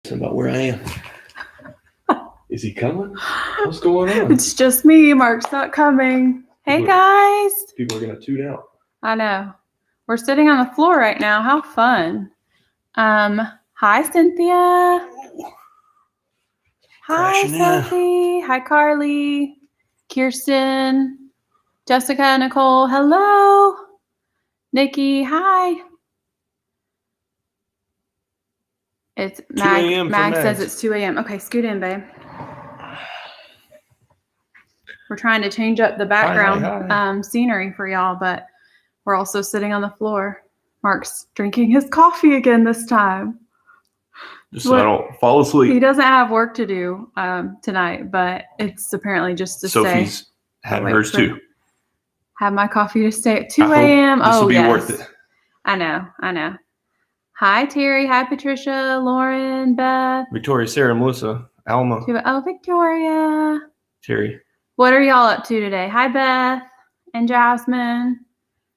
About where I am. Is he coming? What's going on? It's just me. Mark's not coming. Hey, guys. People are going to tune out. I know. We're sitting on the floor right now. How fun. Hi, Cynthia. Hi, Sophie. Hi, Carly. Kirsten. Jessica, Nicole. Hello. Nikki. Hi. It's Mag says it's 2 a.m. Okay, scoot in, babe. We're trying to change up the background scenery for y'all, but we're also sitting on the floor. Mark's drinking his coffee again this time. Just so I don't fall asleep. He doesn't have work to do tonight, but it's apparently just to Sophie's had hers too. Have my coffee to stay at 2 a.m. This will be worth it. I know. Hi, Terry. Hi, Patricia, Lauren, Beth. Victoria, Sarah, Melissa, Alma. Oh, Victoria. Terry. What are y'all up to today? Hi, Beth and Jasmine.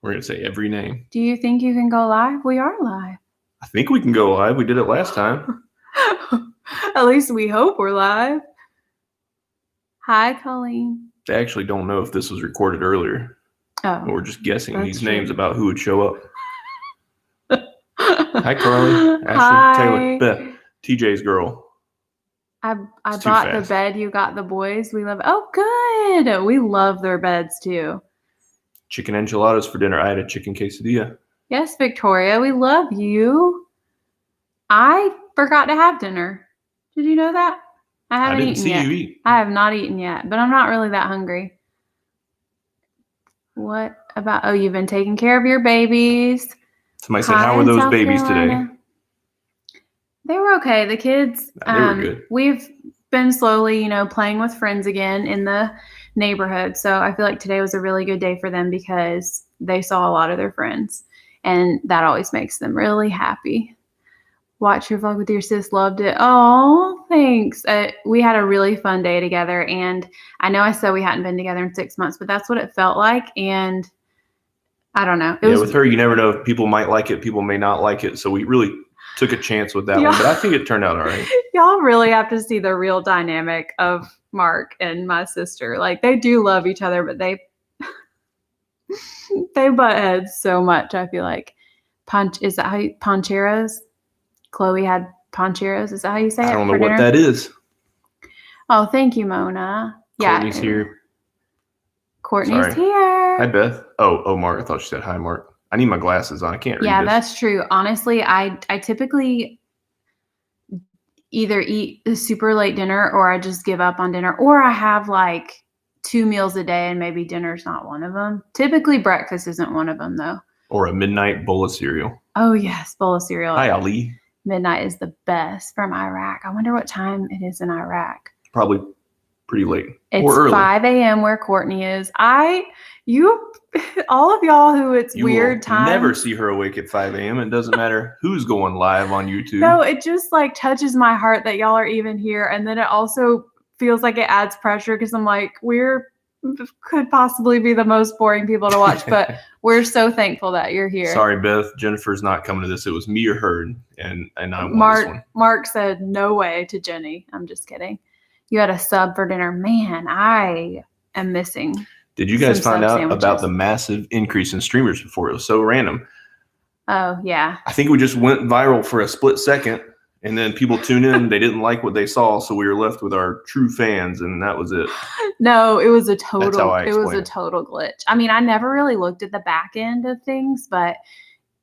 We're going to say every name. Do you think you can go live? We are live. I think we can go live. We did it last time. At least we hope we're live. Hi, Colleen. They actually don't know if this was recorded earlier. Oh. We're just guessing these names about who would show up. Hi, Carly, Ashley, Taylor, Beth, TJ's girl. I bought the bed. You got the boys. We love it. Oh, good. We love their beds too. Chicken enchiladas for dinner. I had a chicken quesadilla. Yes, Victoria. We love you. I forgot to have dinner. Did you know that? I haven't eaten yet. You eat. I have not eaten yet, but I'm not really that hungry. What about? Oh, you've been taking care of your babies. Somebody said, how were those babies today? They were okay. The kids, they were good. We've been slowly, playing with friends again in the neighborhood. So I feel like today was a really good day for them because they saw a lot of their friends. And that always makes them really happy. Watch your vlog with your sis. Loved it. Oh, thanks. We had a really fun day together. And I know I said we hadn't been together in 6 months, but that's what it felt like. And I don't know. With her, you never know if people might like it, people may not like it. So we really took a chance with that one, but I think it turned out all right. Y'all really have to see the real dynamic of Mark and my sister. Like, they do love each other, but they butt heads so much, I feel like. Is that how you, poncheros? Chloe had poncheros. Is that how you say it? I don't know what that is. Oh, thank you, Mona. Courtney's here. Courtney's here. Hi, Beth. Oh, Mark. I thought she said hi, Mark. I need my glasses on. I can't read this. Yeah, that's true. Honestly, I typically either eat a super late dinner or I just give up on dinner, or I have like 2 meals a day and maybe dinner's not one of them. Typically breakfast isn't one of them though. Or a midnight bowl of cereal. Oh yes, bowl of cereal. Hi, Ali. Midnight is the best from Iraq. I wonder what time it is in Iraq. Probably pretty late. It's or early. 5 a.m. where Courtney is. All of y'all who it's you weird time. You never see her awake at 5 a.m. It doesn't matter who's going live on YouTube. No, it just like touches my heart that y'all are even here. And then it also feels like it adds pressure because I'm like, could possibly be the most boring people to watch, but we're so thankful that you're here. Sorry, Beth. Jennifer's not coming to this. It was me or her, and I won this one. Mark said no way to Jenny. I'm just kidding. You had a sub for dinner. Man, I am missing. Did you guys find out about the massive increase in streamers before? It was so random. Oh, yeah. I think we just went viral for a split second, and then people tuned in. They didn't like what they saw, so we were left with our true fans, and that was it. No, it was a total. That's how I explain it was a total glitch. I mean, I never really looked at the back end of things, but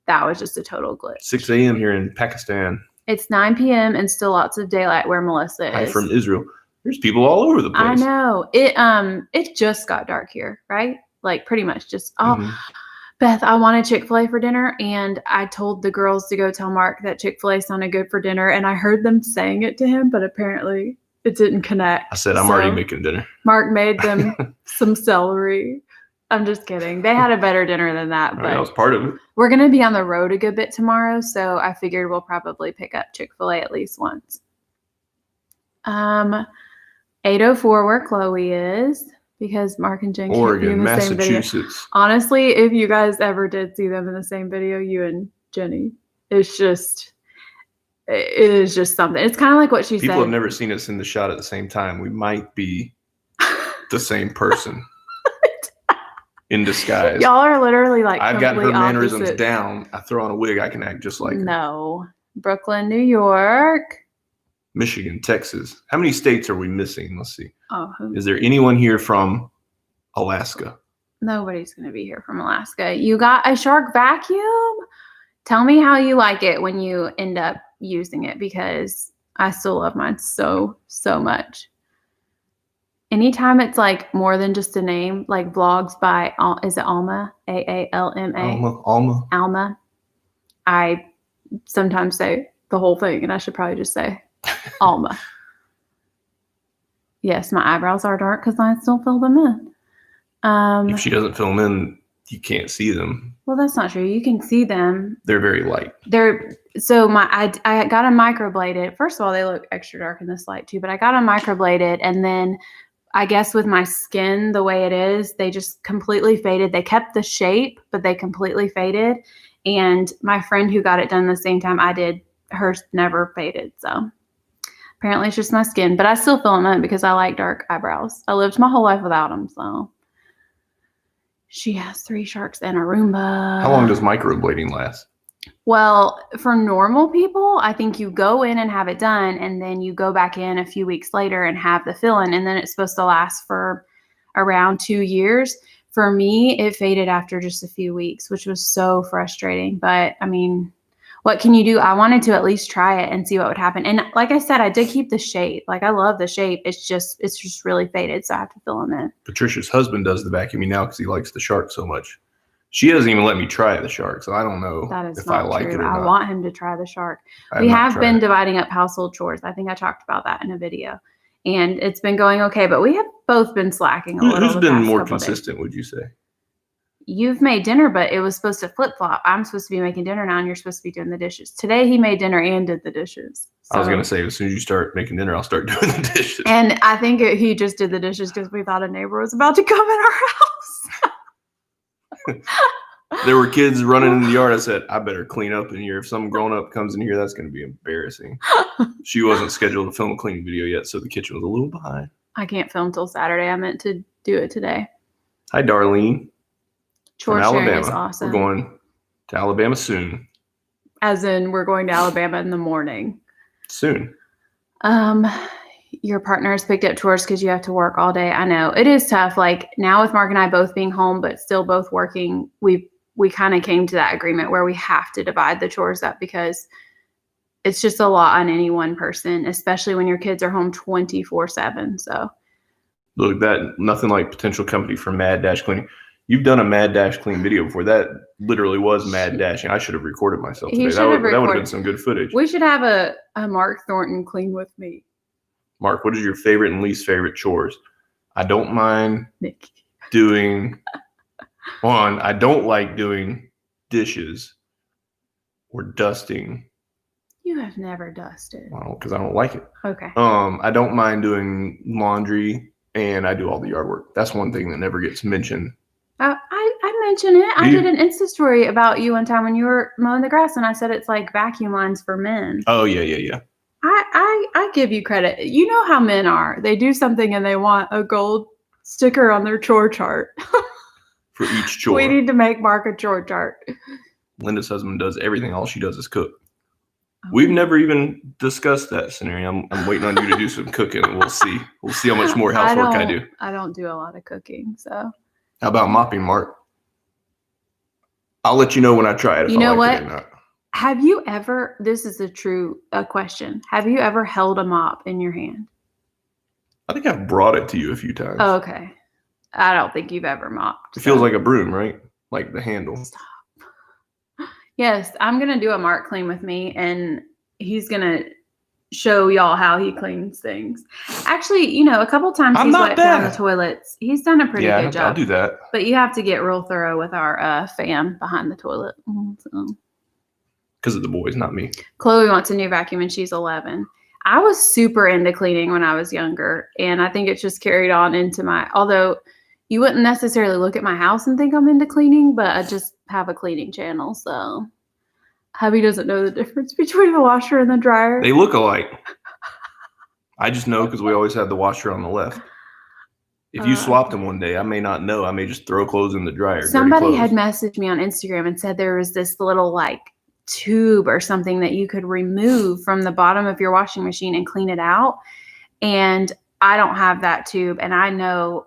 that was just a total glitch. 6 a.m. here in Pakistan. It's 9 p.m. and still lots of daylight where Melissa is. Hi from Israel. There's people all over the place. I know. It just got dark here, right? Like pretty much just Beth, I wanted Chick-fil-A for dinner, and I told the girls to go tell Mark that Chick-fil-A sounded good for dinner, and I heard them saying it to him, but apparently it didn't connect. I said, I'm already making dinner. Mark made them some celery. I'm just kidding. They had a better dinner than that. But that was part of it. We're going to be on the road a good bit tomorrow, so I figured we'll probably pick up Chick-fil-A at least once. 804 where Chloe is, because Mark and Jen can't be in the same video. Massachusetts. Honestly, if you guys ever did see them in the same video, you and Jenny, it's just it is just something. It's kind of like what she People said. have never seen us in the shot at the same time. We might be the same person in disguise. Y'all are literally like I've got her complete mannerisms opposites. down. I throw on a wig, I can act just like her. No. Brooklyn, New York. Michigan, Texas. How many states are we missing? Let's see. Oh, Is there anyone here from Alaska? nobody's going to be here from Alaska. You got a shark vacuum? Tell me how you like it when you end up using it, because I still love mine so much. Anytime it's like more than just a name, like vlogs by, is it Alma? Aalma? Alma. I sometimes say the whole thing, and I should probably just say Alma. Yes, my eyebrows are dark because I still fill them in. If she doesn't fill them in, you can't see them. Well, that's not true. You can see them. They're very light. I got them microbladed. First of all, they look extra dark in this light too, but I got them microbladed, and then I guess with my skin the way it is, they just completely faded. They kept the shape, but they completely faded. And my friend who got it done the same time I did, hers never faded. So apparently it's just my skin, but I still fill them in because I like dark eyebrows. I lived my whole life without them, so. She has 3 sharks and a Roomba. How long does microblading last? Well, for normal people, I think you go in and have it done, and then you go back in a few weeks later and have the fill-in, and then it's supposed to last for around 2 years. For me, it faded after just a few weeks, which was so frustrating. But, I mean, what can you do? I wanted to at least try it and see what would happen. And like I said, I did keep the shape. Like, I love the shape. It's just really faded, so I have to fill them in. Patricia's husband does the vacuuming now because he likes the shark so much. She doesn't even let me try the shark, so I don't know if I like it or not. I want him to try the shark. We have been dividing up household chores. I think I talked about that in a video. And it's been going okay, but we have both been slacking a little. Who's been more consistent, would you say? You've made dinner, but it was supposed to flip-flop. I'm supposed to be making dinner now, and you're supposed to be doing the dishes. Today, he made dinner and did the dishes. So. I was going to say, as soon as you start making dinner, I'll start doing the dishes. And I think he just did the dishes because we thought a neighbor was about to come in our house. There were kids running in the yard. I said, I better clean up in here. If some grown-up comes in here, that's going to be embarrassing. She wasn't scheduled to film a cleaning video yet, so the kitchen was a little behind. I can't film till Saturday. I meant to do it today. Hi, Darlene. Chore sharing is awesome. We're going to Alabama soon. As in, we're going to Alabama in the morning. Soon. Your partner has picked up chores because you have to work all day. I know. It is tough. Like, now with Mark and I both being home, but still both working, we kind of came to that agreement where we have to divide the chores up because it's just a lot on any one person, especially when your kids are home 24/7. So, look, that nothing like potential company for Mad Dash Cleaning. You've done a Mad Dash Clean video before. That literally was Mad Dashing. I should have recorded myself today. That would have been some good footage. We should have a Mark Thornton clean with me. Mark, what is your favorite and least favorite chores? I don't mind doing one. I don't like doing dishes or dusting. You have never dusted. Well, because I don't like it. Okay. I don't mind doing laundry, and I do all the yard work. That's one thing that never gets mentioned. I mentioned it. I did an Insta story about you one time when you were mowing the grass, and I said it's like vacuum lines for men. Oh, yeah. I give you credit. You know how men are. They do something and they want a gold sticker on their chore chart. For each chore. We need to make Mark a chore chart. Linda's husband does everything. All she does is cook. Oh. We've never even discussed that scenario. I'm waiting on you to do some cooking, and we'll see. We'll see how much more housework I do. I don't do a lot of cooking, so. How about mopping, Mark? I'll let you know when I try it if I like it or not. Have you ever, this is a question. Have you ever held a mop in your hand? I think I've brought it to you a few times. Oh, okay. I don't think you've ever mopped. It feels like a broom, right? Like the handle. Stop. Yes, I'm going to do a Mark clean with me, and he's going to show y'all how he cleans things. Actually, a couple times he's wiped down the toilets. He's done a pretty good job. I'll do that. But you have to get real thorough with our fan behind the toilet. Because of the boys, not me. Chloe wants a new vacuum, and she's 11. I was super into cleaning when I was younger, and I think it's just carried on into although you wouldn't necessarily look at my house and think I'm into cleaning, but I just have a cleaning channel, so Hubby doesn't know the difference between the washer and the dryer. They look alike. I just know because we always have the washer on the left. If you swapped them one day, I may not know. I may just throw clothes in the dryer. Somebody had messaged me on Instagram and said there was this little like tube or something that you could remove from the bottom of your washing machine and clean it out. And I don't have that tube. And I know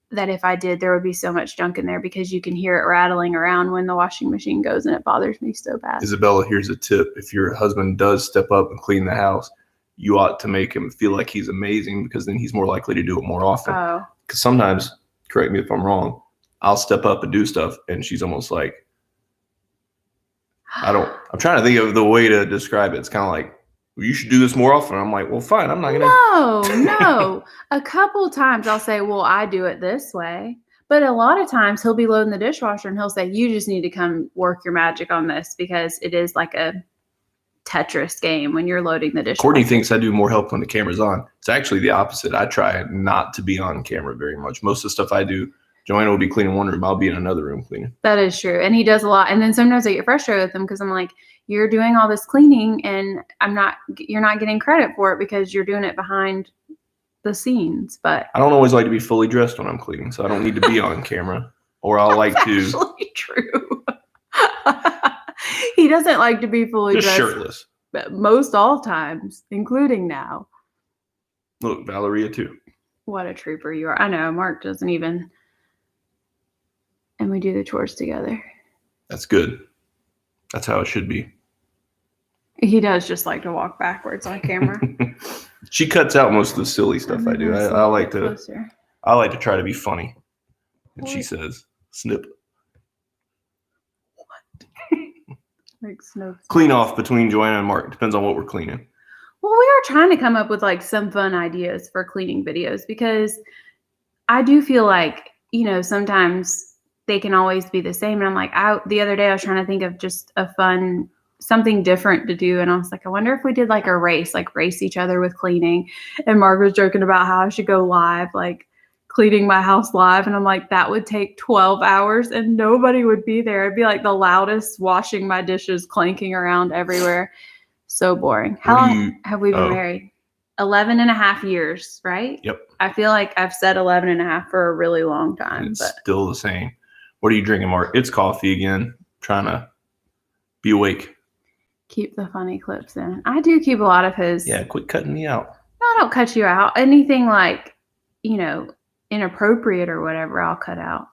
that if I did, there would be so much junk in there because you can hear it rattling around when the washing machine goes, and it bothers me so bad. Isabella, here's a tip. If your husband does step up and clean the house, you ought to make him feel like he's amazing, because then he's more likely to do it more often. Oh. Because sometimes, correct me if I'm wrong, I'll step up and do stuff, and she's almost like, I'm trying to think of the way to describe it. It's kind of like, well, you should do this more often. I'm like, well, fine. I'm not going to. No. A couple times I'll say, well, I do it this way. But a lot of times he'll be loading the dishwasher and he'll say, you just need to come work your magic on this, because it is like a Tetris game when you're loading the dishwasher. Courtney thinks I do more help when the camera's on. It's actually the opposite. I try not to be on camera very much. Most of the stuff I do, Joanna will be cleaning one room. I'll be in another room cleaning. That is true. And he does a lot. And then sometimes I get frustrated with him because I'm like, you're doing all this cleaning and you're not getting credit for it because you're doing it behind the scenes. But I don't always like to be fully dressed when I'm cleaning, so I don't need to be on camera. Or I'll like to. That's actually true. He doesn't like to be fully just dressed. Shirtless. Most all times, including now. Look, Valeria too. What a trooper you are. I know, Mark doesn't even. And we do the chores together. That's good. That's how it should be. He does just like to walk backwards on camera. She cuts out most of the silly stuff I do. I like to try to be funny. And she says, snip. What? Like snip. Clean off between Joanna and Mark. Depends on what we're cleaning. Well, we are trying to come up with like some fun ideas for cleaning videos, because I do feel like, sometimes they can always be the same. And I'm like, the other day I was trying to think of just a fun, something different to do. And I was like, I wonder if we did like a race, like race each other with cleaning. And Mark was joking about how I should go live, like cleaning my house live. And I'm like, that would take 12 hours and nobody would be there. It'd be like the loudest washing my dishes clanking around everywhere. So boring. How long have we been married? 11 and a half years, right? Yep. I feel like I've said 11 and a half for a really long time. It's still the same. What are you drinking, Mark? It's coffee again. Trying to be awake. Keep the funny clips in. I do keep a lot of his. Yeah, quit cutting me out. No, I don't cut you out. Anything like, inappropriate or whatever, I'll cut out.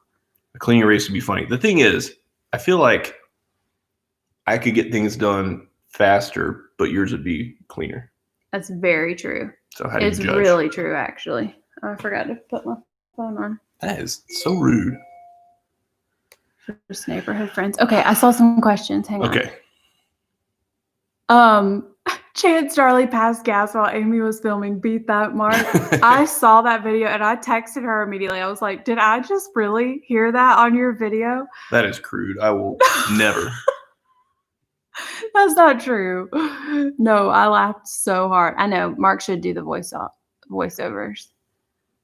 A cleaning race would be funny. The thing is, I feel like I could get things done faster, but yours would be cleaner. That's very true. So how do you judge? It's really true, actually. Oh, I forgot to put my phone on. That is so rude. Just neighborhood friends. Okay, I saw some questions. Hang on. Okay. Chance Charlie passed gas while Amy was filming Beat That Mark. I saw that video and I texted her immediately. I was like, did I just really hear that on your video? That is crude. I will never. That's not true. No, I laughed so hard. I know Mark should do the voiceovers.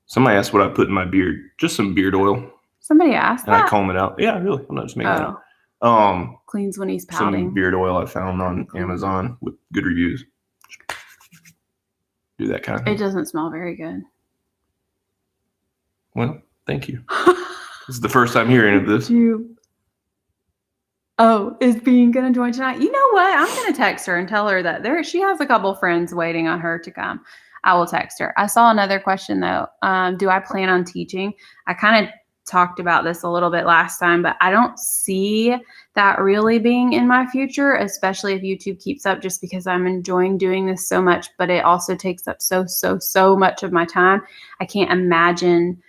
Somebody asked what I put in my beard. Just some beard oil. Somebody asked and that? I comb it out. Yeah, really. I'm not just making it up. Cleans when he's pouting. Some beard oil I found on Amazon with good reviews. Do that kind of thing. It doesn't smell very good. Well, thank you. This is the first time hearing of this. Is Bean going to join tonight? You know what? I'm going to text her and tell her that she has a couple friends waiting on her to come. I will text her. I saw another question, though. Do I plan on teaching? I kind of talked about this a little bit last time, but I don't see that really being in my future, especially if YouTube keeps up, just because I'm enjoying doing this so much, but it also takes up so much of my time. I can't imagine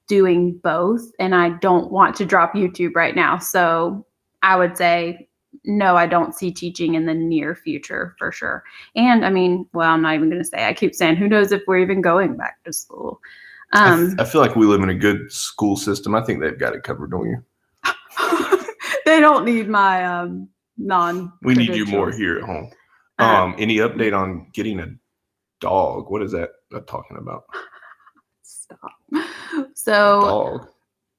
doing both, and I don't want to drop YouTube right now. So I would say, no, I don't see teaching in the near future for sure. And I mean, well, I'm not even going to say, I keep saying, who knows if we're even going back to school. I feel like we live in a good school system. I think they've got it covered, don't you? They don't need my non. We need you more here at home. Any update on getting a dog? What is that talking about? Stop. So a dog.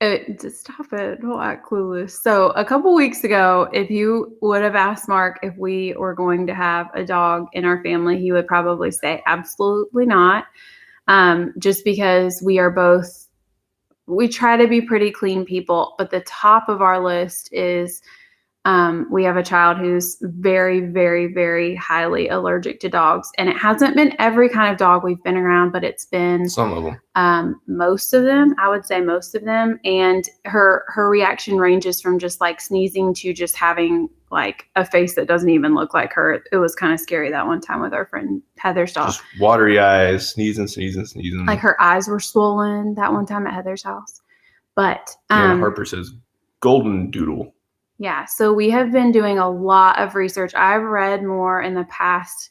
Just stop it. Don't act clueless. So a couple weeks ago, if you would have asked Mark if we were going to have a dog in our family, he would probably say absolutely not. Just because we try to be pretty clean people, but the top of our list is we have a child who's very, very, very highly allergic to dogs. And it hasn't been every kind of dog we've been around, but it's been some of them. Most of them, I would say most of them. And her reaction ranges from just like sneezing to just having like a face that doesn't even look like her. It was kind of scary that one time with our friend Heather's dog. Just watery eyes, sneezing. Like her eyes were swollen that one time at Heather's house. But Harper says golden doodle. Yeah, so we have been doing a lot of research. I've read more in the past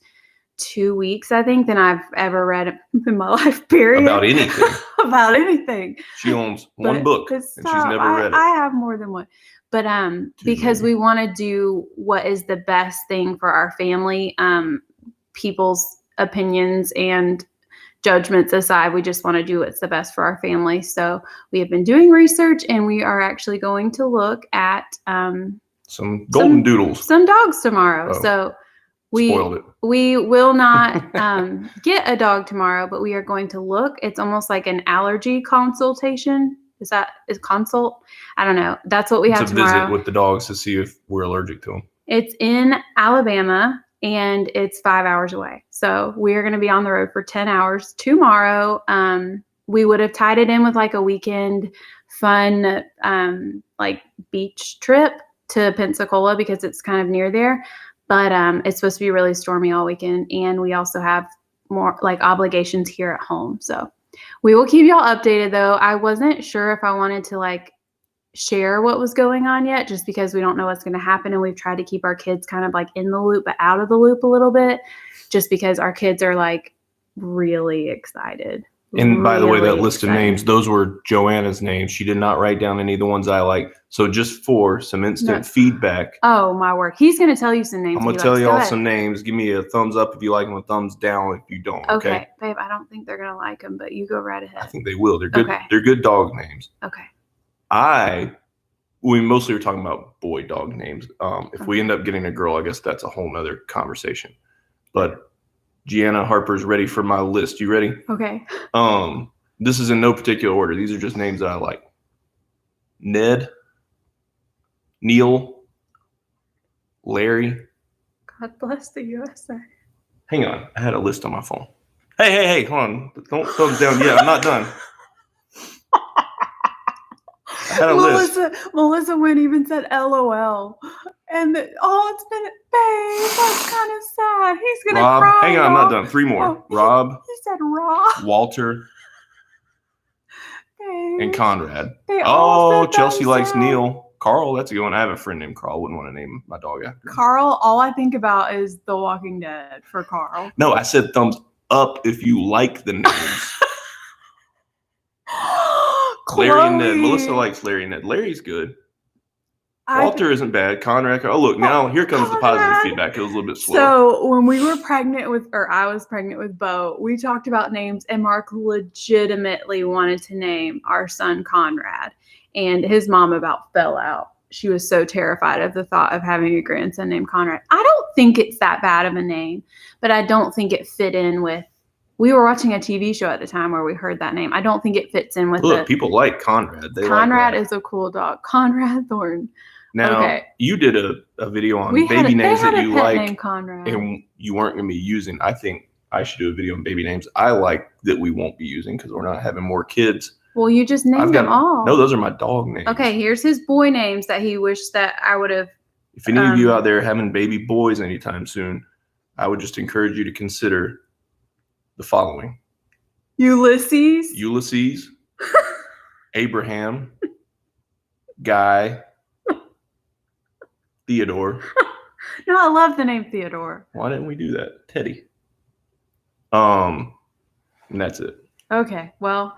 2 weeks, I think, than I've ever read in my life, period. About anything. About anything. She owns one book, and she's never read it. I have more than one. But because we want to do what is the best thing for our family, people's opinions and judgments aside, we just want to do what's the best for our family. So we have been doing research, and we are actually going to look at some golden doodles, some dogs tomorrow. Oh, so spoiled it. We will not get a dog tomorrow, but we are going to look. It's almost like an allergy consultation. Is consult? I don't know. That's what we have tomorrow. It's a visit with the dogs to see if we're allergic to them. It's in Alabama. And it's 5 hours away. So we are going to be on the road for 10 hours tomorrow. We would have tied it in with like a weekend fun, like beach trip to Pensacola because it's kind of near there. But it's supposed to be really stormy all weekend. And we also have more like obligations here at home. So we will keep y'all updated though. I wasn't sure if I wanted to like share what was going on yet, just because we don't know what's going to happen, and we've tried to keep our kids kind of like in the loop but out of the loop a little bit, just because our kids are like really excited. And by the way, that list of names, those were Joanna's names. She did not write down any of the ones I like. So just for some instant feedback. Oh my word, he's going to tell you some names. I'm going to tell y'all some names. Give me a thumbs up if you like them, a thumbs down if you don't. Okay, babe, I don't think they're going to like them, but you go right ahead. I think they will. They're good. Okay. They're good dog names. Okay. We mostly were talking about boy dog names. If we end up getting a girl, I guess that's a whole nother conversation. But Gianna Harper's ready for my list. You ready? Okay. This is in no particular order. These are just names that I like. Ned, Neil, Larry. God bless the USA. Hang on. I had a list on my phone. Hey, hold on. Don't thumbs down yet. I'm not done. Melissa went even said LOL. And it's been, babe, that's kind of sad. He's going to cry. Hang on, I'm not done. 3 more. Oh, Rob. He said Rob. Walter. Babe. And Conrad. Chelsea sad. Likes Neil. Carl, that's a good one. I have a friend named Carl. Wouldn't want to name my dog after him. Carl, all I think about is The Walking Dead for Carl. No, I said thumbs up if you like the names. Larry and Ned. Melissa likes Larry and Ned. Larry's good. Walter isn't bad. Conrad. Oh, look, now here comes the positive feedback. It was a little bit slow. So when we were I was pregnant with Bo, we talked about names, and Mark legitimately wanted to name our son Conrad. And his mom about fell out. She was so terrified of the thought of having a grandson named Conrad. I don't think it's that bad of a name, but I don't think it fit in with. We were watching a TV show at the time where we heard that name. I don't think it fits in with people like Conrad. Conrad is a cool dog. Conrad Thornton. Now, you did a video on baby names that you like, named Conrad. And you weren't going to be using. I think I should do a video on baby names I like that we won't be using because we're not having more kids. Well, you just named them all. No, those are my dog names. Okay, here's his boy names that he wished that I would have. If any of you out there having baby boys anytime soon, I would just encourage you to consider the following. Ulysses. Abraham. Guy. Theodore. No, I love the name Theodore. Why didn't we do that? Teddy. And that's it. Okay, well,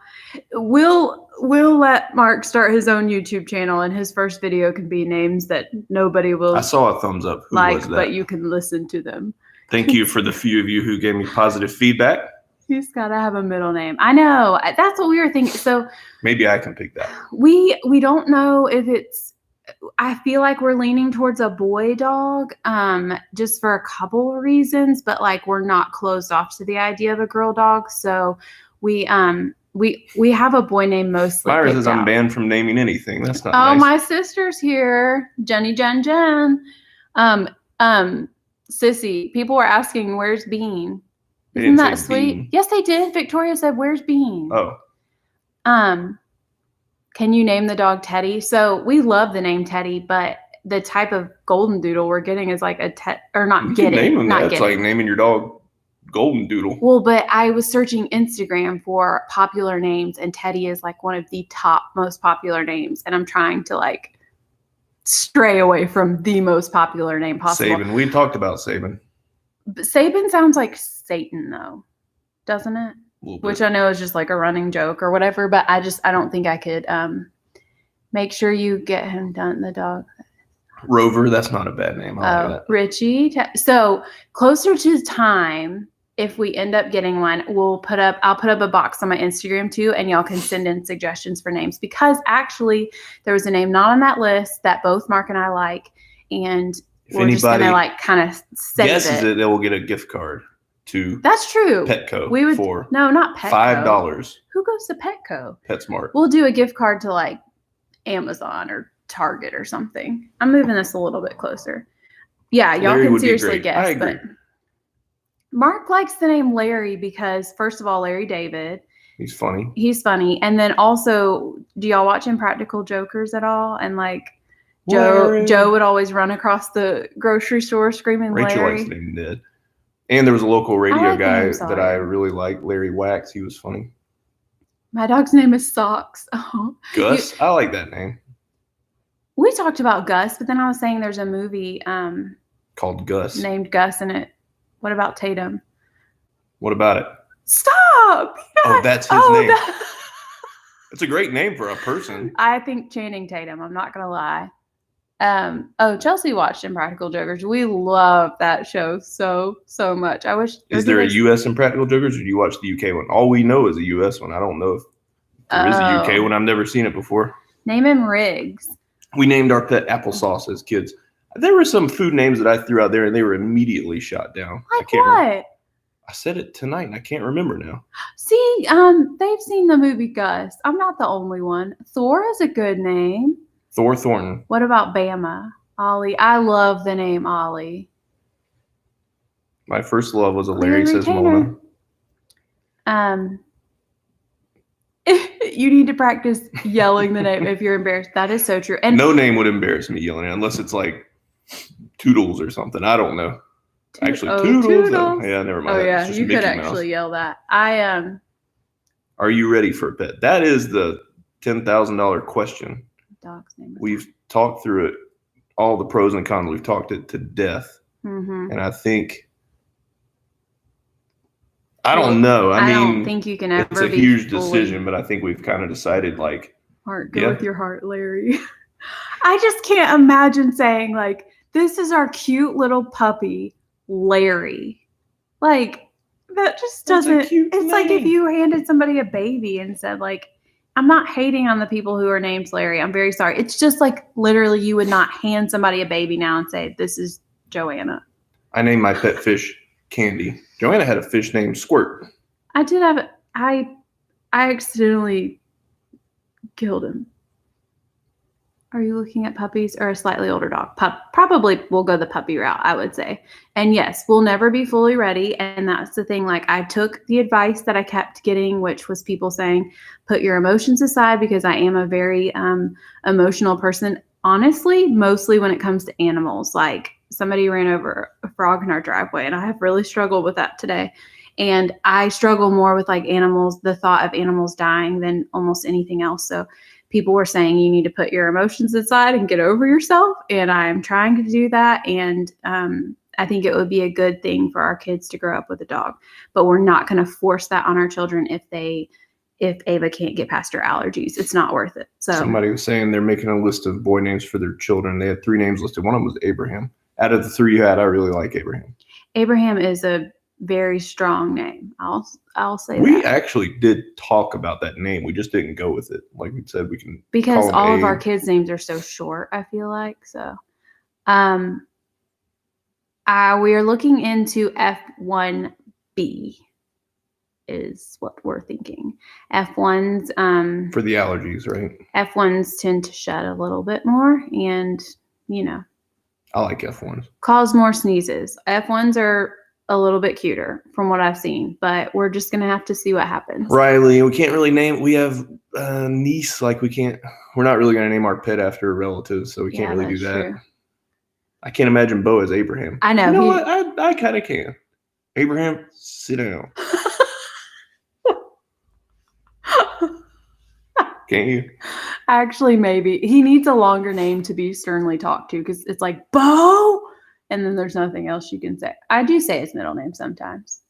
we'll let Mark start his own YouTube channel, and his first video can be names that nobody will. I saw a thumbs up. Who was that? But you can listen to them. Thank you for the few of you who gave me positive feedback. He's got to have a middle name. I know. That's what we were thinking. So Maybe I can pick that. we don't know if it's. I feel like we're leaning towards a boy dog, just for a couple of reasons, but like we're not closed off to the idea of a girl dog. So we have a boy name mostly. Myra says I'm banned from naming anything. That's not Oh, nice. my sister's here. Jenny, Jen. Sissy, people were asking, where's Bean? Isn't that sweet? Bean. Yes, they did. Victoria said, where's Bean? Oh. Can you name the dog Teddy? So we love the name Teddy, but the type of golden doodle we're getting is like it's like naming your dog Golden Doodle. Well, but I was searching Instagram for popular names, and Teddy is like one of the top most popular names, and I'm trying to like stray away from the most popular name possible. Saban. We talked about Saban. But Saban sounds like Satan, though, doesn't it? Which I know is just like a running joke or whatever, but I don't think I could make sure you get him done, the dog. Rover, that's not a bad name. I like that. Richie. So closer to time, if we end up getting one, I'll put up a box on my Instagram too, and y'all can send in suggestions for names, because actually there was a name not on that list that both Mark and I like, and we're just gonna like kind of save guesses it, they will get a gift card to That's true. Petco. We would for not Petco. $5. Who goes to Petco? PetSmart. We'll do a gift card to like Amazon or Target or something. I'm moving this a little bit closer. Yeah, y'all Larry can seriously guess. I agree. But Mark likes the name Larry because, first of all, Larry David. He's funny. And then also, do y'all watch Impractical Jokers at all? And like Joe would always run across the grocery store screaming Rachel Larry. likes the name Ned. And there was a local radio guy that I really liked, Larry Wax. He was funny. My dog's name is Socks. Oh. Gus? I like that name. We talked about Gus, but then I was saying there's a movie called Gus. Named Gus in it. What about Tatum? What about it? Stop! Oh, that's his name. It's a great name for a person. I think Channing Tatum. I'm not going to lie. Chelsea watched Impractical Jokers. We love that show so much. I wish. Is there a U.S. Impractical Jokers, or do you watch the U.K. one? All we know is a U.S. one. I don't know if there is a U.K. one. I've never seen it before. Name him Riggs. We named our pet Applesauce as kids. There were some food names that I threw out there, and they were immediately shot down. Like what? Remember. I said it tonight, and I can't remember now. See, they've seen the movie Gus. I'm not the only one. Thor is a good name. Thornton. What about Bama? Ollie. I love the name Ollie. My first love was a Larry, says Mona. You need to practice yelling the name if you're embarrassed. That is so true. And no name would embarrass me yelling it, unless it's like Toodles or something. I don't know. Actually, Toodles. Yeah, never mind. Oh yeah, you could actually yell that. Are you ready for a pet? That is the $10,000 question. Dog's name. We've talked through it, all the pros and cons. We've talked it to death, and I think I don't know. I mean, don't think you can ever. It's a huge decision, but I think we've kind of decided like. Heart, go with your heart, Larry. I just can't imagine saying like, "This is our cute little puppy, Larry." Like that just doesn't. It's name. Like if you handed somebody a baby and said like. I'm not hating on the people who are named Larry. I'm very sorry. It's just like literally you would not hand somebody a baby now and say, this is Joanna. I named my pet fish Candy. Joanna had a fish named Squirt. I did have I accidentally killed him. Are you looking at puppies or a slightly older dog? Probably we'll go the puppy route, I would say. And yes, we'll never be fully ready. And that's the thing. Like I took the advice that I kept getting, which was people saying, put your emotions aside, because I am a very emotional person. Honestly, mostly when it comes to animals. Like somebody ran over a frog in our driveway, and I have really struggled with that today. And I struggle more with like animals, the thought of animals dying, than almost anything else. So people were saying you need to put your emotions aside and get over yourself. And I'm trying to do that. And I think it would be a good thing for our kids to grow up with a dog. But we're not going to force that on our children if Ava can't get past her allergies. It's not worth it. So somebody was saying they're making a list of boy names for their children. They had 3 names listed. One of them was Abraham. Out of the 3 you had, I really like Abraham. Abraham is a very strong name. I'll say We that. actually did talk about that name. We just didn't go with it. Like we said, we can Because call him all of Abe. our kids' names are so short, I feel like. So we are looking into F1B is what we're thinking. F1s for the allergies, right? F1s tend to shed a little bit more and, I like F1s. cause more sneezes. F1s are a little bit cuter from what I've seen, but we're just going to have to see what happens. Riley, we can't really name. We have a niece. Like we're not really going to name our pet after a relative, so we can't really do that. True. I can't imagine Bo as Abraham. I know. You know what? I kind of can. Abraham, sit down. Can't you? Actually, maybe. He needs a longer name to be sternly talked to because it's like, Bo! And then there's nothing else you can say. I do say his middle name sometimes.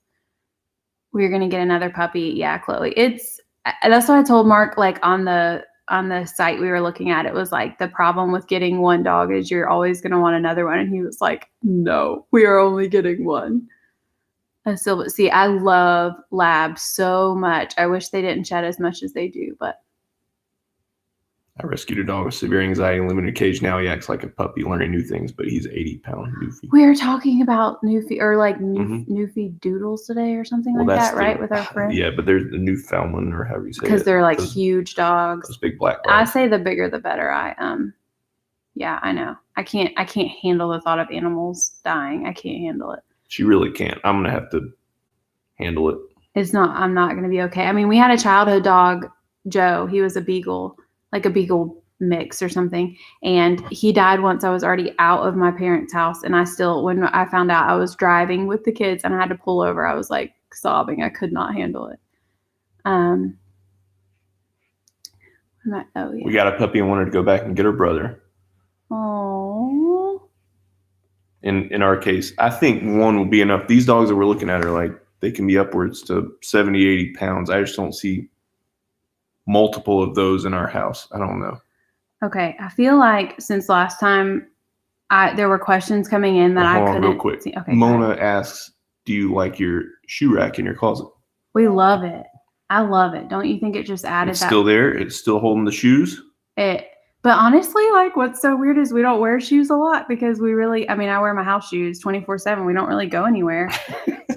We're going to get another puppy. Yeah, Chloe. That's what I told Mark, like on the site we were looking at. It was like the problem with getting one dog is you're always going to want another one. And he was like, no, we are only getting one. See, I love labs so much. I wish they didn't shed as much as they do, but I rescued a dog with severe anxiety and limited cage. Now he acts like a puppy, learning new things, but he's 80-pound Newfie. We were talking about Newfie or like Newfie doodles today or something like that, right? With our friend. Yeah, but there's the Newfoundland or however you say it. Because they're like huge dogs. Those big black dogs. I say the bigger the better. Yeah, I know. I can't handle the thought of animals dying. I can't handle it. She really can't. I'm gonna have to handle it. I'm not gonna be okay. I mean, we had a childhood dog, Joe. He was a beagle. Like a beagle mix or something. And he died once I was already out of my parents' house. And when I found out, I was driving with the kids and I had to pull over. I was like sobbing. I could not handle it. We got a puppy and wanted to go back and get her brother. Oh. In our case, I think one will be enough. These dogs that we're looking at are like, they can be upwards to 70, 80 pounds. I just don't see multiple of those in our house. I don't know. Okay. I feel like since last time there were questions coming in that I couldn't real quick. see. Okay, Mona asks, do you like your shoe rack in your closet? We love it. I love it. Don't you think it just added it's still there? It's still holding the shoes? But honestly, like what's so weird is we don't wear shoes a lot because I wear my house shoes 24/7. We don't really go anywhere.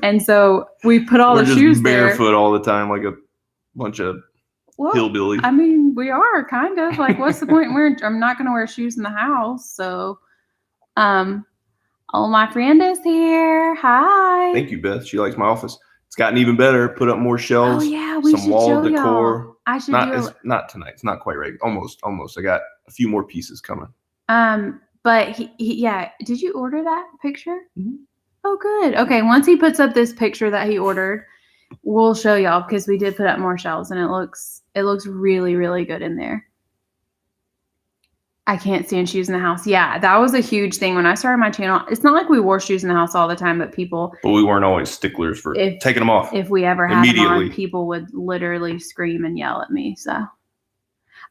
And so we put all the shoes there. We're just barefoot all the time like a bunch of hillbilly. I mean, we are kind of like, what's the point? I'm not going to wear shoes in the house. So, my friend is here. Hi. Thank you, Beth. She likes my office. It's gotten even better. Put up more shelves. Oh yeah, we some should wall show decor. Y'all. I should not tonight. It's not quite right. Almost. I got a few more pieces coming. But yeah. Did you order that picture? Mm-hmm. Oh, good. Okay. Once he puts up this picture that he ordered, we'll show y'all because we did put up more shelves and it looks really, really good in there. I can't stand shoes in the house. Yeah, that was a huge thing when I started my channel. It's not like we wore shoes in the house all the time, but we weren't always sticklers for taking them off. If we ever had them on, people would literally scream and yell at me. So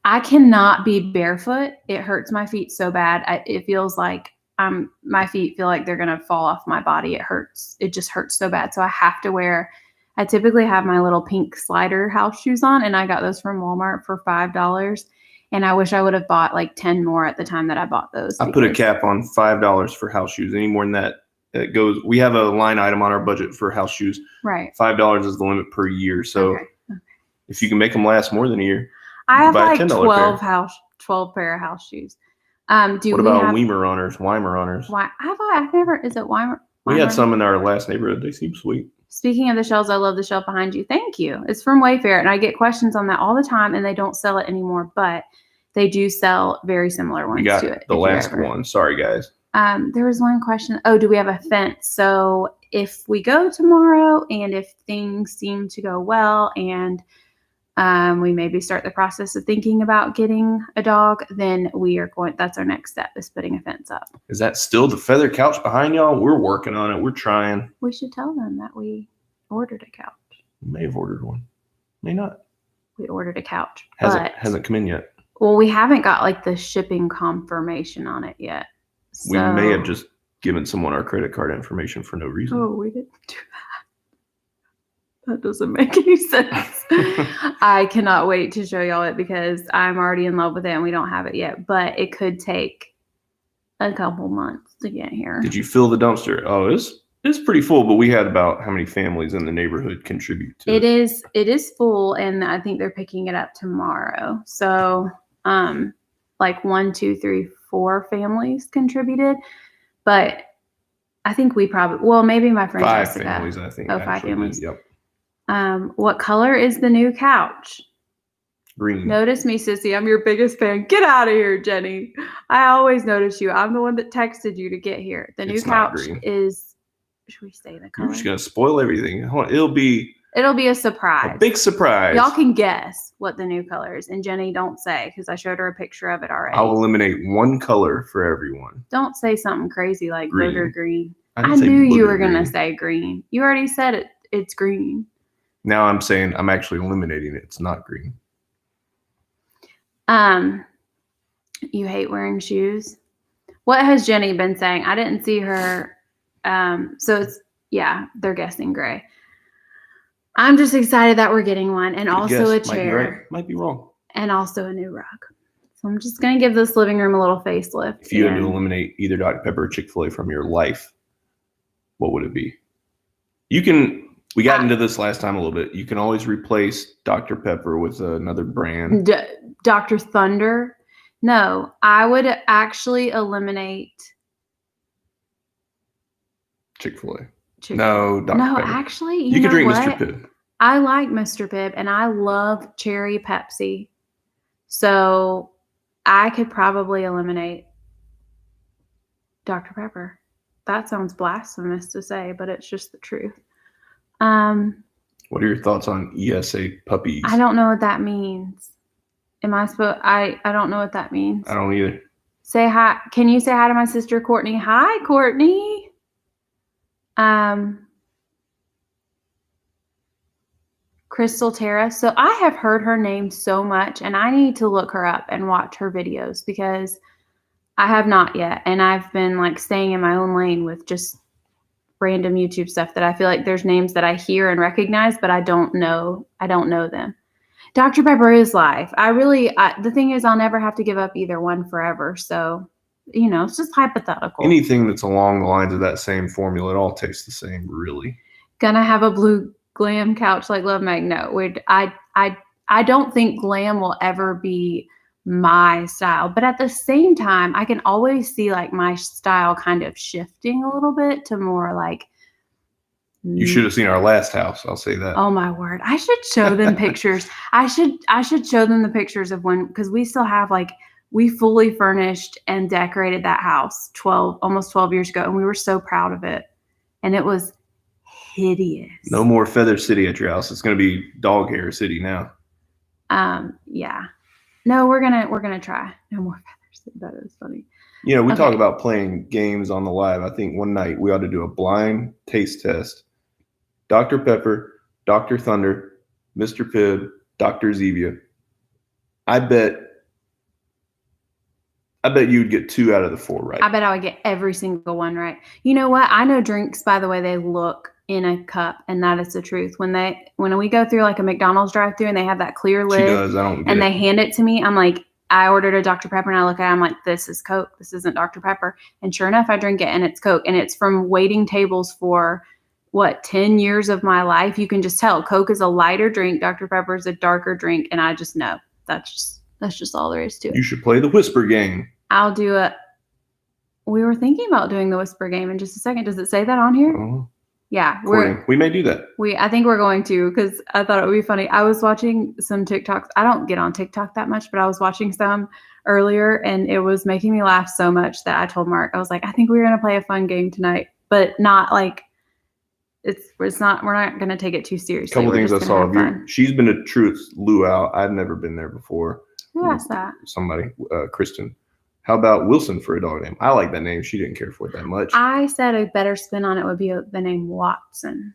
I cannot be barefoot. It hurts my feet so bad. It feels like my feet feel like they're going to fall off my body. It hurts. It just hurts so bad. So I typically have my little pink slider house shoes on, and I got those from Walmart for $5. And I wish I would have bought like 10 more at the time that I bought those. I put a cap on $5 for house shoes. Any more than that, it goes. We have a line item on our budget for house shoes. Right. $5 is the limit per year. So if you can make them last more than a year, I have like 12 pair of house shoes. What about Weimaraners? I've never. Is it Weimer? We had some in our last neighborhood. They seem sweet. Speaking of the shelves, I love the shelf behind you. Thank you. It's from Wayfair, and I get questions on that all the time, and they don't sell it anymore, but they do sell very similar ones to it. The last one. Sorry, guys. There was one question. Oh, do we have a fence? So if we go tomorrow, and if things seem to go well, and we maybe start the process of thinking about getting a dog, then that's our next step, is putting a fence up. Is that still the feather couch behind y'all? We're working on it. We're trying. We should tell them that we ordered a couch. We may have ordered one. May not. We ordered a couch. Hasn't come in yet. Well, we haven't got like the shipping confirmation on it yet. So, we may have just given someone our credit card information for no reason. Oh, we didn't do That doesn't make any sense. I cannot wait to show y'all it because I'm already in love with it and we don't have it yet. But it could take a couple months to get here. Did you fill the dumpster? Oh, it's pretty full, but we had about how many families in the neighborhood contribute to it? It is full, and I think they're picking it up tomorrow. So, like 1, 2, 3, 4 families contributed, but I think we probably maybe my friend 5 Jessica. families, I think. Oh, 5 families. Yep. What color is the new couch? Green. Notice me, sissy. I'm your biggest fan. Get out of here, Jenny. I always notice you. I'm the one that texted you to get here. The new couch is. Should we say the color? You're just gonna spoil everything. It'll be a surprise. A big surprise. Y'all can guess what the new color is, and Jenny, don't say because I showed her a picture of it already. I'll eliminate one color for everyone. Don't say something crazy like Green. booger green. I knew you were gonna say green. You already said it. It's green. Now I'm saying I'm actually eliminating it. It's not green. You hate wearing shoes. What has Jenny been saying? I didn't see her. So they're guessing gray. I'm just excited that we're getting one, and also a chair. Might be wrong. And also a new rug. So I'm just gonna give this living room a little facelift. If you had to eliminate either Dr. Pepper or Chick-fil-A from your life, what would it be? We got into this last time a little bit. You can always replace Dr. Pepper with another brand. Dr. Thunder. No, I would actually eliminate Chick-fil-A. No, Dr. No, Pepper. actually, you can drink Mr. Pibb. I like Mr. Pibb, and I love cherry Pepsi. So I could probably eliminate Dr. Pepper. That sounds blasphemous to say, but it's just the truth. What are your thoughts on ESA puppies? I don't know what that means. Am I supposed? I don't know what that means. I don't either. Say hi. Can you say hi to my sister Courtney? Hi, Courtney. Crystal Terra. So I have heard her name so much, and I need to look her up and watch her videos because I have not yet. And I've been like staying in my own lane with just random YouTube stuff that I feel like there's names that I hear and recognize, but I don't know. I don't know them. Dr. Pepper is life. The thing is, I'll never have to give up either one forever. So, it's just hypothetical. Anything that's along the lines of that same formula, it all tastes the same, really. Gonna have a blue glam couch like Love Mag? No, I don't think glam will ever be my style, but at the same time, I can always see like my style kind of shifting a little bit to more like. You should have seen our last house. I'll say that. Oh my word! I should show them pictures. I should show them the pictures of when, because we still have we fully furnished and decorated that house almost 12 years ago, and we were so proud of it, and it was hideous. No more Feather City at your house. It's going to be Dog Hair City now. Yeah. No, we're gonna try. No more Feather City. That is funny. We talk about playing games on the live. I think one night we ought to do a blind taste test. Dr. Pepper, Dr. Thunder, Mr. Pibb, Dr. Zevia. I bet you'd get 2 out of the 4 right. I bet I would get every single one right. You know what? I know drinks by the way they look in a cup, and that is the truth. When we go through like a McDonald's drive-thru and they have that clear lid, she does. I don't get and it. they hand it to me, I'm like, I ordered a Dr. Pepper, and I look at it, I'm like, this is Coke. This isn't Dr. Pepper. And sure enough, I drink it, and it's Coke, and it's from waiting tables for 10 years of my life. You can just tell Coke is a lighter drink, Dr. Pepper is a darker drink, and I just know. That's just all there is to it. You should play the whisper game. I'll do it. We were thinking about doing the whisper game in just a second. Does it say that on here? Yeah, we may do that. I think we're going to, because I thought it would be funny. I was watching some TikToks. I don't get on TikTok that much, but I was watching some earlier, and it was making me laugh so much that I told Mark, I was like, I think we're going to play a fun game tonight, but not like it's not. We're not going to take it too seriously. Couple things I saw of you. She's been a true luau. I've never been there before. Who asked that? Somebody, Kristen. How about Wilson for a dog name? I like that name. She didn't care for it that much. I said a better spin on it would be the name Watson.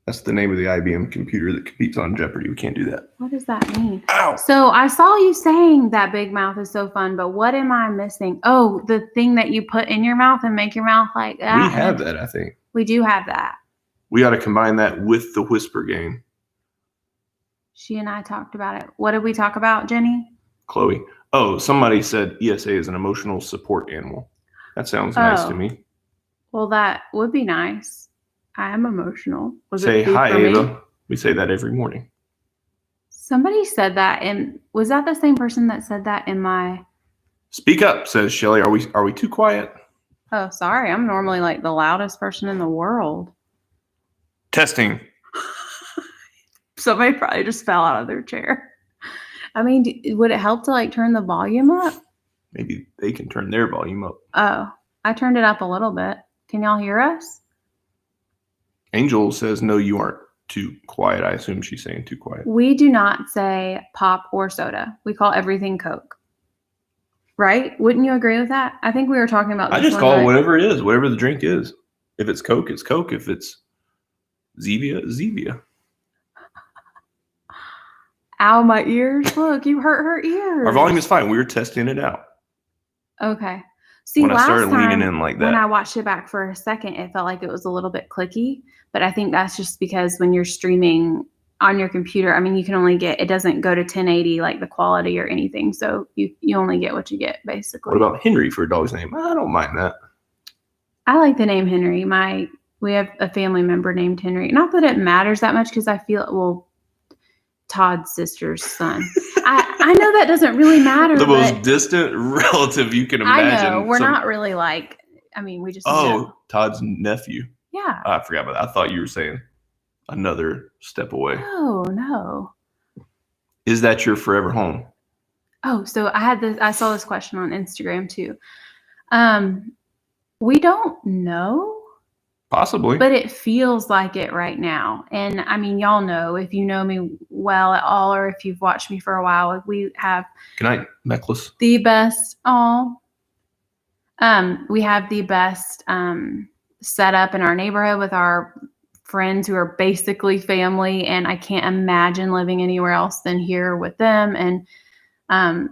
That's the name of the IBM computer that competes on Jeopardy. We can't do that. What does that mean? Ow! So I saw you saying that big mouth is so fun, but what am I missing? Oh, the thing that you put in your mouth and make your mouth like that. We have that, I think. We do have that. We got to combine that with the whisper game. She and I talked about it. What did we talk about, Jenny? Chloe. Oh, somebody said ESA is an emotional support animal. That sounds nice to me. Well, that would be nice. I am emotional. Say hi, Ava. We say that every morning. Somebody said that, and was that the same person that said that in my... Speak up, says Shelly. Are we too quiet? Oh, sorry. I'm normally like the loudest person in the world. Testing. Somebody probably just fell out of their chair. I mean, would it help to like turn the volume up? Maybe they can turn their volume up. Oh, I turned it up a little bit. Can y'all hear us? Angel says, no, you aren't too quiet. I assume she's saying too quiet. We do not say pop or soda. We call everything Coke. Right? Wouldn't you agree with that? I think we were talking about this. I just call it whatever it is, whatever the drink is. If it's Coke, it's Coke. If it's Zevia, it's Zevia. Ow, my ears. Look, you hurt her ears. Our volume is fine. We were testing it out. Okay. See, when I started leaning in like that. When I watched it back for a second, it felt like it was a little bit clicky. But I think that's just because when you're streaming on your computer, I mean, you can only it doesn't go to 1080 like the quality or anything. So you only get what you get, basically. What about Henry for a dog's name? I don't mind that. I like the name Henry. We have a family member named Henry. Not that it matters that much because I feel, Todd's sister's son. I know that doesn't really matter. The most distant relative you can imagine. I know. We're not really like, I mean, we just know. Todd's nephew. Yeah. I forgot about that. I thought you were saying another step away. Oh, no. Is that your forever home? Oh, so I saw this question on Instagram too. We don't know. Possibly. But it feels like it right now. And I mean, y'all know, if you know me well at all, or if you've watched me for a while, we have Good night, necklace. The best. We have the best setup in our neighborhood with our friends who are basically family, and I can't imagine living anywhere else than here with them. And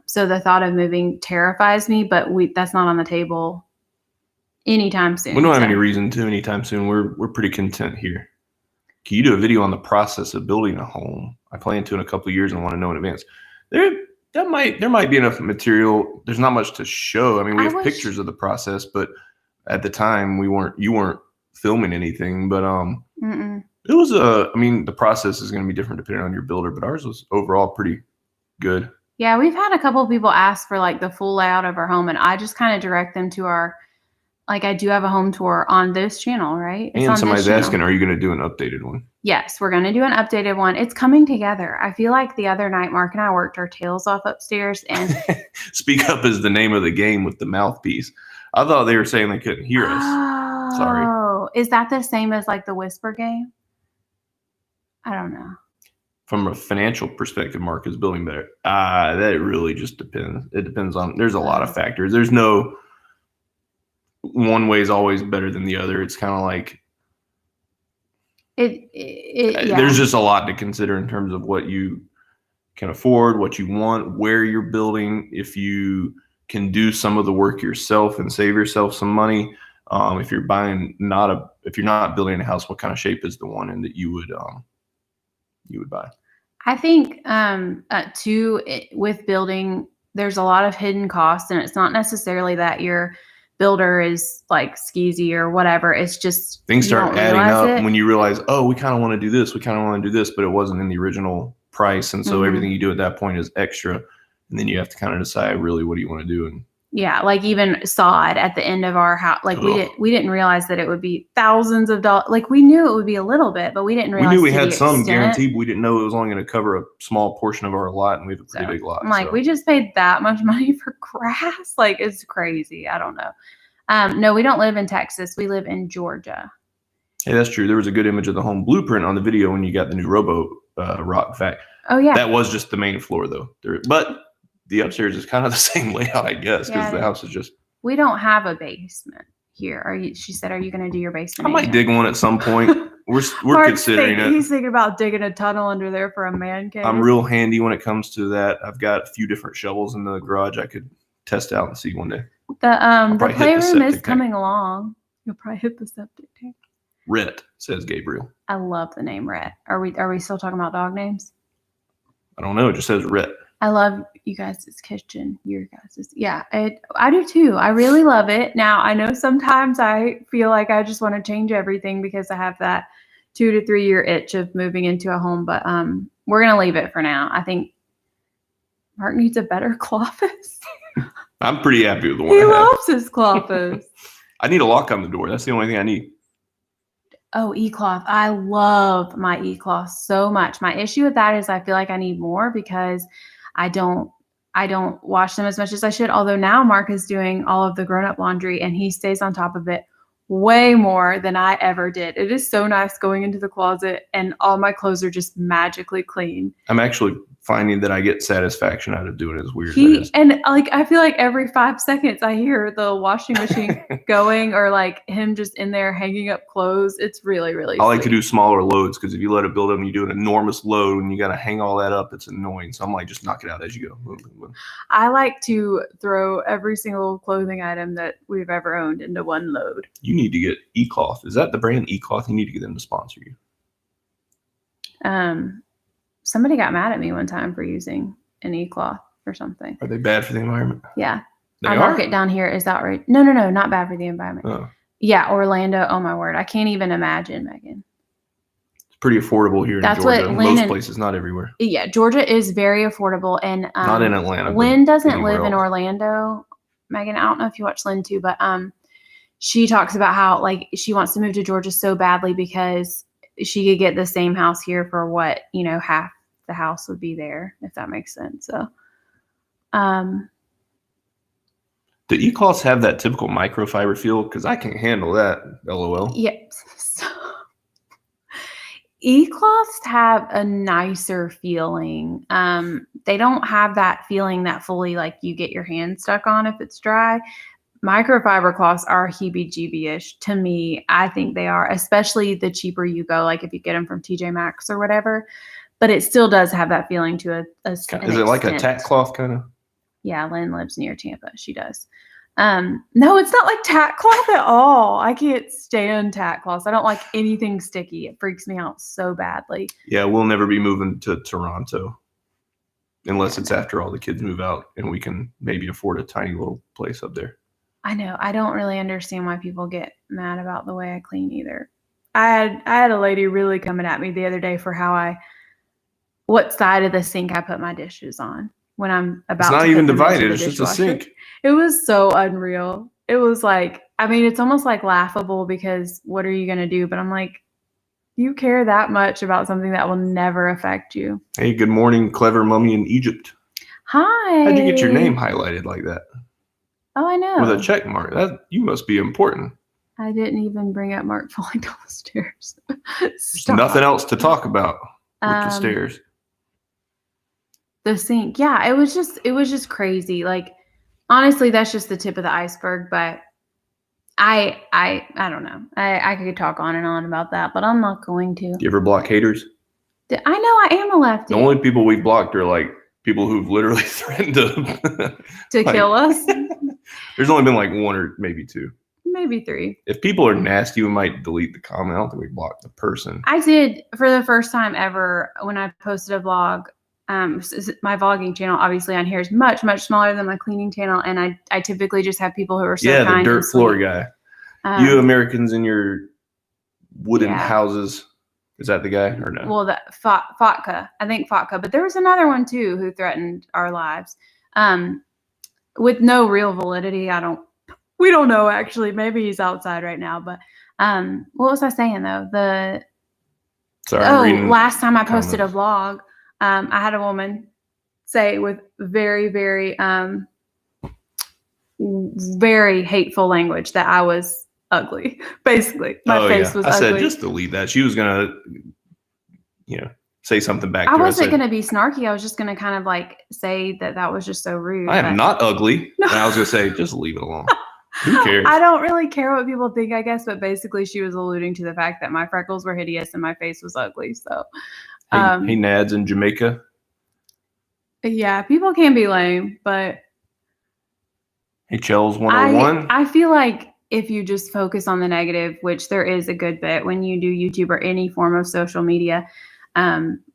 so the thought of moving terrifies me, but that's not on the table anytime soon. We don't have any reason to anytime soon. We're pretty content here. Can you do a video on the process of building a home? I plan to in a couple of years and want to know in advance. There might be enough material. There's not much to show. I mean, we have pictures of the process, but at the time you weren't filming anything. But it was the process is going to be different depending on your builder, but ours was overall pretty good. Yeah, we've had a couple of people ask for like the full layout of our home, and I just kind of direct them to I do have a home tour on this channel, right? And somebody's asking, are you going to do an updated one? Yes, we're going to do an updated one. It's coming together. I feel like the other night, Mark and I worked our tails off upstairs. And Speak up is the name of the game with the mouthpiece. I thought they were saying they couldn't hear us. Oh, sorry. Is that the same as like the whisper game? I don't know. From a financial perspective, Mark is building better. That really just depends. It depends on, there's a lot of factors. There's no one way is always better than the other. It's kind of like there's just a lot to consider in terms of what you can afford, what you want, where you're building, if you can do some of the work yourself and save yourself some money. If you're if you're not building a house, what kind of shape is the one in that you would buy? I think too, with building, there's a lot of hidden costs, and it's not necessarily that your builder is like skeezy or whatever. It's just things start adding up when you realize, oh, we kind of want to do this, but it wasn't in the original price, and so everything you do at that point is extra, and then you have to kind of decide really what do you want to do. And yeah, like even sod at the end of our house, like we didn't realize that it would be thousands of dollars. Like we knew it would be a little bit, but we didn't realize. We knew we had some guaranteed, but we didn't know it was only going to cover a small portion of our lot, and we have a pretty big lot. I'm like, we just paid that much money for grass. Like, it's crazy. I don't know. No, we don't live in Texas. We live in Georgia. Hey, that's true. There was a good image of the home blueprint on the video when you got the new Robo Rock. In fact, oh yeah, that was just the main floor though. But the upstairs is kind of the same layout, I guess, because the house is just. We don't have a basement here. She said, are you going to do your basement? I might dig one at some point. We're considering it. He's thinking about digging a tunnel under there for a man cave. I'm real handy when it comes to that. I've got a few different shovels in the garage I could test out and see one day. The playroom is coming along. You'll probably hit the septic tank. Rhett, says Gabriel. I love the name Rhett. Are we still talking about dog names? I don't know. It just says Rhett. I love you guys' kitchen. Your guys'. Yeah, I do too. I really love it. Now, I know sometimes I feel like I just want to change everything because I have that 2 to 3 year itch of moving into a home, but we're going to leave it for now. I think Mark needs a better closet. I'm pretty happy with the one He I have. loves his closet. I need a lock on the door. That's the only thing I need. Oh, e-cloth. I love my e-cloth so much. My issue with that is I feel like I need more because I don't wash them as much as I should. Although now Mark is doing all of the grown-up laundry and he stays on top of it way more than I ever did. It is so nice going into the closet and all my clothes are just magically clean. I'm actually finding that I get satisfaction out of doing it, as weird as it is. And like I feel like every 5 seconds I hear the washing machine going or like him just in there hanging up clothes. It's really, really I like to sweet. do smaller loads because if you let it build up and you do an enormous load and you got to hang all that up, it's annoying. So I'm like, just knock it out as you go. Boom, boom, boom. I like to throw every single clothing item that we've ever owned into one load. You need to get eCloth. Is that the brand eCloth? You need to get them to sponsor you. Somebody got mad at me one time for using an e-cloth or something. Are they bad for the environment? Yeah. They Our are? market down here is outright. No, not bad for the environment. Oh. Yeah, Orlando. Oh my word. I can't even imagine, Megan. It's pretty affordable here in That's Georgia. what Lynn Most and- places, not everywhere. Yeah, Georgia is very affordable. And Not in Atlanta. but Lynn doesn't anywhere live in else. Orlando. Megan, I don't know if you watch Lynn too, but she talks about how like she wants to move to Georgia so badly because she could get the same house here for what, half the house would be there, if that makes sense. So Do eCloths have that typical microfiber feel? Because I can't handle that. LOL. yeah. So, e-cloths have a nicer feeling. They don't have that feeling that fully like you get your hand stuck on if it's dry. Microfiber cloths are heebie-jeebie-ish to me. I think they are, especially the cheaper you go, like if you get them from TJ Maxx or whatever. But it still does have that feeling to an Is it like a extent. tack cloth kind of? Yeah, Lynn lives near Tampa. She does. No, it's not like tack cloth at all. I can't stand tack cloths. I don't like anything sticky. It freaks me out so badly. Yeah, we'll never be moving to Toronto unless it's after all the kids move out and we can maybe afford a tiny little place up there. I know. I don't really understand why people get mad about the way I clean either. I had a lady really coming at me the other day for what side of the sink I put my dishes on when I'm about It's to not put even them into divided. the It's just a dishwasher. sink. It was so unreal. It was like, I mean, it's almost like laughable because what are you going to do? But I'm like, you care that much about something that will never affect you. Hey, good morning, clever mummy in Egypt. Hi. How'd you get your name highlighted like that? Oh, I know. With a check mark. That you must be important. I didn't even bring up Mark falling down the stairs. There's nothing else to talk about with the stairs. The sink. Yeah, it was just crazy. Like, honestly, that's just the tip of the iceberg, but I don't know. I could talk on and on about that, but I'm not going to. Do you ever block haters? I know I am a lefty. The only people we've blocked are like people who've literally threatened to kill us. There's only been like 1 or maybe 2. Maybe 3. If people are nasty, we might delete the comment. I don't think we blocked the person. I did for the first time ever when I posted a vlog. My vlogging channel, obviously, on here is much, much smaller than my cleaning channel, and I typically just have people who are so kind. The dirt and floor sweet. guy. You Americans in your wooden Yeah. houses. Is that the guy or no? Well, that Fatka. I think Fatka, but there was another one too who threatened our lives, with no real validity. We don't know actually. Maybe he's outside right now. But what was I saying though? Last time I posted a vlog, I had a woman say with very, very, very hateful language that I was ugly. Basically, my face was ugly. I said just delete that. She was gonna, say something back. I wasn't gonna be snarky. I was just gonna kind of like say that was just so rude. I am not ugly. No. And I was gonna say just leave it alone. Who cares? I don't really care what people think, I guess, but basically she was alluding to the fact that my freckles were hideous and my face was ugly. So, hey Nads in Jamaica. Yeah, people can be lame, but hey Chels 101. I feel like if you just focus on the negative, which there is a good bit when you do YouTube or any form of social media,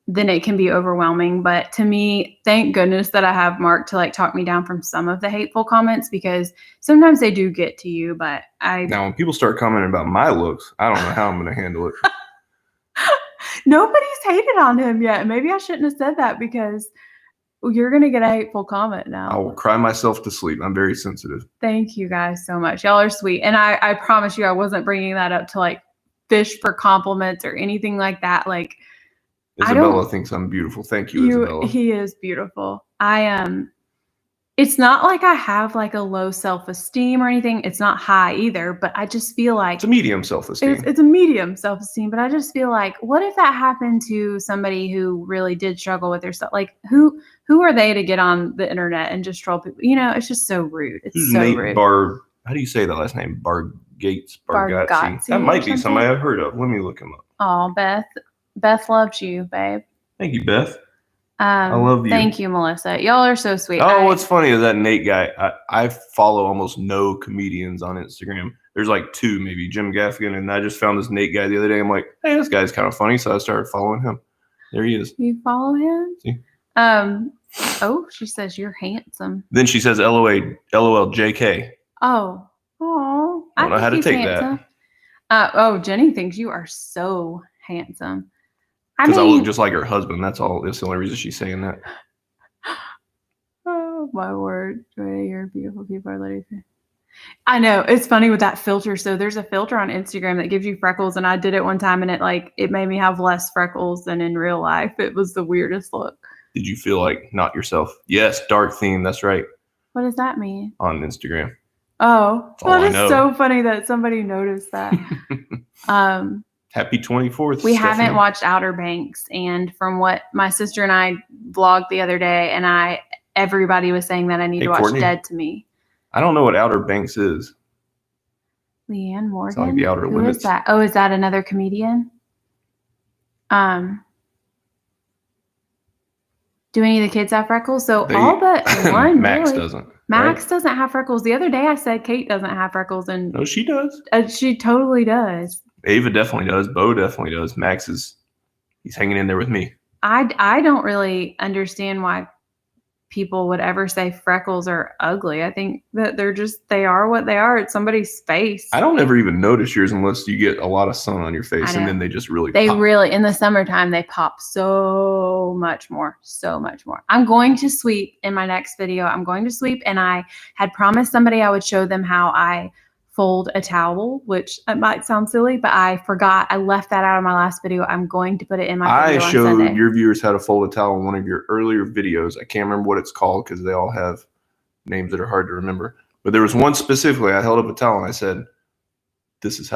then it can be overwhelming. But to me, thank goodness that I have Mark to like talk me down from some of the hateful comments, because sometimes they do get to you. But Now, when people start commenting about my looks, I don't know how I'm going to handle it. Nobody's hated on him yet. Maybe I shouldn't have said that, because you're going to get a hateful comment now. I will cry myself to sleep. I'm very sensitive. Thank you guys so much. Y'all are sweet. And I promise you, I wasn't bringing that up to like fish for compliments or anything like that. Like, Isabella thinks I'm beautiful. Thank you, Isabella. He is beautiful. It's not like I have like a low self-esteem or anything. It's not high either, but I just feel like it's a medium self-esteem. It's a medium self-esteem, but I just feel like, what if that happened to somebody who really did struggle with their stuff? Like, who are they to get on the internet and just troll people? You know, it's just so rude. It's so Nate rude. How do you say that last name? Bargatze. Bargatze. That might be somebody I've heard of. Let me look him up. Oh, Beth loves you, babe. Thank you, Beth. I love you. Thank you, Melissa. Y'all are so sweet. Oh, what's funny is that Nate guy. I follow almost no comedians on Instagram. There's like 2, maybe Jim Gaffigan, and I just found this Nate guy the other day. I'm like, hey, this guy's kind of funny, so I started following him. There he is. You follow him? See? Oh, she says you're handsome. Then she says, LOL, JK. Oh, I don't know how to take handsome. That. Jenny thinks you are so handsome. Because I look just like her husband. That's all. That's the only reason she's saying that. Oh, my word. You're beautiful people are literally. I know. It's funny with that filter. So there's a filter on Instagram that gives you freckles. And I did it one time, and it made me have less freckles than in real life. It was the weirdest look. Did you feel like not yourself? Yes, dark theme. That's right. What does that mean? On Instagram. Oh, that is so funny that somebody noticed that. Happy 24th. We haven't watched Outer Banks, and from what my sister and I vlogged the other day, and everybody was saying that I need to watch Courtney, Dead to Me. I don't know what Outer Banks is. Leanne Morgan. It's like the Outer Who Limits. is that? Oh, is that another comedian? Do any of the kids have freckles? So all but one. Max really. Doesn't. Max doesn't have freckles. The other day I said Kate doesn't have freckles, and no, she does. She totally does. Ava definitely does. Bo definitely does. Max he's hanging in there with me. I don't really understand why people would ever say freckles are ugly. I think that they are what they are. It's somebody's face. I don't ever even notice yours unless you get a lot of sun on your face, and then they just really pop. Really, in the summertime, they pop so much more. I'm going to sweep in my next video. I'm going to sweep, and I had promised somebody I would show them how I fold a towel, which it might sound silly, but I forgot. I left that out of my last video. I'm going to put it in my video I on showed Sunday. Your viewers how to fold a towel in one of your earlier videos. I can't remember what it's called because they all have names that are hard to remember. But there was one specifically. I held up a towel and I said, this is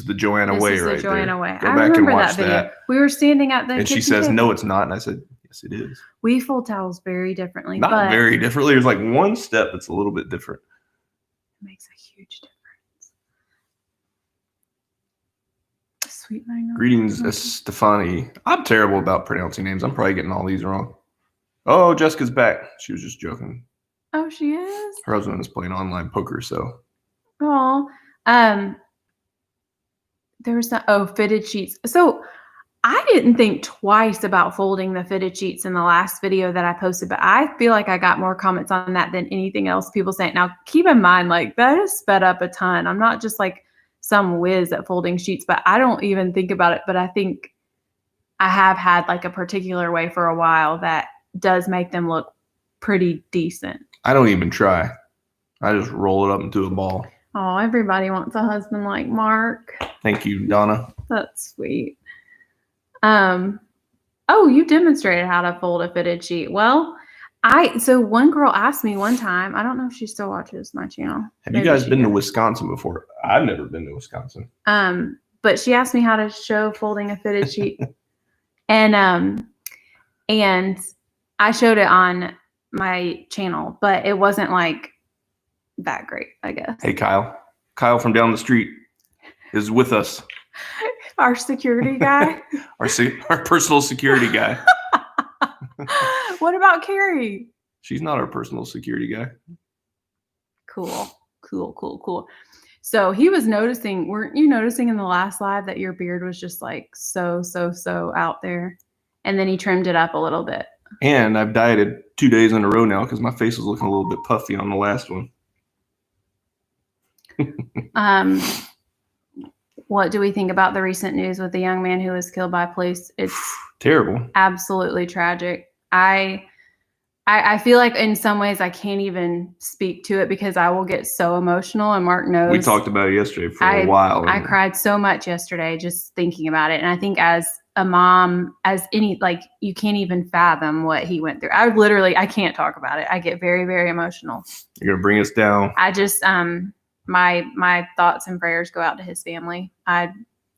the Joanna way right there. Joanna way. Go back and watch that video. We were standing at the and she says, no, it's not. And I said, yes, it is. We fold towels very differently. Not very differently. There's like one step that's a little bit different. It makes a huge difference. Sweet Magnolia. Greetings, Stefani. I'm terrible about pronouncing names. I'm probably getting all these wrong. Oh, Jessica's back. She was just joking. Oh, she is? Her husband is playing online poker, so. Oh, there was fitted sheets. So I didn't think twice about folding the fitted sheets in the last video that I posted, but I feel like I got more comments on that than anything else people saying. Now, keep in mind, like, that is sped up a ton. I'm not just like some whiz at folding sheets, but I don't even think about it. But I think I have had like a particular way for a while that does make them look pretty decent. I don't even try. I just roll it up into a ball. Oh, everybody wants a husband like Mark. Thank you, Donna. That's sweet. Oh, you demonstrated how to fold a fitted sheet. Well, so one girl asked me one time, I don't know if she still watches my channel. Have you guys been to Wisconsin before? I've never been to Wisconsin. But she asked me how to show folding a fitted sheet. And I showed it on my channel, but it wasn't like that great, I guess. Hey, Kyle. Kyle from down the street is with us. Our security guy. our personal security guy. What about Carrie? She's not our personal security guy. Cool. So he was noticing, weren't you noticing in the last live that your beard was just like so out there? And then he trimmed it up a little bit. And I've dieted 2 days in a row now because my face was looking a little bit puffy on the last one. What do we think about the recent news with the young man who was killed by police? It's terrible. Absolutely tragic. I feel like in some ways I can't even speak to it because I will get so emotional, and Mark knows. We talked about it yesterday for a while. I cried so much yesterday just thinking about it. And I think as a mom, as any, like, you can't even fathom what he went through. I can't talk about it. I get very, very emotional. You're going to bring us down. I just, my thoughts and prayers go out to his family.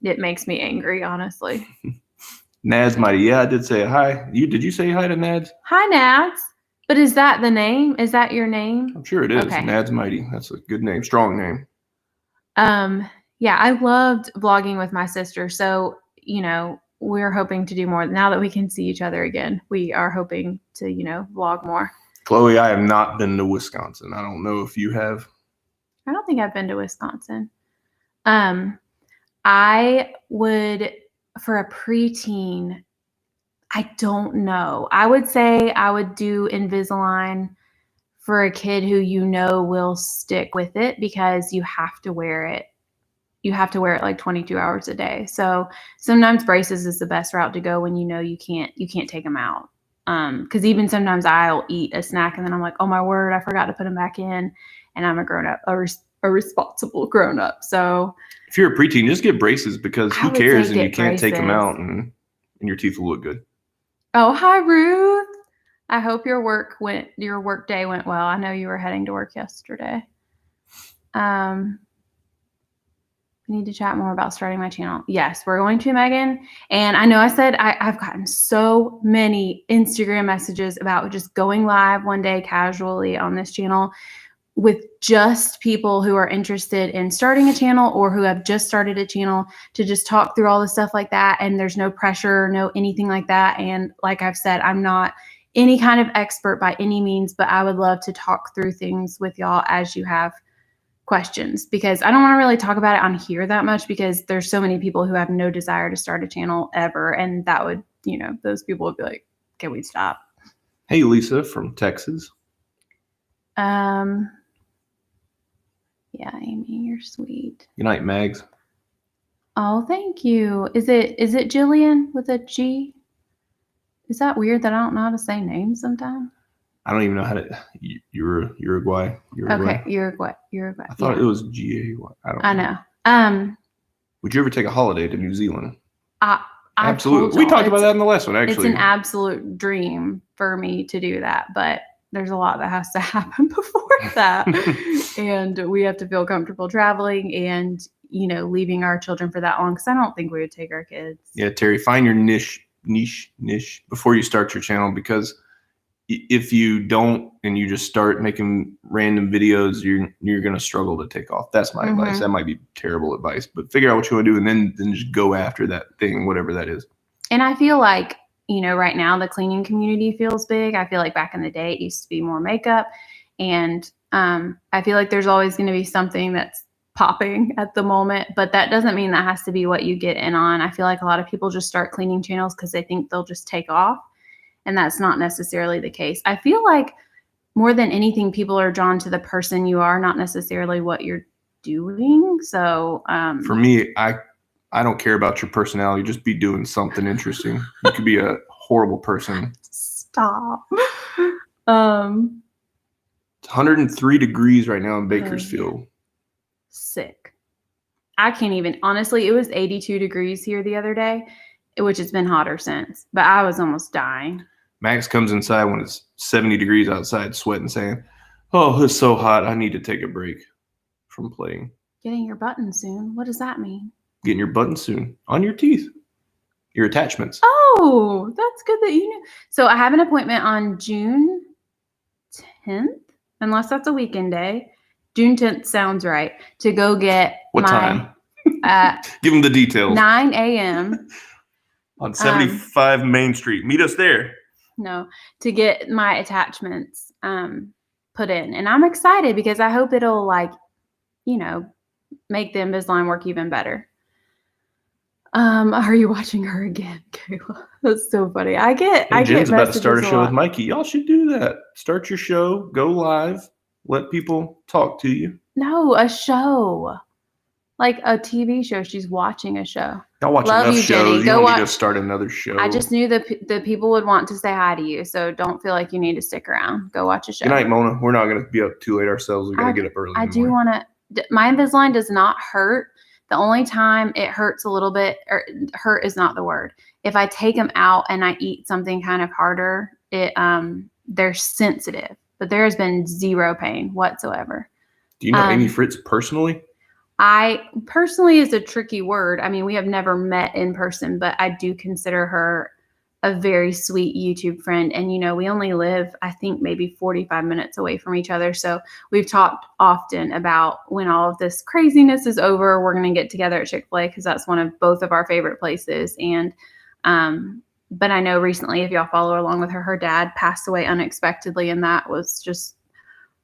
It makes me angry, honestly. Nads Mighty. Yeah, I did say hi. Did you say hi to Nads? Hi, Nads. But is that the name? Is that your name? I'm sure it is. Okay. Nads Mighty. That's a good name. Strong name. Yeah, I loved vlogging with my sister. So, we're hoping to do more. Now that we can see each other again, we are hoping to, vlog more. Chloe, I have not been to Wisconsin. I don't know if you have. I don't think I've been to Wisconsin. I would, for a preteen, I don't know. I would say I would do Invisalign for a kid who will stick with it because you have to wear it. You have to wear it like 22 hours a day. So sometimes braces is the best route to go when you can't take them out. Because even sometimes I'll eat a snack and then I'm like, oh my word, I forgot to put them back in, and I'm a grown up, a responsible grown up. So if you're a preteen, just get braces because who cares and you can't take them out and your teeth will look good. Oh, hi Ruth. I hope your work day went well. I know you were heading to work yesterday. I need to chat more about starting my channel. Yes, we're going to, Megan. And I know I said I've gotten so many Instagram messages about just going live one day casually on this channel with just people who are interested in starting a channel or who have just started a channel to just talk through all the stuff like that. And there's no pressure, no anything like that. And like I've said, I'm not any kind of expert by any means, but I would love to talk through things with y'all as you have questions, because I don't want to really talk about it on here that much because there's so many people who have no desire to start a channel ever. And that would, those people would be like, can we stop? Hey, Lisa from Texas. Yeah, Amy, you're sweet. Good night, Mags. Oh, thank you. Is it Jillian with a G? Is that weird that I don't know how to say names sometimes? I don't even know how to. Uruguay. Okay, Uruguay. I thought it was G-A-Y. I don't know. Would you ever take a holiday to New Zealand? Absolutely. We talked about that in the last one, actually. It's an absolute dream for me to do that, but there's a lot that has to happen before that. And we have to feel comfortable traveling and, leaving our children for that long, because I don't think we would take our kids. Yeah, Terry, find your niche before you start your channel, because if you don't and you just start making random videos, you're going to struggle to take off. That's my advice. That might be terrible advice, but figure out what you want to do and then just go after that thing, whatever that is. And I feel like, right now the cleaning community feels big. I feel like back in the day it used to be more makeup, and I feel like there's always going to be something that's popping at the moment, but that doesn't mean that has to be what you get in on. I feel like a lot of people just start cleaning channels because they think they'll just take off. And that's not necessarily the case. I feel like more than anything, people are drawn to the person you are, not necessarily what you're doing. So for me, I don't care about your personality. Just be doing something interesting. You could be a horrible person. Stop. It's 103 degrees right now in Bakersfield. Sick. I can't even. Honestly, it was 82 degrees here the other day, which has been hotter since. But I was almost dying. Max comes inside when it's 70 degrees outside, sweating, saying, oh, it's so hot. I need to take a break from playing. Getting your button soon. What does that mean? Getting your button soon. On your teeth. Your attachments. Oh, that's good that you knew. So I have an appointment on June 10th, unless that's a weekend day. June 10th sounds right. To go get what time? Give them the details. 9 a.m. on 75 Main Street. Meet us there. No, to get my attachments put in. And I'm excited because I hope it'll make the Invisalign work even better. Are you watching her again, Kayla? That's so funny. I get Jen's about to start a messages show with lot. Mikey. Y'all should do that. Start your show, go live, let people talk to you. No, a show. Like a TV show. She's watching a show. Y'all watch Love enough you, shows. Jenny. You Go don't need watch. to start another show. I just knew the people would want to say hi to you, so don't feel like you need to stick around. Go watch a show. Good night, Mona. We're not going to be up too late ourselves. We got to get up early. I do want to. My Invisalign does not hurt. The only time it hurts a little bit, or hurt is not the word. If I take them out and I eat something kind of harder, they're sensitive. But there has been zero pain whatsoever. Do you know Amy Fritz personally? I personally is a tricky word. I mean, we have never met in person, but I do consider her a very sweet YouTube friend. And, you know, we only live, I think, maybe 45 minutes away from each other. So we've talked often about when all of this craziness is over, we're going to get together at Chick-fil-A because that's one of both of our favorite places. And, but I know recently, if y'all follow along with her, her dad passed away unexpectedly. And that was just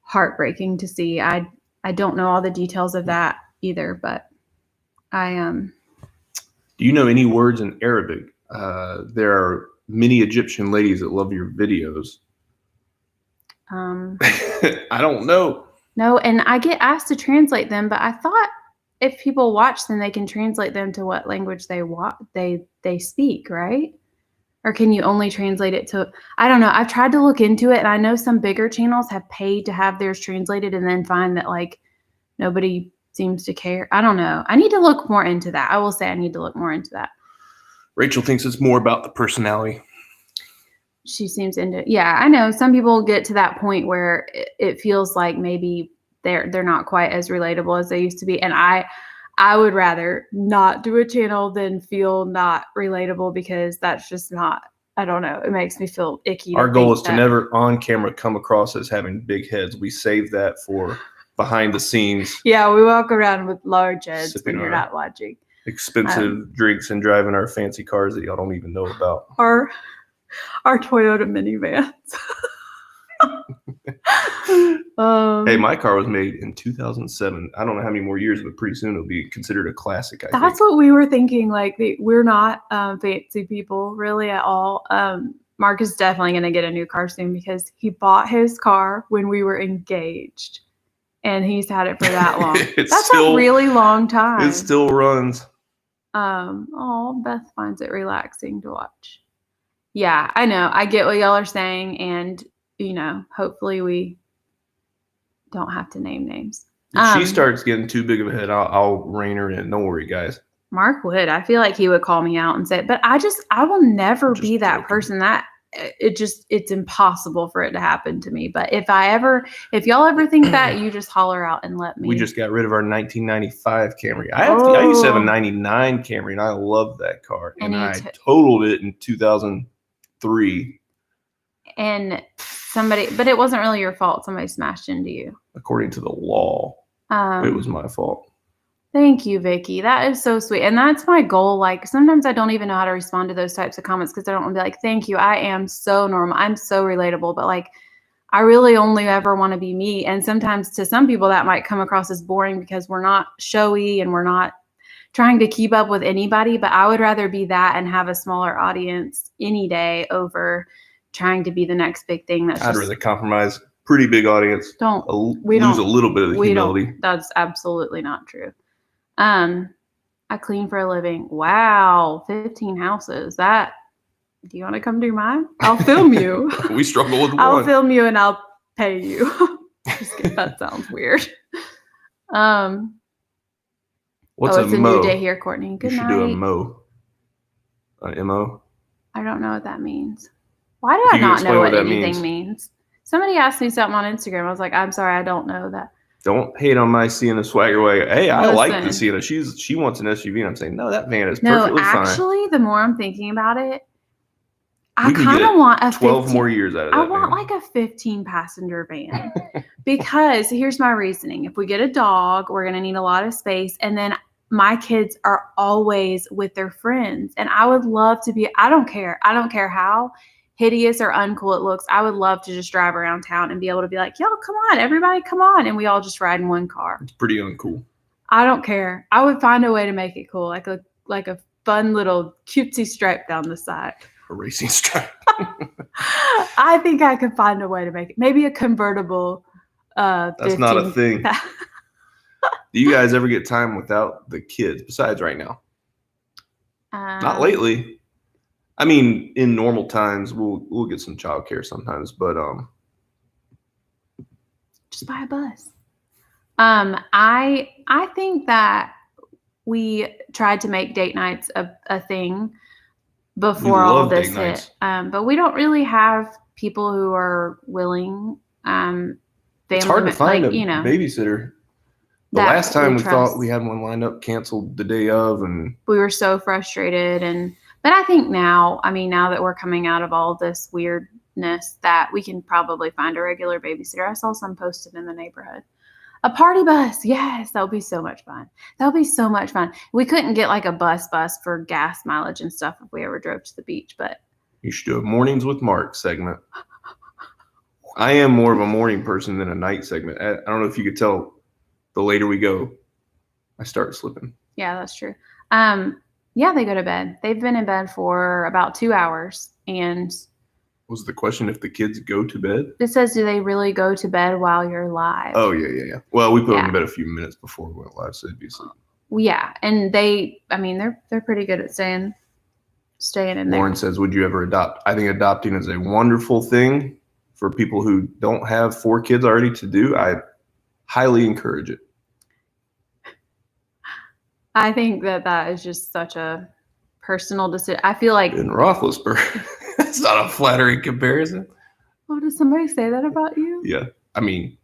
heartbreaking to see. I don't know all the details of that either, but Do you know any words in Arabic? There are many Egyptian ladies that love your videos. I don't know. No, and I get asked to translate them, but I thought if people watch them, they can translate them to what language they speak, right? Or can you only translate it to? I don't know. I've tried to look into it, and I know some bigger channels have paid to have theirs translated, and then find that like nobody seems to care. I don't know. I need to look more into that. I will say I need to look more into that. Rachel thinks it's more about the personality. She seems into, yeah, I know some people get to that point where it feels like maybe they're not quite as relatable as they used to be. And I would rather not do a channel than feel not relatable, because that's just not, I don't know. It makes me feel icky. Our goal is to never on camera come across as having big heads. We save that for behind the snes. Yeah, we walk around with large heads when you're not watching. Expensive drinks and driving our fancy cars that y'all don't even know about. Our Toyota minivans. Hey, my car was made in 2007. I don't know how many more years, but pretty soon it'll be considered a classic. That's what we were thinking. Like we're not fancy people really at all. Mark is definitely going to get a new car soon because he bought his car when we were engaged, and he's had it for that long. That's a really long time. It still runs. Beth finds it relaxing to watch. Yeah, I know. I get what y'all are saying, and you know, hopefully we don't have to name names. If she starts getting too big of a head, I'll rein her in. Don't worry, guys. Mark would. I feel like he would call me out and say, but I will never be that person. That it's impossible for it to happen to me. But if y'all ever think that, you just holler out and let me. We just got rid of our 1995 Camry. I used to have a 99 Camry, and I loved that car. And I totaled it in 2003. And but it wasn't really your fault. Somebody smashed into you. According to the law, it was my fault. Thank you, Vicky. That is so sweet. And that's my goal. Like sometimes I don't even know how to respond to those types of comments because I don't want to be like, thank you. I am so normal. I'm so relatable. But like, I really only ever want to be me. And sometimes to some people that might come across as boring because we're not showy and we're not trying to keep up with anybody. But I would rather be that and have a smaller audience any day over trying to be the next big thing. I'd rather compromise. Pretty big audience. We lose a little bit of the humility. That's absolutely not true. I clean for a living. Wow, 15 houses. Do you want to come do mine? I'll film you. We struggle with one. I'll film you and I'll pay you. Just kidding. That sounds weird. What's it's a mo? New day here, Courtney. Good night. You should do a mo. An MO? I don't know what that means. Why do I not know what anything means? Somebody asked me something on Instagram. I was like, I'm sorry, I don't know that. Don't hate on my Sienna swagger way. Hey, I like the Sienna. She wants an SUV, and I'm saying, no, that van is perfectly fine. Actually, the more I'm thinking about it, I kind of want a 12 more years out of that. I want like a 15-passenger van because here's my reasoning. If we get a dog, we're going to need a lot of space. And then my kids are always with their friends. And I would love to be, I don't care how hideous or uncool it looks. I would love to just drive around town and be able to be like, y'all, come on, everybody, come on. And we all just ride in one car. It's pretty uncool. I don't care. I would find a way to make it cool, like a fun little cutesy stripe down the side. A racing stripe. I think I could find a way to make it. Maybe a convertible. That's not a thing. Do you guys ever get time without the kids besides right now? Not lately. I mean, in normal times, we'll get some childcare sometimes, but just buy a bus. I think that we tried to make date nights a thing before all this hit. But we don't really have people who are willing. It's hard to find a babysitter. The last time we thought we had one lined up, canceled the day of, and we were so frustrated. But I think now that we're coming out of all this weirdness, that we can probably find a regular babysitter. I saw some posted in the neighborhood. A party bus. Yes, that would be so much fun. That would be so much fun. We couldn't get like a bus for gas mileage and stuff if we ever drove to the beach, but you should do a mornings with Mark segment. I am more of a morning person than a night segment. I don't know if you could tell, the later we go, I start slipping. Yeah, that's true. Yeah, they go to bed. They've been in bed for about 2 hours. And was the question if the kids go to bed? It says, do they really go to bed while you're live? Oh, yeah. Well, we put them in bed a few minutes before we went live, so they'd be asleep. Yeah, and they're pretty good at staying in there. Lauren says, would you ever adopt? I think adopting is a wonderful thing for people who don't have 4 kids already to do. I highly encourage it. I think that is just such a personal decision. I feel like in Roethlisberger, that's not a flattering comparison. Oh, did somebody say that about you? Yeah, I mean,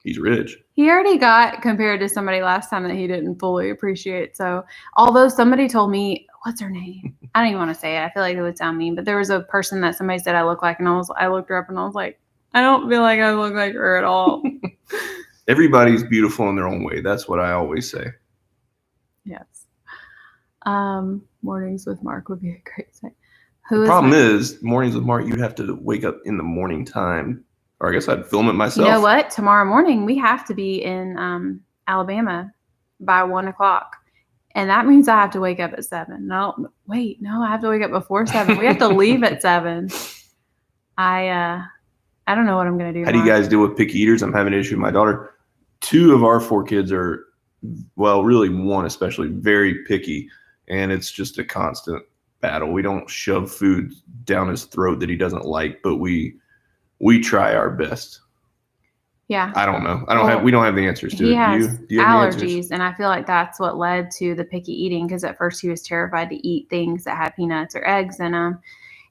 he's rich. He already got compared to somebody last time that he didn't fully appreciate. So, although somebody told me, what's her name? I don't even want to say it. I feel like it would sound mean, but there was a person that somebody said I look like, and I looked her up and I was like, I don't feel like I look like her at all. Everybody's beautiful in their own way. That's what I always say. Yes. Mornings with Mark would be a great thing. The problem is, mornings with Mark, you'd have to wake up in the morning time. Or I guess I'd film it myself. You know what? Tomorrow morning, we have to be in Alabama by 1 o'clock. And that means I have to wake up at 7. No, I have to wake up before 7. We have to leave at 7. I don't know what I'm going to do. How do you guys deal with picky eaters? I'm having an issue with my daughter. 2 of our 4 kids are, well, really 1 especially, very picky. And it's just a constant battle. We don't shove food down his throat that he doesn't like, but we try our best. Yeah. I don't know. We don't have the answers to it. He has do you have allergies, and I feel like that's what led to the picky eating, because at first he was terrified to eat things that had peanuts or eggs in them.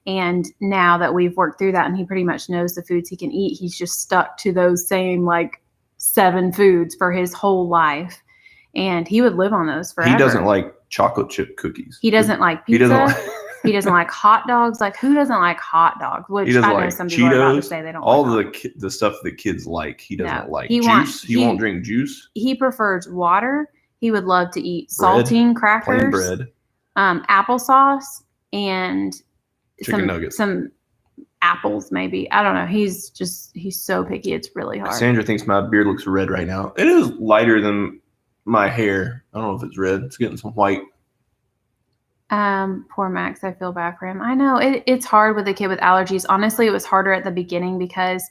And now that we've worked through that and he pretty much knows the foods he can eat, he's just stuck to those same 7 foods for his whole life. And he would live on those forever. He doesn't like chocolate chip cookies. He doesn't like pizza. He doesn't like hot dogs. Who doesn't like hot dogs? Which he doesn't I know like some people are about to say they don't all like. The stuff that kids like, he doesn't like. He won't drink juice. He prefers water. He would love to eat saltine crackers, plain bread, applesauce, and chicken nuggets. Some apples, maybe. I don't know. He's so picky. It's really hard. Sandra thinks my beard looks red right now. It is lighter than my hair. I don't know if it's red. It's getting some white. Poor Max. I feel bad for him. I know it's hard with a kid with allergies. Honestly, it was harder at the beginning because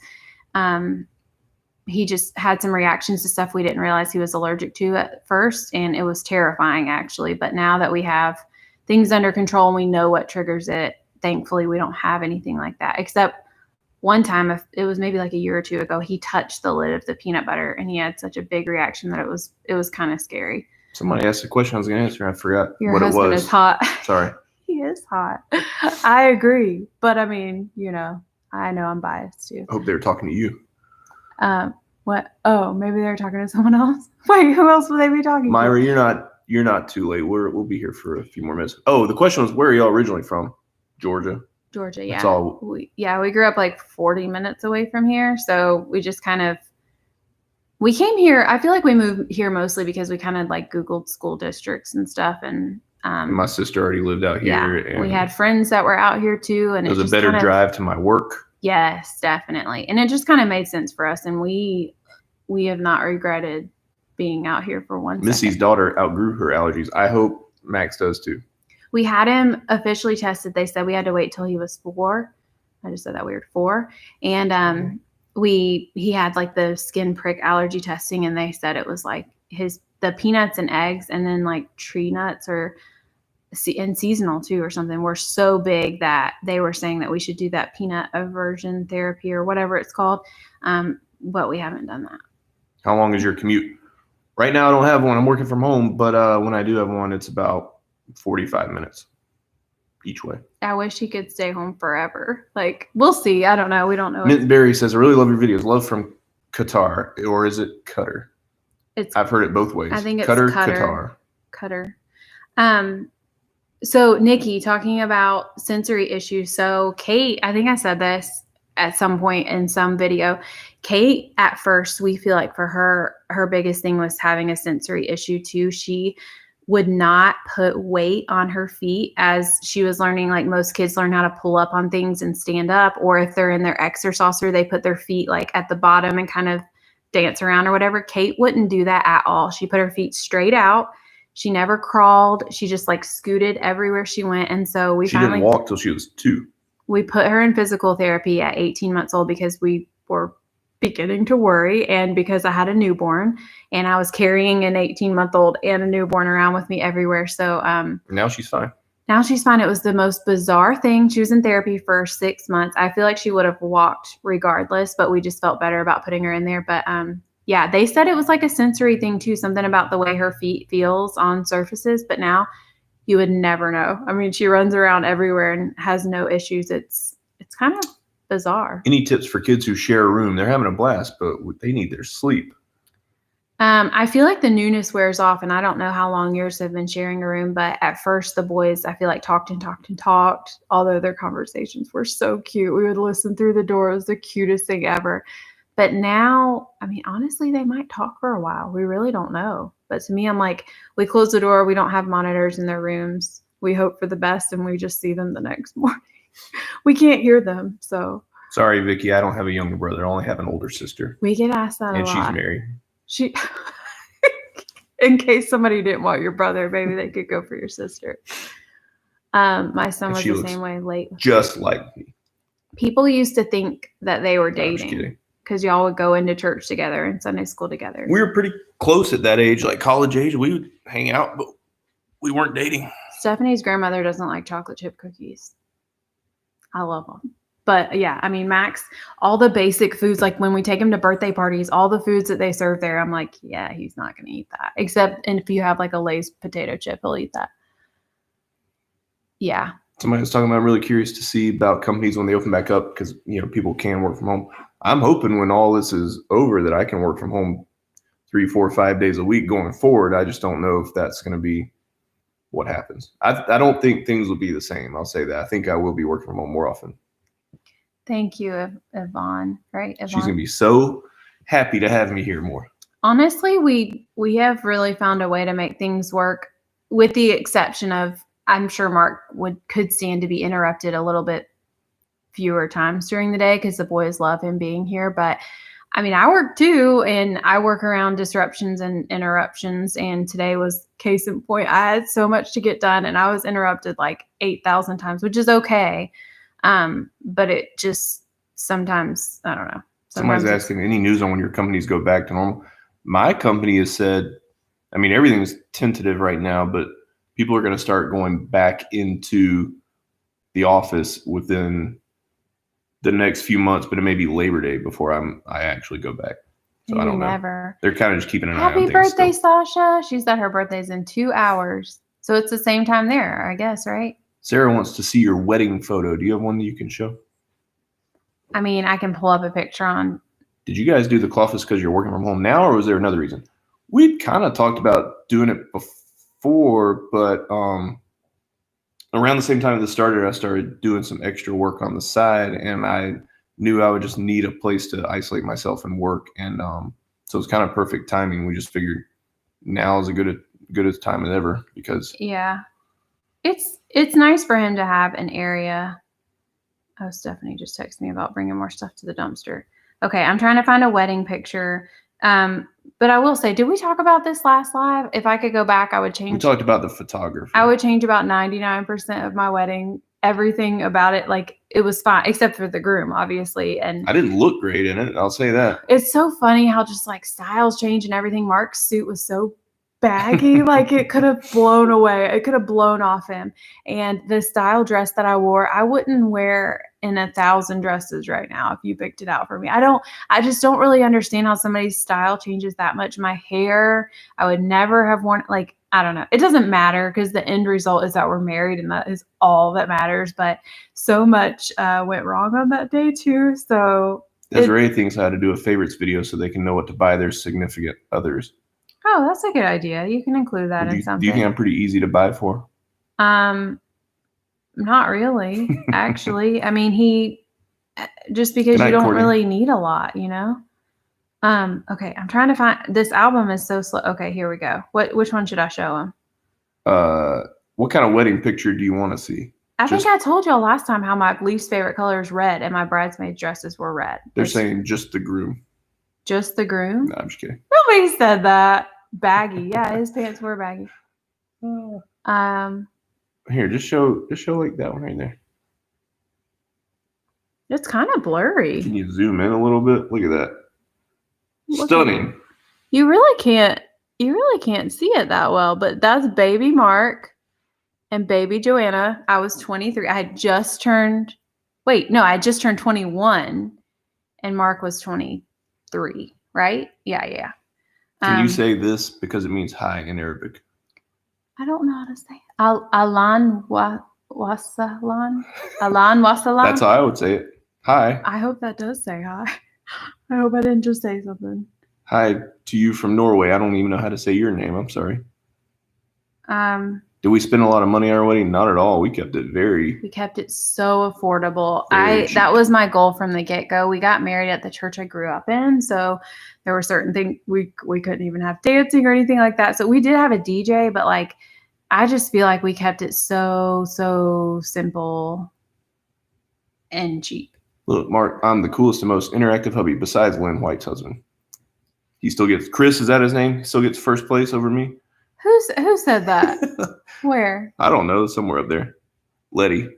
he just had some reactions to stuff we didn't realize he was allergic to at first, and it was terrifying actually. But now that we have things under control and we know what triggers it, thankfully we don't have anything like that. Except one time, it was maybe a year or 2 ago, he touched the lid of the peanut butter and he had such a big reaction that it was kind of scary. Somebody asked a question I was going to answer. I forgot Your what it was. Your husband is hot. Sorry. He is hot. I agree. But I mean, I know I'm biased too. I hope they were talking to you. What? Oh, maybe they're talking to someone else. Wait, who else would they be talking Myra, to? you're not too late. We'll be here for a few more minutes. Oh, the question was, where are y'all originally from? Georgia. Georgia, yeah. That's all. We grew up 40 minutes away from here, so we just we came here. I feel like we moved here mostly because we kind of Googled school districts and stuff, and my sister already lived out here. Yeah, and we had friends that were out here too, and it was a better drive to my work. Yes, definitely, and it just kind of made sense for us, and we have not regretted being out here for 1 Missy's second. daughter outgrew her allergies. I hope Max does too. We had him officially tested. They said we had to wait till he was 4. I just said that weird, 4. And he had like the skin prick allergy testing, and they said it was like the peanuts and eggs, and then like tree nuts and seasonal too or something, were so big that they were saying that we should do that peanut aversion therapy or whatever it's called. But we haven't done that. How long is your commute? Right now I don't have one. I'm working from home, but when I do have one, it's about 45 minutes each way. I wish he could stay home forever. Like, we'll see. I don't know. We don't know. Mint Berry says, I really love your videos. Love from Qatar. Or is it Cutter? I've heard it both ways. I think it's Qatar. Cutter. So Nikki, talking about sensory issues. So Kate, I think I said this at some point in some video. Kate, at first, we feel like for her biggest thing was having a sensory issue too. She would not put weight on her feet as she was learning. Like most kids learn how to pull up on things and stand up, or if they're in their exerciser, they put their feet like at the bottom and kind of dance around or whatever. Kate wouldn't do that at all. She put her feet straight out. She never crawled. She just like scooted everywhere she went. And so she didn't walk till she was 2. We put her in physical therapy at 18 months old because we were beginning to worry, and because I had a newborn and I was carrying an 18-month-old and a newborn around with me everywhere. So now she's fine. Now she's fine. It was the most bizarre thing. She was in therapy for 6 months. I feel like she would have walked regardless, but we just felt better about putting her in there. But yeah, they said it was like a sensory thing too, something about the way her feet feels on surfaces. But now you would never know. I mean, she runs around everywhere and has no issues. It's kind of bizarre. Any tips for kids who share a room? They're having a blast, but they need their sleep. I feel like the newness wears off, and I don't know how long yours have been sharing a room, but at first the boys, I feel like talked, although their conversations were so cute. We would listen through the door. It was the cutest thing ever. But now, I mean, honestly, they might talk for a while. We really don't know. But to me, I'm like, we close the door. We don't have monitors in their rooms. We hope for the best, and we just see them the next morning. We can't hear them, so. Sorry, Vicky, I don't have a younger brother. I only have an older sister. We get asked that a lot. And she's married. In case somebody didn't want your brother, maybe they could go for your sister. My son was the same way late. Just like me. People used to think that they were No, I'm just dating kidding. because y'all would go into church together and Sunday school together. We were pretty close at that age, like college age. We would hang out, but we weren't dating. Stephanie's grandmother doesn't like chocolate chip cookies. I love them. But yeah, I mean, Max, all the basic foods, like when we take him to birthday parties, all the foods that they serve there, I'm like, yeah, he's not going to eat that. Except if you have like a Lay's potato chip, he'll eat that. Yeah. Somebody was talking about, I'm really curious to see about companies when they open back up because, you know, people can work from home. I'm hoping when all this is over that I can work from home 3, 4, 5 days a week going forward. I just don't know if that's going to be what happens. I don't think things will be the same. I'll say that. I think I will be working from home more often. Thank you, Yvonne. Right, Yvonne? She's going to be so happy to have me here more. Honestly, we have really found a way to make things work, with the exception of, I'm sure Mark could stand to be interrupted a little bit fewer times during the day because the boys love him being here. But I mean, I work too, and I work around disruptions and interruptions. And today was case in point. I had so much to get done, and I was interrupted like 8,000 times, which is okay. But it just sometimes, I don't know. Somebody's asking, any news on when your companies go back to normal? My company has said, I mean, everything's tentative right now, but people are going to start going back into the office within the next few months, but it may be Labor Day before I actually go back. So I don't know. Never. They're kind of just keeping an eye on Happy things. birthday, Sasha. She said her birthday's in 2 hours. So it's the same time there, I guess, right? Sarah wants to see your wedding photo. Do you have one that you can show? I mean, I can pull up a picture on. Did you guys do the Clofus because you're working from home now, or was there another reason? We'd kind of talked about doing it before, but around the same time that started, I started doing some extra work on the side, and I knew I would just need a place to isolate myself and work. And so it's kind of perfect timing. We just figured now is as good a time as ever because it's nice for him to have an area. Oh, Stephanie just texted me about bringing more stuff to the dumpster. Okay, I'm trying to find a wedding picture. But I will say, did we talk about this last live? If I could go back, I would We change. talked about the photography. I would change about 99% of my wedding. Everything about it, like it was fine, except for the groom, obviously. And I didn't look great in it. I'll say that. it's so funny how just like styles change and everything. Mark's suit was so baggy, like it could have blown away. It could have blown off him. And the style dress that I wore, I wouldn't wear in 1,000 dresses right now if you picked it out for me. I just don't really understand how somebody's style changes that much. My hair, I would never have worn, like, I don't know. It doesn't matter because the end result is that we're married and that is all that matters. But so much went wrong on that day too. So Desiree thinks I had to do a favorites video so they can know what to buy their significant others. Oh, that's a good idea. You can include that in something. Do you think I'm pretty easy to buy for? Not really, actually. I mean, just because you don't really need a lot, you know? Okay, I'm trying to find, this album is so slow. Okay, here we go. Which one should I show him? What kind of wedding picture do you want to see? I think I told y'all last time how my least favorite color is red and my bridesmaids' dresses were red. They're saying just the groom. Just the groom? No, I'm just kidding. Nobody said that. Baggy. Yeah, his pants were baggy. Here, just show like that one right there. It's kind of blurry. Can you zoom in a little bit? Look at that. Stunning. You really can't see it that well, but that's baby Mark and baby Joanna. I was 23. I just turned 21 and Mark was 23, right? Yeah. Can you say this because it means hi in Arabic? I don't know how to say it. Alan wasalan. Alan wasalan. That's how I would say it. Hi. I hope that does say hi. I hope I didn't just say something. Hi to you from Norway. I don't even know how to say your name. I'm sorry. Did we spend a lot of money on our wedding? Not at all. We kept it so affordable. Cheap. That was my goal from the get-go. We got married at the church I grew up in, so there were certain things we couldn't even have dancing or anything like that. So we did have a DJ, but like I just feel like we kept it so simple and cheap. Look, Mark, I'm the coolest and most interactive hubby besides Lynn White's husband. He still gets Chris. Is that his name? He still gets first place over me. Who said that? Where? I don't know. Somewhere up there. Letty.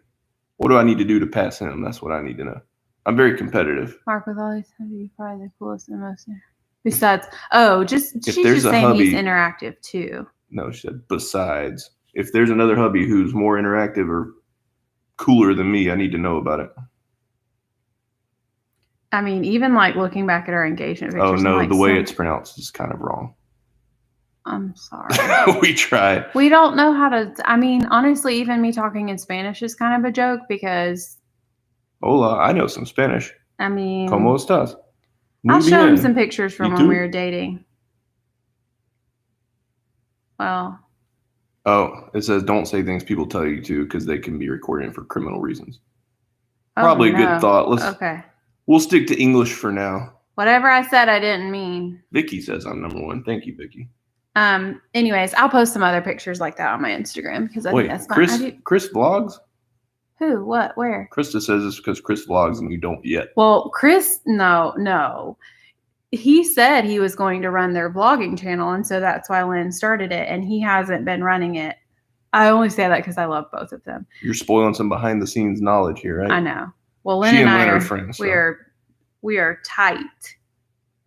What do I need to do to pass him? That's what I need to know. I'm very competitive. Mark, with all these hubbies, you're probably the coolest and most. Besides, she's just saying he's interactive too. No, she said besides. If there's another hubby who's more interactive or cooler than me, I need to know about it. I mean, even like looking back at our engagement pictures. Oh no, the way it's pronounced is kind of wrong. I'm sorry. We tried. We don't know how to. I mean, honestly, even me talking in Spanish is kind of a joke because. Hola, I know some Spanish. I mean. ¿Cómo estás? I'll show him some pictures from when we were dating. Well. Oh, it says don't say things people tell you to because they can be recorded for criminal reasons. Probably a good thought. Okay. We'll stick to English for now. Whatever I said, I didn't mean. Vicky says I'm number one. Thank you, Vicky. Anyways, I'll post some other pictures like that on my Instagram because I think that's fun. Chris vlogs? Who? What? Where? Krista says it's because Chris vlogs and you don't yet. Well, Chris, no. He said he was going to run their vlogging channel, and so that's why Lynn started it, and he hasn't been running it. I only say that because I love both of them. You're spoiling some behind-the-scenes knowledge here, right? I know. Well, Lynn and I are friends. We are tight.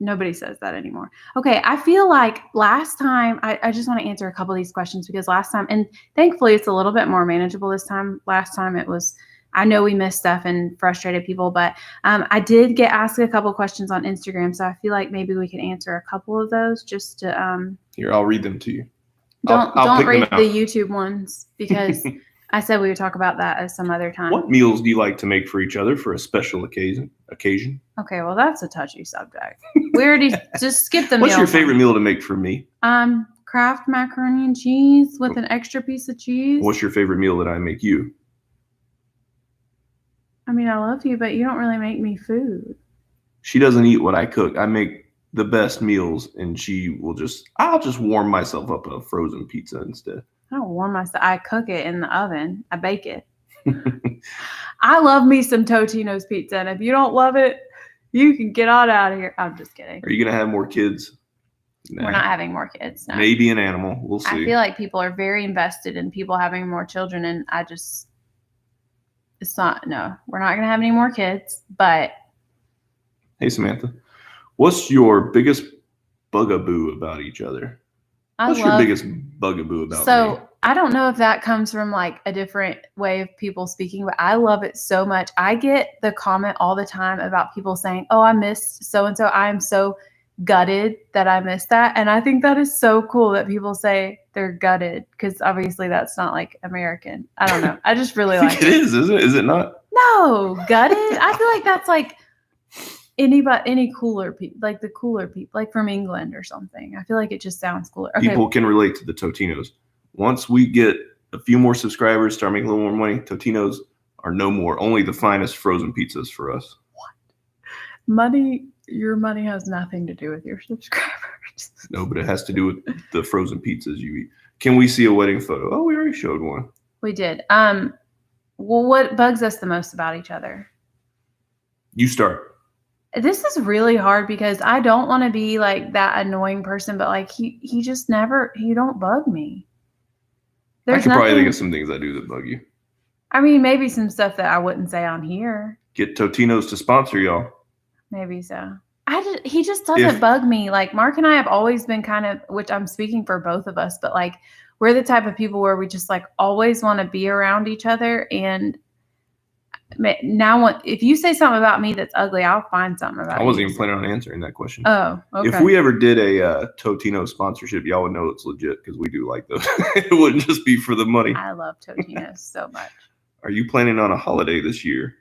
Nobody says that anymore. Okay, I feel like last time, I just want to answer a couple of these questions because last time, and thankfully it's a little bit more manageable this time. Last time it was, I know we missed stuff and frustrated people, but I did get asked a couple questions on Instagram, so I feel like maybe we could answer a couple of those just to. Here, I'll read them to you. Don't read the YouTube ones because I said we would talk about that at some other time. What meals do you like to make for each other for a special occasion? Okay, well, that's a touchy subject. We already just skipped the meal. What's your favorite meal to make for me? Kraft macaroni and cheese with an extra piece of cheese. What's your favorite meal that I make you? I mean, I love you, but you don't really make me food. She doesn't eat what I cook. I make the best meals, and I'll just warm myself up a frozen pizza instead. I don't warm myself. I cook it in the oven. I bake it. I love me some Totino's pizza, and if you don't love it, you can get on out of here. I'm just kidding. Are you going to have more kids? Nah. We're not having more kids. No. Maybe an animal. We'll see. I feel like people are very invested in people having more children, and it's not. No, we're not going to have any more kids. But hey, Samantha, what's your biggest bugaboo about each other? What's your biggest bugaboo about me? I don't know if that comes from like a different way of people speaking, but I love it so much. I get the comment all the time about people saying, "Oh, I missed so and so. I am so gutted that I missed that." And I think that is so cool that people say they're gutted, because obviously that's not like American. I don't know. I just really like it. It is, isn't it? Is it not? No, gutted. I feel like that's like any cooler people, like the cooler people, like from England or something. I feel like it just sounds cooler. Okay. People can relate to the Totinos. Once we get a few more subscribers, start making a little more money, Totinos are no more. Only the finest frozen pizzas for us. What? Your money has nothing to do with your subscribers. No, but it has to do with the frozen pizzas you eat. Can we see a wedding photo? Oh, we already showed one. We did. Well, what bugs us the most about each other? You start. This is really hard because I don't want to be like that annoying person, but like he just never, you don't bug me. I could probably think of some things I do that bug you. I mean, maybe some stuff that I wouldn't say on here. Get Totinos to sponsor y'all. Maybe so. He just doesn't bug me. Like Mark and I have always been kind of, which I'm speaking for both of us, but like we're the type of people where we just like always want to be around each other. And now if you say something about me that's ugly, I'll find something about you. I wasn't even planning on answering that question. Oh, okay. If we ever did a Totino sponsorship, y'all would know it's legit because we do like those. It wouldn't just be for the money. I love Totinos so much. Are you planning on a holiday this year?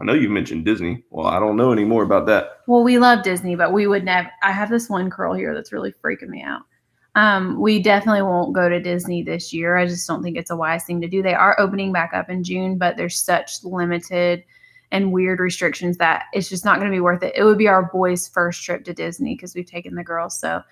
I know you mentioned Disney. Well, I don't know any more about that. Well, we love Disney, but we would never. I have this one curl here that's really freaking me out. We definitely won't go to Disney this year. I just don't think it's a wise thing to do. They are opening back up in June, but there's such limited and weird restrictions that it's just not going to be worth it. It would be our boys' first trip to Disney because we've taken the girls. So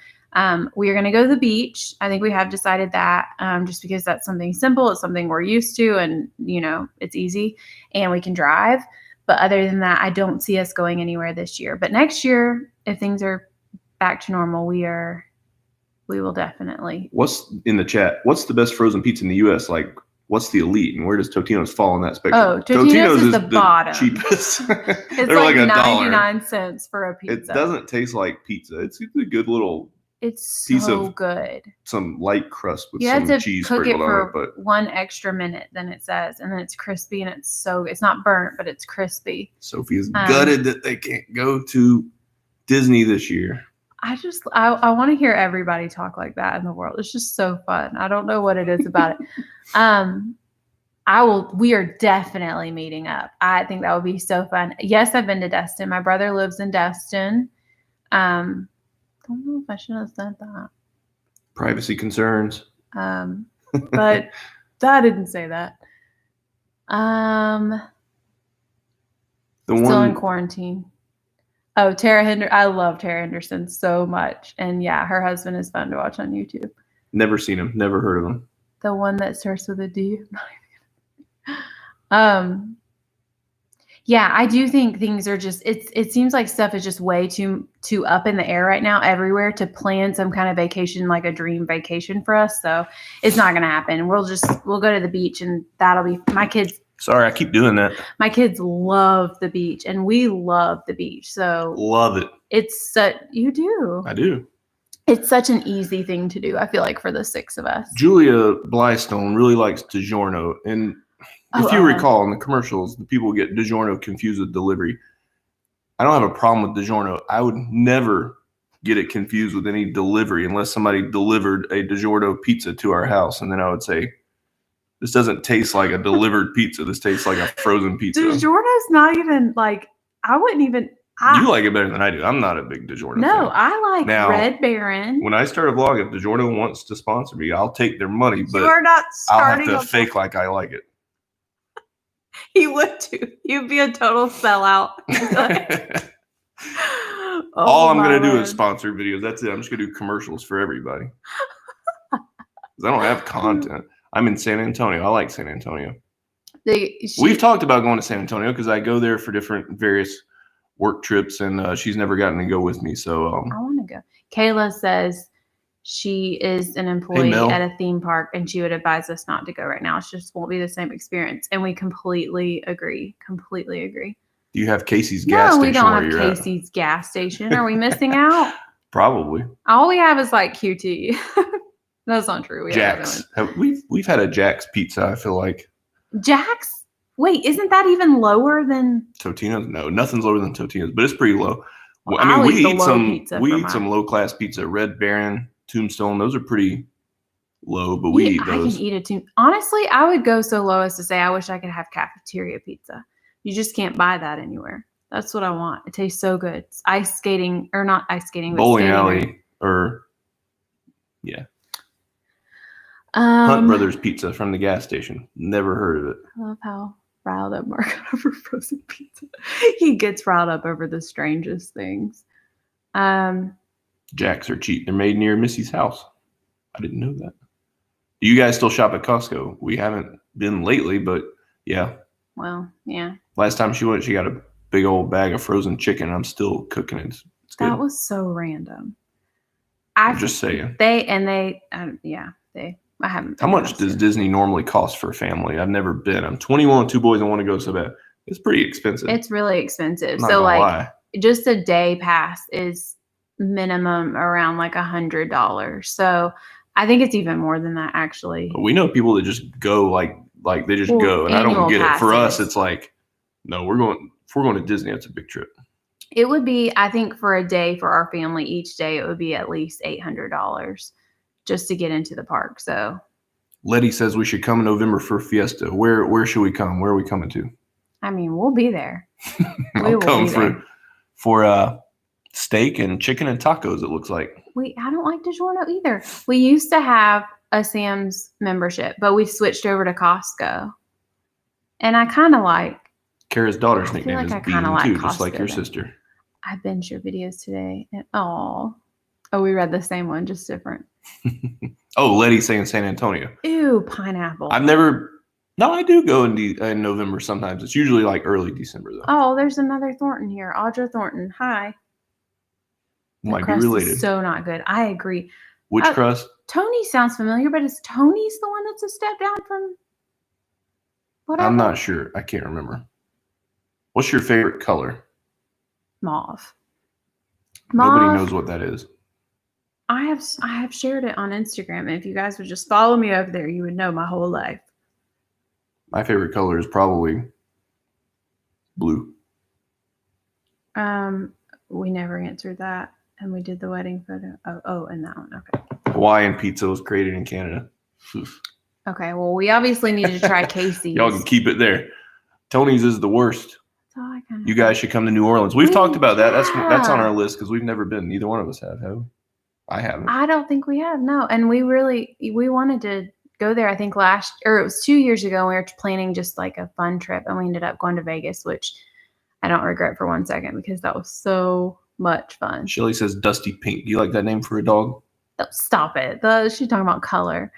we are going to go to the beach. I think we have decided that just because that's something simple. It's something we're used to, and, you know, it's easy and we can drive. But other than that, I don't see us going anywhere this year. But next year, if things are back to normal, we will definitely. What's in the chat? What's the best frozen pizza in the U.S.? Like, what's the elite, and where does Totino's fall in that spectrum? Oh, Totino's is the bottom. Cheapest. It's like 99 cents for a pizza. It doesn't taste like pizza. It's a good little. It's piece so of good. Some light crust with you some had to cheese cook it sprinkled for on it, but 1 extra minute than it says, and then it's crispy and it's not burnt, but it's crispy. Sophie is gutted that they can't go to Disney this year. I want to hear everybody talk like that in the world. It's just so fun. I don't know what it is about it. We are definitely meeting up. I think that would be so fun. Yes, I've been to Destin. My brother lives in Destin. I don't know if I should have said that. Privacy concerns. But I didn't say that. Still in quarantine. Oh, Tara Henderson. I love Tara Henderson so much. And yeah, her husband is fun to watch on YouTube. Never seen him. Never heard of him. The one that starts with a D. Yeah, I do think things are just, it seems like stuff is just way too up in the air right now everywhere to plan some kind of vacation, like a dream vacation for us. So it's not going to happen. We'll go to the beach, and that'll be my kids. Sorry, I keep doing that. My kids love the beach, and we love the beach. So love it. You do. I do. It's such an easy thing to do, I feel like, for the 6 of us. Julia Blystone really likes DiGiorno, and if you recall in the commercials, the people get DiGiorno confused with delivery. I don't have a problem with DiGiorno. I would never get it confused with any delivery unless somebody delivered a DiGiorno pizza to our house. And then I would say, this doesn't taste like a delivered pizza. This tastes like a frozen pizza. DiGiorno's not even like, I wouldn't even. You like it better than I do. I'm not a big DiGiorno fan. No, I like Red Baron. When I start a vlog, if DiGiorno wants to sponsor me, I'll take their money. But you are not starting. I'll have to fake like I like it. He would too. You'd be a total sellout. All I'm going to do is sponsor videos. That's it. I'm just going to do commercials for everybody. Because I don't have content. I'm in San Antonio. I like San Antonio. We've talked about going to San Antonio because I go there for different various work trips, and she's never gotten to go with me. So I want to go. Kayla says she is an employee Mel. at a theme park, and she would advise us not to go right now. It just won't be the same experience. And we completely agree. Completely agree. Do you have Casey's gas No, station? we don't where have you're at? Casey's gas station. Are we missing out? Probably. All we have is like QT. That's not true. We have Jack's. We've had a Jack's pizza, I feel like. Jack's? Wait, isn't that even lower than Totino's? No, nothing's lower than Totino's, but it's pretty low. Well, I mean, I'll we eat the eat low some pizza we for eat mine. some low class pizza. Red Baron, Tombstone, those are pretty low, but we eat those. I can eat it too. Honestly, I would go so low as to say I wish I could have cafeteria pizza. You just can't buy that anywhere. That's what I want. It tastes so good. It's ice skating, or not ice skating, but Bowling skating alley or rink. Hunt Brothers Pizza from the gas station. Never heard of it. I love how riled up Mark got over frozen pizza. He gets riled up over the strangest things. Jack's are cheap. They're made near Missy's house. I didn't know that. Do you guys still shop at Costco? We haven't been lately, but yeah. Well, yeah. Last time she went, she got a big old bag of frozen chicken. I'm still cooking it. It's good. That was so random. I'm just saying. I haven't. How much does Disney normally cost for a family? I've never been. I'm 21 with 2 boys and want to go so bad. It's pretty expensive. It's really expensive. I'm not So gonna like lie. just a day pass is minimum around like $100. So I think it's even more than that actually. But we know people that just go like they just go, and I don't annual get it. For us, passes. it's like, no, if we're going to Disney, it's a big trip. It would be, I think, for a day for our family, each day it would be at least $800 just to get into the park. So Letty says we should come in November for Fiesta. Where should we come? Where are we coming to? I mean, we'll be there. I'll come for steak and chicken and tacos, it looks like. I don't like DiGiorno either. We used to have a Sam's membership, but we switched over to Costco. And I kind of like. Kara's daughter's I feel nickname like is I Bean kinda like too, just like Costco your then. sister. I binged your videos today. And, oh, we read the same one, just different. Oh, Letty's saying San Antonio. Ew, pineapple. No, I do go in November sometimes. It's usually like early December though. Oh, there's another Thornton here. Audra Thornton. Hi. The Might be crust related. is so not good. I agree. Which crust? Tony sounds familiar, but is Tony's the one that's a step down from whatever? I'm not sure. I can't remember. What's your favorite color? Mauve. Nobody knows what that is. I have shared it on Instagram. And if you guys would just follow me over there, you would know my whole life. My favorite color is probably blue. We never answered that. And we did the wedding photo. Oh, and that one. Okay. Hawaiian pizza was created in Canada. Okay. Well, we obviously need to try Casey's. Y'all can keep it there. Tony's is the worst. That's all I kinda You guys should come to New Orleans. We've talked about that. That's on Yeah. our list because we've never been. Neither one of us have we? I haven't. I don't think we have. No. And we wanted to go there, I think it was 2 years ago. And we were planning just like a fun trip. And we ended up going to Vegas, which I don't regret for 1 second because that was so much fun. Shelly says Dusty Pink. Do you like that name for a dog? Stop it. She's talking about color.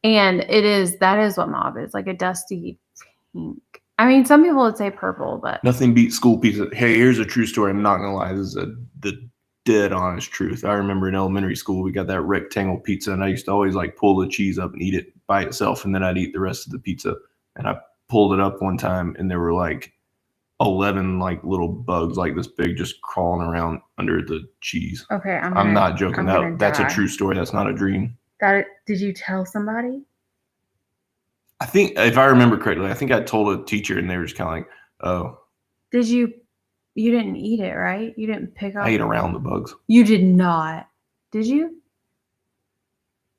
And that is what mauve is, like a dusty pink. I mean, some people would say purple, but Nothing beats school pizza. Hey, here's a true story. I'm not going to lie. This is the dead honest truth. I remember in elementary school, we got that rectangle pizza, and I used to always like pull the cheese up and eat it by itself, and then I'd eat the rest of the pizza. And I pulled it up one time, and there were like 11 like little bugs like this big just crawling around under the cheese. okay. I'm not joking. That's a true story. That's not a dream. Did you tell somebody? I think if I remember correctly, I think I told a teacher and they were just kind of like, oh. Did you didn't eat it, right? You didn't pick up. I ate around the bugs. You did not. Did you?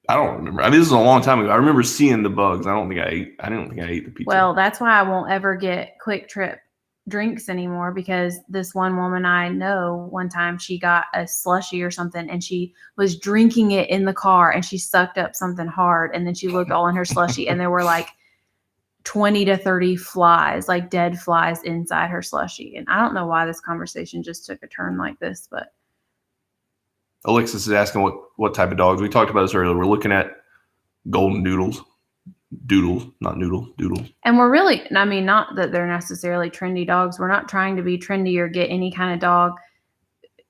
I don't remember. I mean, this is a long time ago. I remember seeing the bugs. I don't think I ate the pizza. Well, that's why I won't ever get Quick Trip drinks anymore, because this one woman I know, one time she got a slushie or something and she was drinking it in the car and she sucked up something hard, and then she looked all in her slushie and there were like 20 to 30 flies, like dead flies inside her slushie. And I don't know why this conversation just took a turn like this, but Alexis is asking what type of dogs. We talked about this earlier. We're looking at golden doodles. Doodle, not noodle, doodle. And we're really, I mean, not that they're necessarily trendy dogs. We're not trying to be trendy or get any kind of dog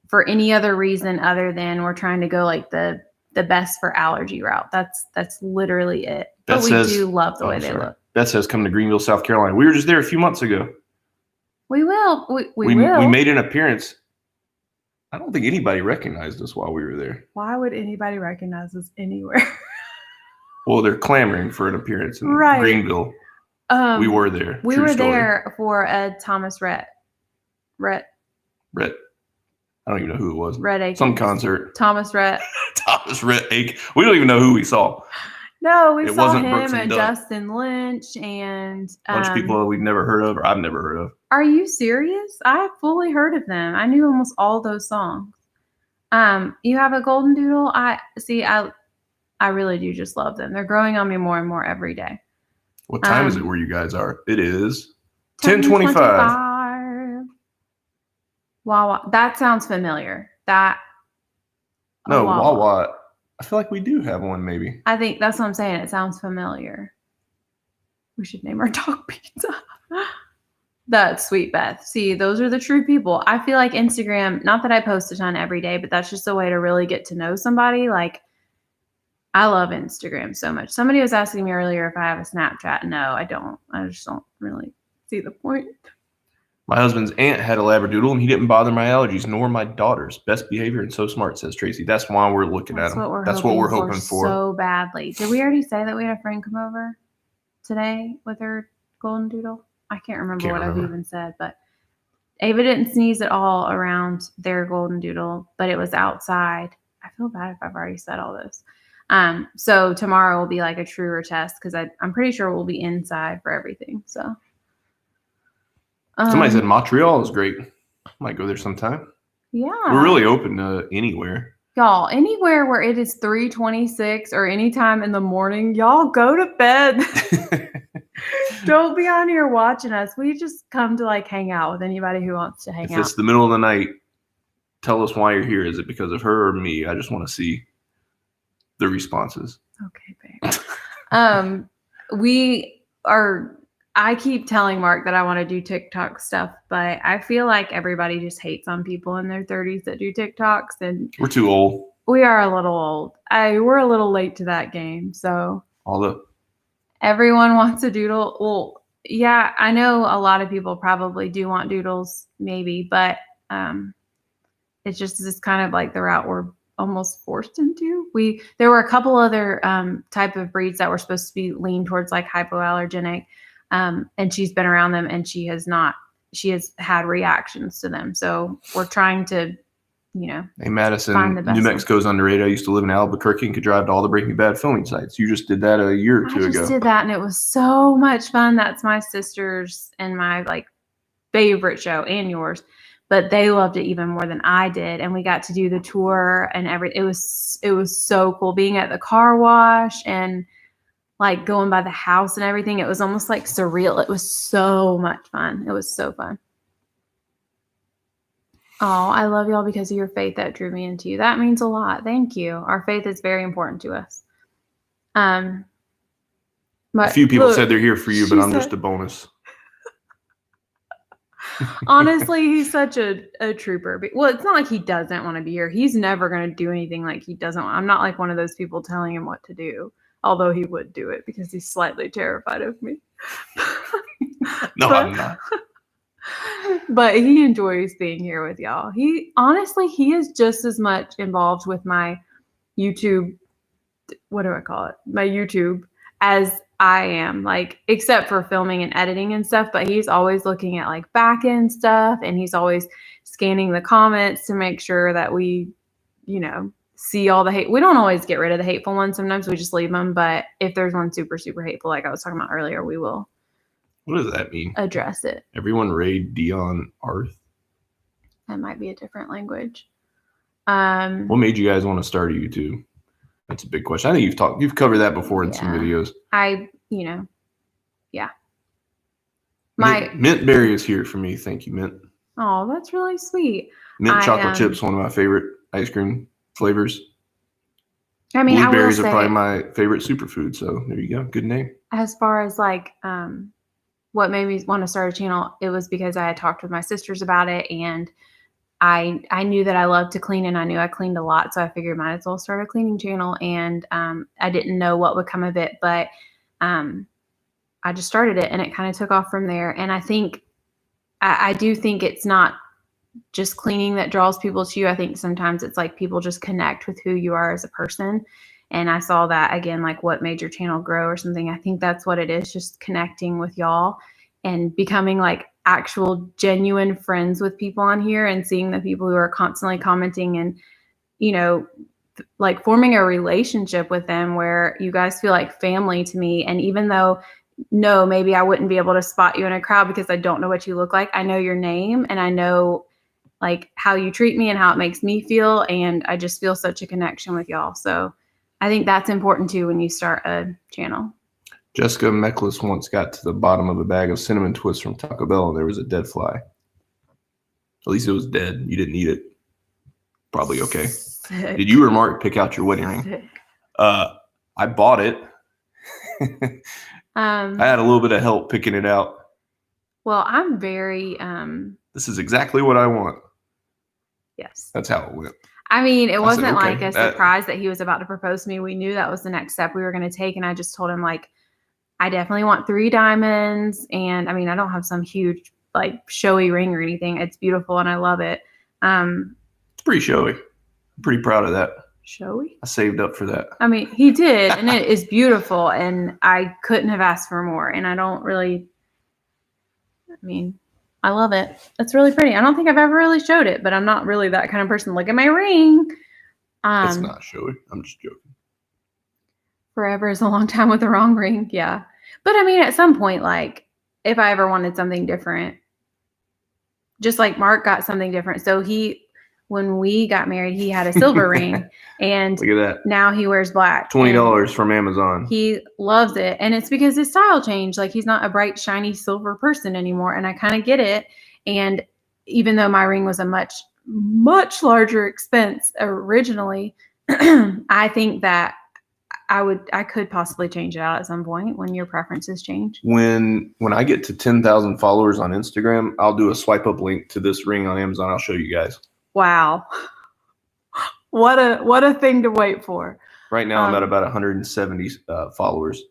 for any other reason other than we're trying to go like the best for allergy route. That's literally it. But we do love the way they look. That says come to Greenville, South Carolina. We were just there a few months ago. We will. We will. We will. made an appearance. I don't think anybody recognized us while we were there. Why would anybody recognize us anywhere? Well, they're clamoring for an appearance in Greenville. We were there. We were there for a Thomas Rhett. I don't even know who it was. Rhett Akins. Some concert. Thomas Rhett. Thomas Rhett Akins. We don't even know who we saw. No, we saw him and Justin Lynch and a bunch of people we've never heard of or I've never heard of. Are you serious? I fully heard of them. I knew almost all those songs. You have a golden doodle? I really do just love them. They're growing on me more and more every day. What time is it where you guys are? It is 10:25. Wawa. That sounds familiar. Wawa. I feel like we do have one, maybe. I think that's what I'm saying. It sounds familiar. We should name our dog Pizza. That's sweet, Beth. See, those are the true people. I feel like Instagram, not that I post a ton every day, but that's just a way to really get to know somebody. Like, I love Instagram so much. Somebody was asking me earlier if I have a Snapchat. No, I don't. I just don't really see the point. My husband's aunt had a Labradoodle, and he didn't bother my allergies, nor my daughter's. Best behavior and so smart, says Tracy. That's why we're looking at him. That's what we're hoping for so badly. Did we already say that we had a friend come over today with her golden doodle? I can't remember what I've even said, but Ava didn't sneeze at all around their golden doodle, but it was outside. I feel bad if I've already said all this. So tomorrow will be like a truer test because I'm pretty sure we'll be inside for everything. So somebody said Montreal is great. Might go there sometime. Yeah. We're really open to anywhere. Y'all, anywhere where it is 3:26 or anytime in the morning, y'all go to bed. Don't be on here watching us. We just come to like hang out with anybody who wants to hang out. If it's the middle of the night, tell us why you're here. Is it because of her or me? I just want to see the responses. Okay, babe. I keep telling Mark that I want to do TikTok stuff, but I feel like everybody just hates on people in their 30s that do TikToks, and we're too old. We are a little old. We're a little late to that game. So everyone wants a doodle. Well, yeah, I know a lot of people probably do want doodles, maybe, but it's just this kind of like the route we're almost forced into. There were a couple other type of breeds that were supposed to be leaned towards like hypoallergenic. And she's been around them and she has had reactions to them. So we're trying to, Hey, Madison, New Mexico's underrated. I used to live in Albuquerque and could drive to all the Breaking Bad filming sites. You just did that a year or two ago. I just did that and it was so much fun. That's my sister's and my like favorite show and yours, but they loved it even more than I did. And we got to do the tour and it was so cool being at the car wash and like going by the house and everything. It was almost like surreal. It was so much fun. It was so fun. Oh, I love y'all because of your faith that drew me into you. That means a lot. Thank you. Our faith is very important to us. A few people said they're here for you, but I'm just a bonus. Honestly, he's such a trooper. Well, it's not like he doesn't want to be here. He's never going to do anything like he doesn't want. I'm not like one of those people telling him what to do. Although he would do it because he's slightly terrified of me. I'm not. But he enjoys being here with y'all. He is just as much involved with my YouTube, what do I call it? My YouTube as I am, like, except for filming and editing and stuff. But he's always looking at like back end stuff and he's always scanning the comments to make sure that we, see all the hate. We don't always get rid of the hateful ones. Sometimes we just leave them. But if there's one super, super hateful, like I was talking about earlier, we will. What does that mean? Address it. Everyone raid Dion Arth. That might be a different language. What made you guys want to start a YouTube? That's a big question. I think you've covered that before in some videos. Yeah. Mint berry is here for me. Thank you, Mint. Oh, that's really sweet. Mint chocolate chips, one of my favorite ice cream flavors. I mean, I will Blueberries are say, probably my favorite superfood. So there you go. Good name. as far as like what made me want to start a channel, it was because I had talked with my sisters about it, and I knew that I loved to clean, and I knew I cleaned a lot, so I figured might as well start a cleaning channel. And I didn't know what would come of it, but I just started it, and it kind of took off from there. And I think I do think it's not just cleaning that draws people to you. I think sometimes it's like people just connect with who you are as a person. And I saw that again, like what made your channel grow or something. I think that's what it is, just connecting with y'all and becoming like actual genuine friends with people on here, and seeing the people who are constantly commenting and, you know, like forming a relationship with them where you guys feel like family to me. And even though, no, maybe I wouldn't be able to spot you in a crowd because I don't know what you look like, I know your name, and I know like how you treat me and how it makes me feel. And I just feel such a connection with y'all. So I think that's important too when you start a channel. Jessica Meckless once got to the bottom of a bag of cinnamon twists from Taco Bell, and there was a dead fly. At least it was dead. You didn't eat it. Probably okay. Sick. Did you or Mark pick out your wedding ring? Sick. I bought it. I had a little bit of help picking it out. Well, I'm very This is exactly what I want. yes. That's how it went. I mean, it wasn't okay, like a surprise that he was about to propose to me. We knew that was the next step we were going to take. And I just told him, like, I definitely want 3 diamonds. And I mean, I don't have some huge, like, showy ring or anything. It's beautiful and I love it. It's pretty showy. I'm pretty proud of that. Showy? I saved up for that. I mean, he did. And it is beautiful. And I couldn't have asked for more. And I don't really, I mean, I love it. It's really pretty. I don't think I've ever really showed it, but I'm not really that kind of person. Look at my ring. It's not showy. I'm just joking. Forever is a long time with the wrong ring. Yeah. But I mean, at some point, like, if I ever wanted something different, just like Mark got something different. So when we got married, he had a silver ring, and look at that. Now he wears black. $20 from Amazon. He loves it. And it's because his style changed. Like, he's not a bright, shiny silver person anymore. And I kind of get it. And even though my ring was a much, much larger expense originally, I think that I could possibly change it out at some point when your preferences change. When I get to 10,000 followers on Instagram, I'll do a swipe up link to this ring on Amazon. I'll show you guys. Wow. What a thing to wait for. Right now I'm at about 170 followers.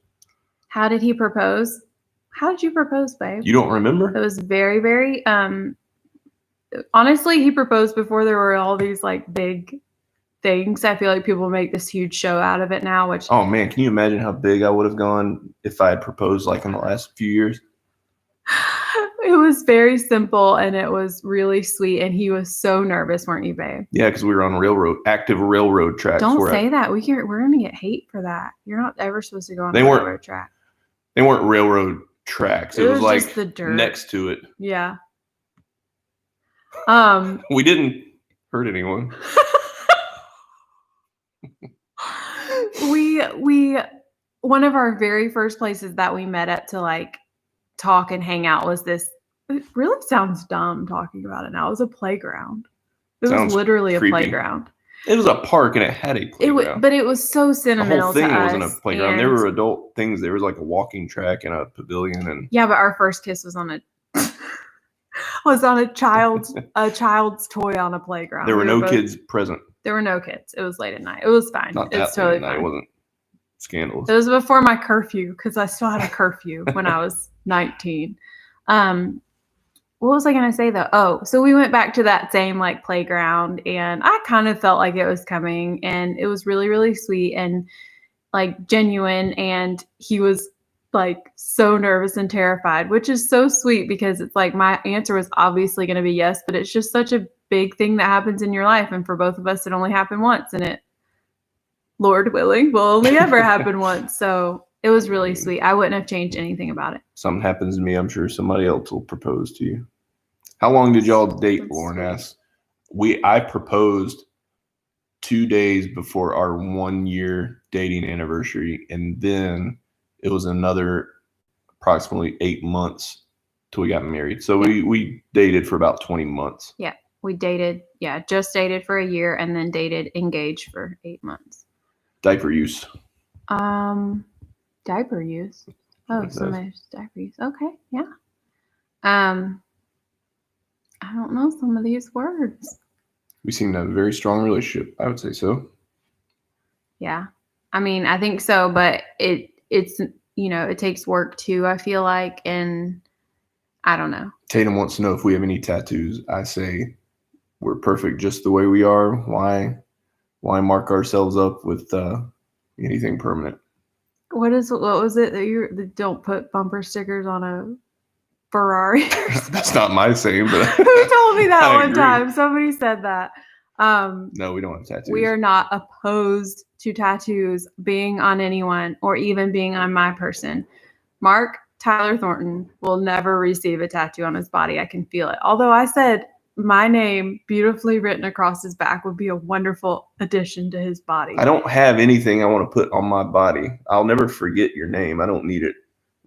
How did he propose? How did you propose, babe? You don't remember? It was very, very honestly, he proposed before there were all these like big things. I feel like people make this huge show out of it now, which, oh man, can you imagine how big I would have gone if I had proposed like in the last few years? it was very simple and it was really sweet. And he was so nervous, weren't you, babe? Yeah, because we were on active railroad tracks. Don't say that. We're gonna get hate for that. You're not ever supposed to go on a railroad track. They weren't railroad tracks. It was like just the dirt next to it. Yeah. We didn't hurt anyone. we one of our very first places that we met up to like talk and hang out was this. It really sounds dumb talking about it now. It was a playground. It was literally creepy. A playground. It was a park and it had a playground. But it was so sentimental. The whole thing to wasn't us, a playground. There were adult things. There was like a walking track and a pavilion, and yeah, but our first kiss was on a child's toy on a playground. There were no kids present. There were no kids. It was late at night. It was fine. Not that it's totally fine. It wasn't scandalous. It was before my curfew because I still had a curfew when I was 19. What was I going to say though? Oh, so we went back to that same like playground and I kind of felt like it was coming and it was really, really sweet and like genuine. And he was like so nervous and terrified, which is so sweet because it's like my answer was obviously going to be yes, but it's just such a big thing that happens in your life. And for both of us, it only happened once and it, Lord willing, will only ever happen once. So it was really sweet. I wouldn't have changed anything about it. Something happens to me, I'm sure somebody else will propose to you. How long did y'all date, Lauren asks? I proposed 2 days before our 1 year dating anniversary. And then it was another approximately 8 months till we got married. So we dated for about 20 months. Yeah. We dated, just dated for a year and then dated engaged for 8 months. Diaper use. Diaper use. Oh, What it so says. much diaper use. Okay, yeah. I don't know some of these words. We seem to have a very strong relationship. I would say so. Yeah. I mean, I think so, but it's it takes work too, I feel like, and I don't know. Tatum wants to know if we have any tattoos. I say we're perfect just the way we are. Why mark ourselves up with anything permanent? What was it that don't put bumper stickers on a Ferrari? That's not my saying, but who told me that I one agree. time? Somebody said that. No, we don't have tattoos. We are not opposed to tattoos being on anyone or even being on my person. Mark Tyler Thornton will never receive a tattoo on his body. I can feel it. Although I said my name beautifully written across his back would be a wonderful addition to his body. I don't have anything I want to put on my body. I'll never forget your name. I don't need it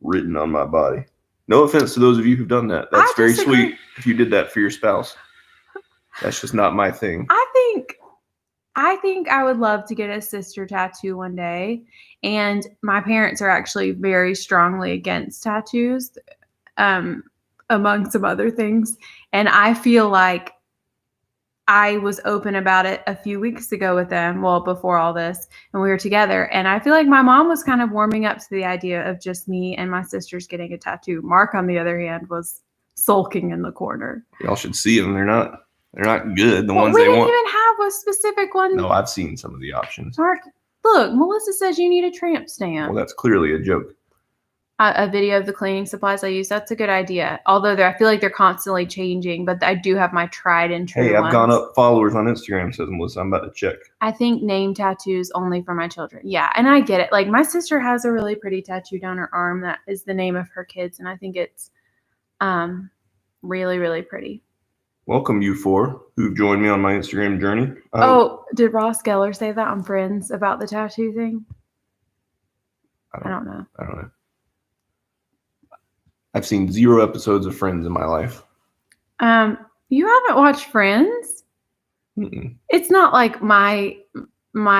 written on my body. No offense to those of you who've done that. That's very sweet if you did that for your spouse. That's just not my thing. I think I would love to get a sister tattoo one day. And my parents are actually very strongly against tattoos, among some other things. And I feel like I was open about it a few weeks ago with them, well, before all this, and we were together. And I feel like my mom was kind of warming up to the idea of just me and my sisters getting a tattoo. Mark, on the other hand, was sulking in the corner. Y'all should see them. They're not good. The ones we they didn't want. even have a specific one. No, I've seen some of the options. Mark, look, Melissa says you need a tramp stamp. Well, that's clearly a joke. A video of the cleaning supplies I use. That's a good idea. Although I feel like they're constantly changing, but I do have my tried and true Hey, I've ones. gone up followers on Instagram, says Melissa. I'm about to check. I think name tattoos only for my children. Yeah, and I get it. Like my sister has a really pretty tattoo down her arm that is the name of her kids, and I think it's really, really pretty. Welcome, you four who've joined me on my Instagram journey. Did Ross Geller say that on Friends about the tattoo thing? I don't know. I've seen 0 episodes of Friends in my life. You haven't watched Friends? Mm-mm. It's not like my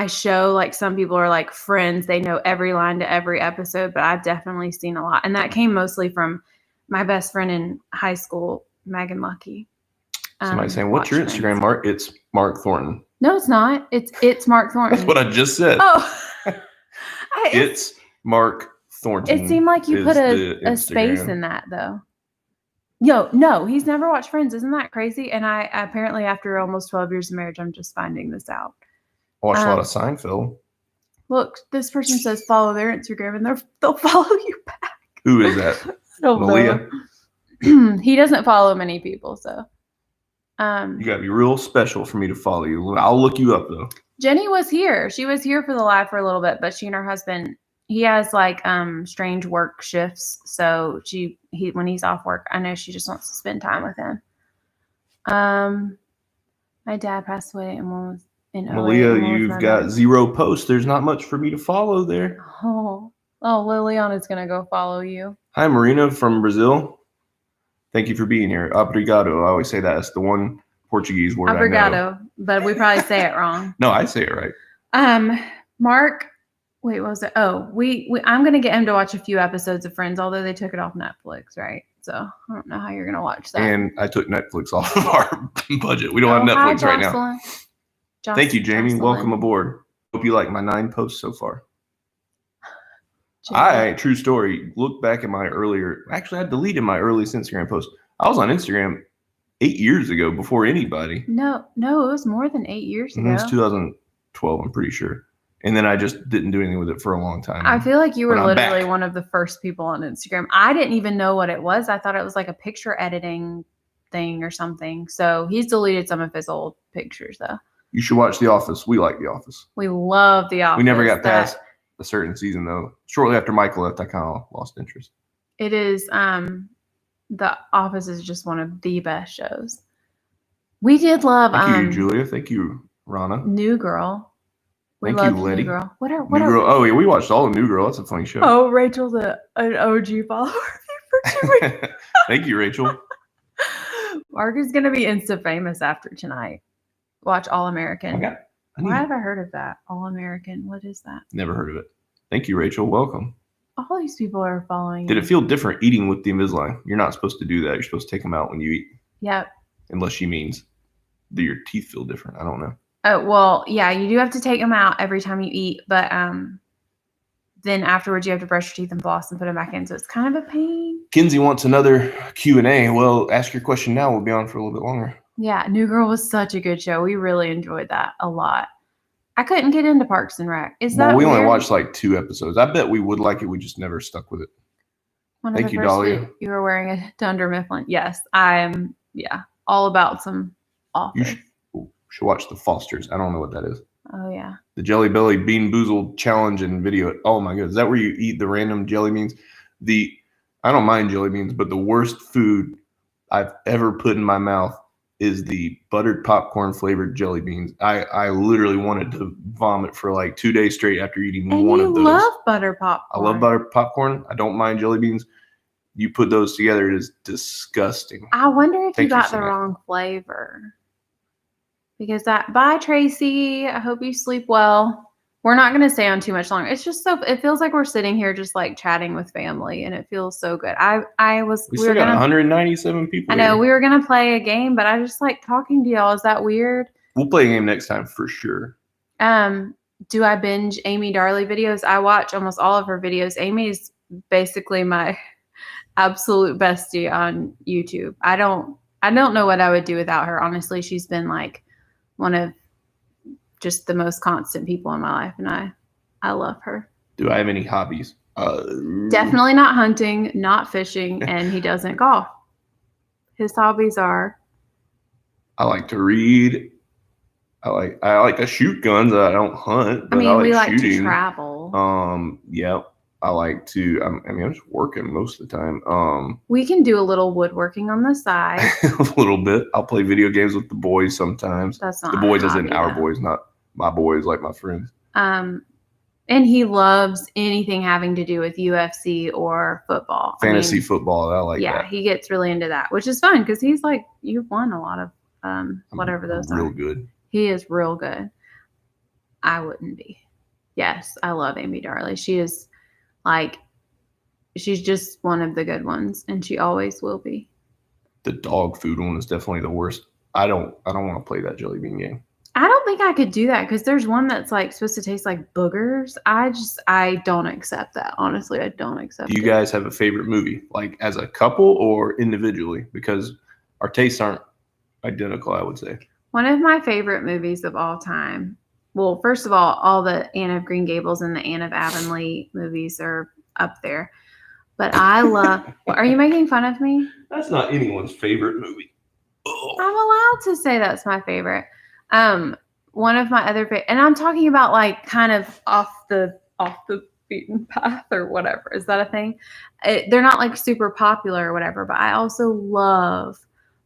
show. Like some people are like Friends. They know every line to every episode, but I've definitely seen a lot. And that came mostly from my best friend in high school, Megan Lucky. Somebody saying, what's your Instagram, Friends. Mark? It's Mark Thornton. No, it's not. It's Mark Thornton. That's what I just said. Oh. It's Mark Thornton. It seemed like you put a space in that, though. No, he's never watched Friends. Isn't that crazy? And I apparently, after almost 12 years of marriage, I'm just finding this out. I watched a lot of Seinfeld. Look, this person says follow their Instagram, and they'll follow you back. Who is that? I don't Malia? know. He doesn't follow many people, so. You gotta be real special for me to follow you. I'll look you up though. Jenny was here. She was here for the live for a little bit, but she and her husband, he has like strange work shifts. So when he's off work, I know she just wants to spend time with him. My dad passed away and one was in Malia, you've got 0 posts. There's not much for me to follow there. Oh, Liliana's gonna go follow you. Hi, Marina from Brazil. Thank you for being here. Obrigado. I always say that. It's the one Portuguese word I know. But we probably say it wrong. No, I say it right. Mark, wait, what was it? Oh, I'm gonna get him to watch a few episodes of Friends, although they took it off Netflix, right? So I don't know how you're gonna watch that. And I took Netflix off of our budget. We don't have Netflix right now. Thank you, Jamie. Jocelyn. Welcome aboard. Hope you like my 9 posts so far. True story. Look back at my I deleted my earliest Instagram post. I was on Instagram 8 years ago before anybody. No, it was more than 8 years ago. It was 2012, I'm pretty sure. And then I just didn't do anything with it for a long time. I feel like you were literally one of the first people on Instagram. I didn't even know what it was. I thought it was like a picture editing thing or something. So he's deleted some of his old pictures though. You should watch The Office. We like The Office. We love The Office. We never got past a certain season though. Shortly after Michael left, I kind of lost interest. It is The Office is just one of the best shows. We did love Thank you, Julia. Thank you, Rana. New Girl. Thank you, Letty. New Girl. What New Girl. Oh yeah, we watched all of New Girl. That's a funny show. Oh, Rachel's an OG follower for doing. Thank you, Rachel. Mark is gonna be Insta famous after tonight. Watch All American. Why have I heard of that? All American. What is that? Never heard of it. Thank you, Rachel. Welcome. All these people are following. Did it feel different eating with the Invisalign? You're not supposed to do that. You're supposed to take them out when you eat. Yep. Unless she means that your teeth feel different. I don't know. Oh, well, yeah, you do have to take them out every time you eat, but then afterwards you have to brush your teeth and floss and put them back in. So it's kind of a pain. Kinsey wants another Q&A. Well, ask your question now. We'll be on for a little bit longer. Yeah, New Girl was such a good show. We really enjoyed that a lot. I couldn't get into Parks and Rec. We only watched like 2 episodes. I bet we would like it. We just never stuck with it. Thank you, Dahlia. You were wearing a Dunder Mifflin. Yes, I am. Yeah, all about some Office. You should watch The Fosters. I don't know what that is. Oh, yeah. The Jelly Belly Bean Boozled Challenge and video. Oh, my God. Is that where you eat the random jelly beans? I don't mind jelly beans, but the worst food I've ever put in my mouth is the buttered popcorn flavored jelly beans. I literally wanted to vomit for like 2 days straight after eating one of those. I love butter popcorn. I love butter popcorn. I don't mind jelly beans. You put those together, it is disgusting. I wonder if you got the wrong flavor. Because bye, Tracy. I hope you sleep well. We're not going to stay on too much longer. It's just it feels like we're sitting here just like chatting with family, and it feels so good. We still got 197 people. I know we were going to play a game, but I just like talking to y'all. Is that weird? We'll play a game next time for sure. Do I binge Amy Darley videos? I watch almost all of her videos. Amy's basically my absolute bestie on YouTube. I don't know what I would do without her. Honestly, she's been like one of just the most constant people in my life, and I love her. Do I have any hobbies? Definitely not hunting, not fishing, and he doesn't golf. His hobbies are. I like to read. I like to shoot guns. I don't hunt. But we like to travel. Yeah. I like to. I'm just working most of the time. We can do a little woodworking on the side. A little bit. I'll play video games with the boys sometimes. That's not the boys, as in our boys, not my boys, like my friends. And he loves anything having to do with UFC or football. Fantasy football. I like that. Yeah, he gets really into that, which is fun because he's like, you've won a lot of whatever those are. Real good. He is real good. I wouldn't be. Yes, I love Amy Darley. She is. She's just one of the good ones, and she always will be. The dog food one is definitely the worst. I don't want to play that jelly bean game. I don't think I could do that because there's one that's like supposed to taste like boogers. I don't accept that. Honestly, I don't accept it. Do you guys have a favorite movie, like as a couple or individually? Because our tastes aren't identical, I would say. One of my favorite movies of all time. Well, first of all the Anne of Green Gables and the Anne of Avonlea movies are up there. But I love... Are you making fun of me? That's not anyone's favorite movie. Oh. I'm allowed to say that's my favorite. One of my other and I'm talking about like kind of off the beaten path or whatever. Is that a thing? They're not like super popular or whatever, but I also love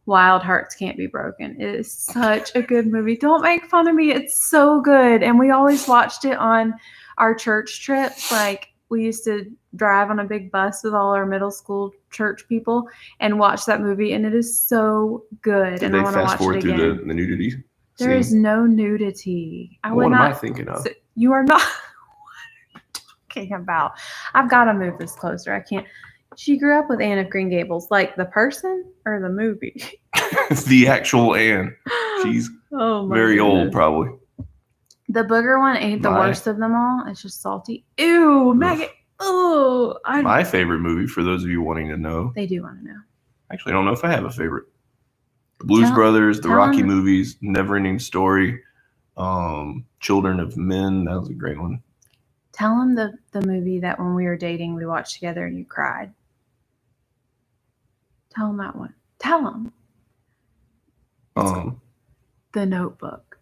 Wild Hearts Can't Be Broken. It is such a good movie. Don't make fun of me. It's so good. And we always watched it on our church trips. Like we used to drive on a big bus with all our middle school church people and watch that movie. And it is so good. Did they fast forward through the nudity? There is no nudity. What am I thinking of? You are not. What are you talking about? I've got to move this closer. I can't. She grew up with Anne of Green Gables, like the person or the movie? The actual Anne. She's very old, probably. The booger one ain't the worst of them all. It's just salty. Ew, maggot. Oh, my favorite movie, for those of you wanting to know. They do want to know. Actually, I don't know if I have a favorite. The Blues Brothers, the Rocky movies, Never Ending Story, Children of Men. That was a great one. Tell them the movie that when we were dating, we watched together and you cried. Tell them that one. Tell them. The Notebook.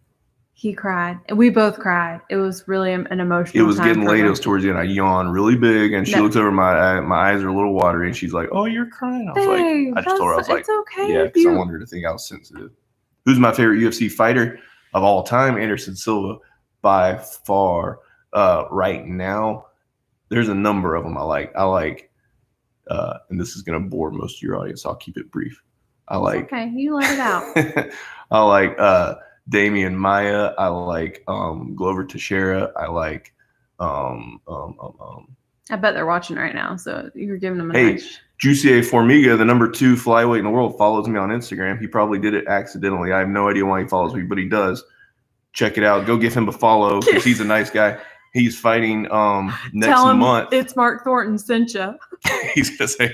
He cried. We both cried. It was really an emotional. It was getting late. It was towards the end. I yawned really big, and she looks over my eyes are a little watery, and she's like, "Oh, you're crying." I was like, I just told her, I was like, "It's okay." Yeah, because I wanted her to think I was sensitive. Who's my favorite UFC fighter of all time? Anderson Silva, by far. Right now, there's a number of them I like. And this is gonna bore most of your audience, so I'll keep it brief. Okay, you let it out. I like Damian Maya. I like Glover Teixeira. I like I bet they're watching right now, so you're giving them a Hey, nice. Juicy Formiga, the number 2 flyweight in the world, follows me on Instagram. He probably did it accidentally. I have no idea why he follows me, but he does. Check it out. Go give him a follow because he's a nice guy. He's fighting next Tell him month. it's Mark Thornton sent you. He's gonna say.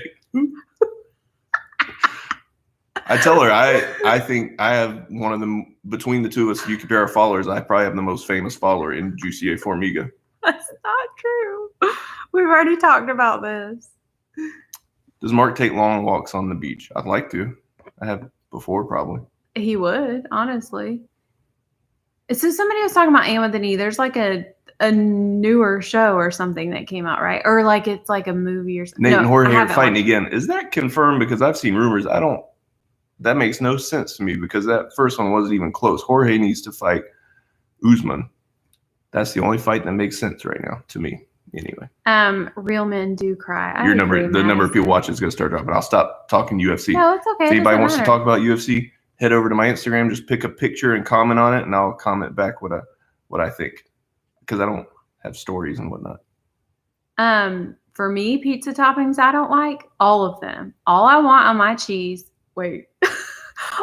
I tell her I think I have one of them between the two of us. You compare our followers. I probably have the most famous follower in Juicy Formiga. That's not true. We've already talked about this. Does Mark take long walks on the beach? I'd like to. I have before, probably. He would, honestly. So somebody was talking about Anthony. There's like a newer show or something that came out, right? Or like it's like a movie or something. Nate and Jorge are haven't fighting watched again. Is that confirmed? Because I've seen rumors. That makes no sense to me because that first one wasn't even close. Jorge needs to fight Usman. That's the only fight that makes sense right now to me. Anyway. Real men do cry. The number of people watching is going to start dropping. I'll stop talking UFC. No, it's okay. If anybody wants to talk about UFC, head over to my Instagram. Just pick a picture and comment on it, and I'll comment back what I think because I don't have stories and whatnot. For me, pizza toppings I don't like all of them. All I want on my cheese. Wait.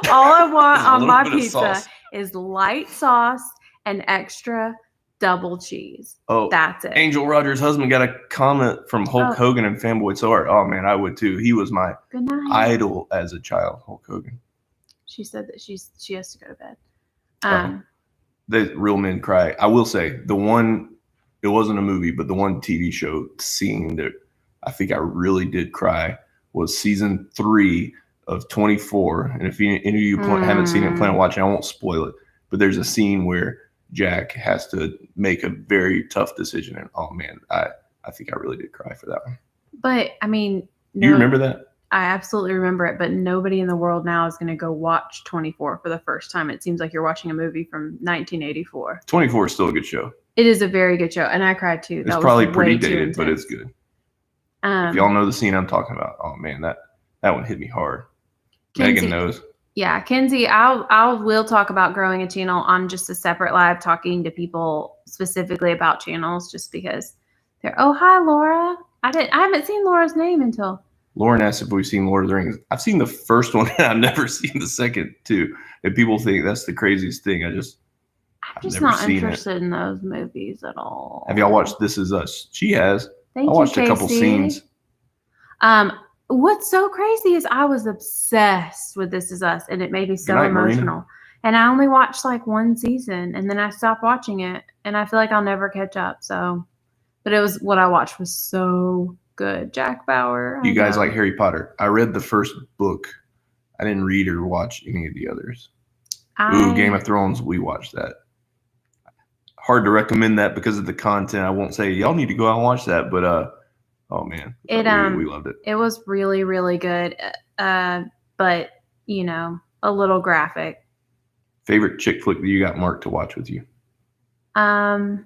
All I want on my pizza is light sauce and extra double cheese. Oh, that's it. Angel Rogers' husband got a comment from Hulk Hogan and Fanboy So Hard. Oh man, I would too. He was my idol as a child, Hulk Hogan. She said that she has to go to bed. The Real Men Cry. I will say the one, it wasn't a movie, but the one TV show scene that I think I really did cry was season 3 of 24. And if any of you haven't seen it, plan on watching, I won't spoil it. But there's a scene where Jack has to make a very tough decision. And oh man, I think I really did cry for that one. But I mean, do you remember that? I absolutely remember it, but nobody in the world now is going to go watch 24 for the first time. It seems like you're watching a movie from 1984. 24 is still a good show. It is a very good show, and I cried too. It's probably pretty dated, but it's good. If y'all know the scene I'm talking about, oh man, that one hit me hard. Kenzie, Megan knows. Yeah, Kenzie, we'll talk about growing a channel on just a separate live, talking to people specifically about channels, just because they're. Oh, hi, Laura. I haven't seen Laura's name until. Lauren asked if we've seen Lord of the Rings. I've seen the first one, and I've never seen the second two. And people think that's the craziest thing. I'm just not interested in those movies at all. Have y'all watched This Is Us? She has. Thank you, I watched a couple scenes. What's so crazy is I was obsessed with This Is Us, and it made me so emotional. Marina. And I only watched like one season, and then I stopped watching it, and I feel like I'll never catch up. So, but it was what I watched was so good. Jack Bauer. You guys like Harry Potter? I read the first book. I didn't read or watch any of the others. Game of Thrones. We watched that. Hard to recommend that because of the content. I won't say y'all need to go out and watch that, but oh man, we loved it. It was really, really good. But you know, a little graphic. Favorite chick flick that you got Mark to watch with you? Probably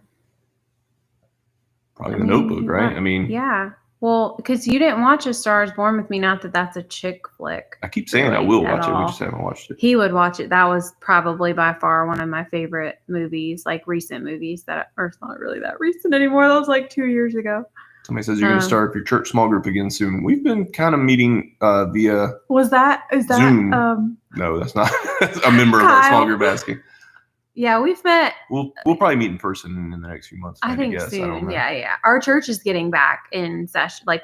The Notebook, right? I mean, yeah. Well, because you didn't watch A Star Is Born with me. Not that that's a chick flick. I keep saying I will watch it. We just haven't watched it. He would watch it. That was probably by far one of my favorite movies, like recent movies or it's not really that recent anymore. That was like 2 years ago. Somebody says you're going to start up your church small group again soon. We've been kind of meeting via is that Zoom. No, that's not a member of our small group asking. Yeah, we've met. We'll probably meet in person in the next few months. I think soon. Yeah. Our church is getting back in session. Like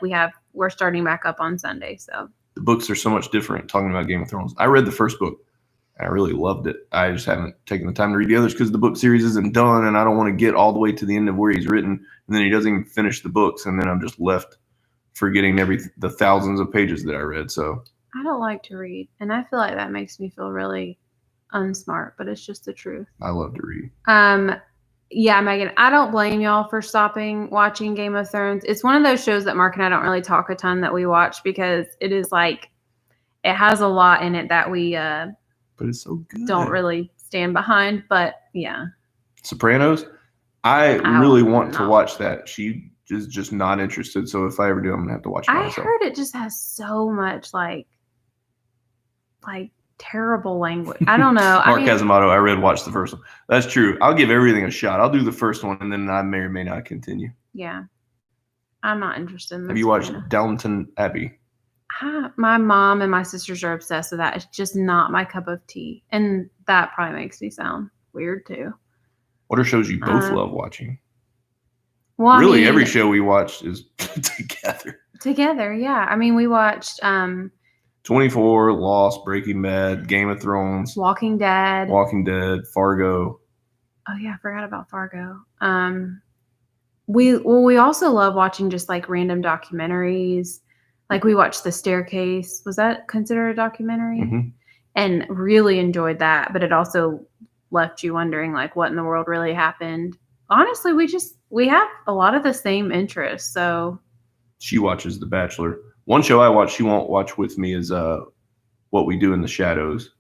we're starting back up on Sunday. So the books are so much different. Talking about Game of Thrones, I read the first book. I really loved it. I just haven't taken the time to read the others because the book series isn't done, and I don't want to get all the way to the end of where he's written, and then he doesn't even finish the books, and then I'm just left forgetting the thousands of pages that I read. So I don't like to read, and I feel like that makes me feel really unsmart, but it's just the truth. I love to read. Yeah, Megan, I don't blame y'all for stopping watching Game of Thrones. It's one of those shows that Mark and I don't really talk a ton that we watch because it is like it has a lot in it that we but it's so good. Don't really stand behind, but yeah. Sopranos? I really want to watch that. She is just not interested, so if I ever do, I'm gonna have to watch it myself. I heard it just has so much like terrible language. I don't know. Mark Casamotto, I read watch the first one. That's true. I'll give everything a shot. I'll do the first one, and then I may or may not continue. Yeah. I'm not interested in this. Have you watched Downton Abbey? My mom and my sisters are obsessed with that. It's just not my cup of tea. And that probably makes me sound weird, too. What are shows you both love watching? Well, really, every show we watched is together. Together, yeah. I mean, we watched 24, Lost, Breaking Bad, Game of Thrones, Walking Dead, Fargo. Oh yeah, I forgot about Fargo. We also love watching just like random documentaries. Like we watched The Staircase. Was that considered a documentary? Mm-hmm. And really enjoyed that, but it also left you wondering like what in the world really happened. Honestly, we have a lot of the same interests. So she watches The Bachelor. One show I watch she won't watch with me is What We Do in the Shadows.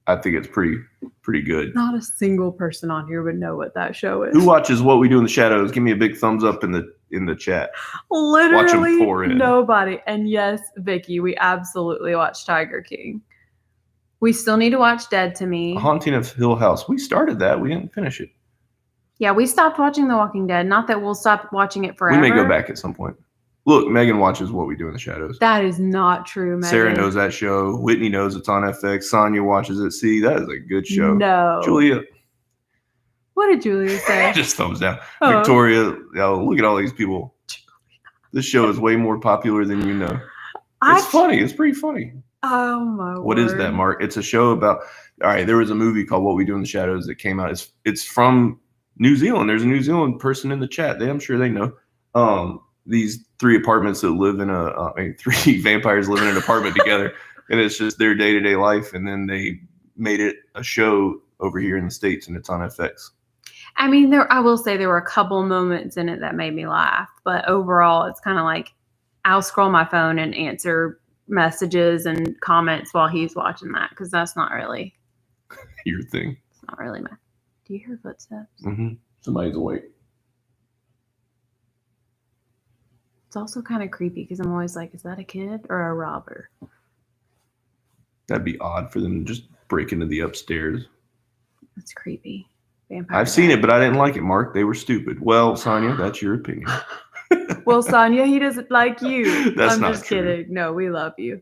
I think it's pretty good. Not a single person on here would know what that show is. Who watches What We Do in the Shadows? Give me a big thumbs up in the chat. Literally nobody. And yes, Vicky, we absolutely watched Tiger King. We still need to watch Dead to Me. A Haunting of Hill House. We started that. We didn't finish it. Yeah, we stopped watching The Walking Dead. Not that we'll stop watching it forever. We may go back at some point. Look, Megan watches What We Do in the Shadows. That is not true, Megan. Sarah knows that show. Whitney knows it's on FX. Sonia watches it. See, that is a good show. No. Julia. What did Julia say? Just thumbs down. Oh. Victoria, look at all these people. This show is way more popular than you know. It's funny. It's pretty funny. Oh, my What word. is that, Mark? It's a show about, all right, there was a movie called What We Do in the Shadows that came out. It's from New Zealand. There's a New Zealand person in the chat. I'm sure they know. These three apartments that live in three vampires live in an apartment together, and it's just their day-to-day life. And then they made it a show over here in the States, and it's on FX. I mean, I will say there were a couple moments in it that made me laugh, but overall, it's kind of like I'll scroll my phone and answer messages and comments while he's watching that because that's not really your thing. It's not really my. Do you hear footsteps? Mm-hmm. Somebody's awake. It's also kind of creepy because I'm always like, is that a kid or a robber? That'd be odd for them to just break into the upstairs. That's creepy. Vampire I've seen it, but I didn't like it, Mark. They were stupid. Well, Sonia, that's your opinion. Well, Sonia, he doesn't like you. That's I'm not just true. kidding. No, we love you.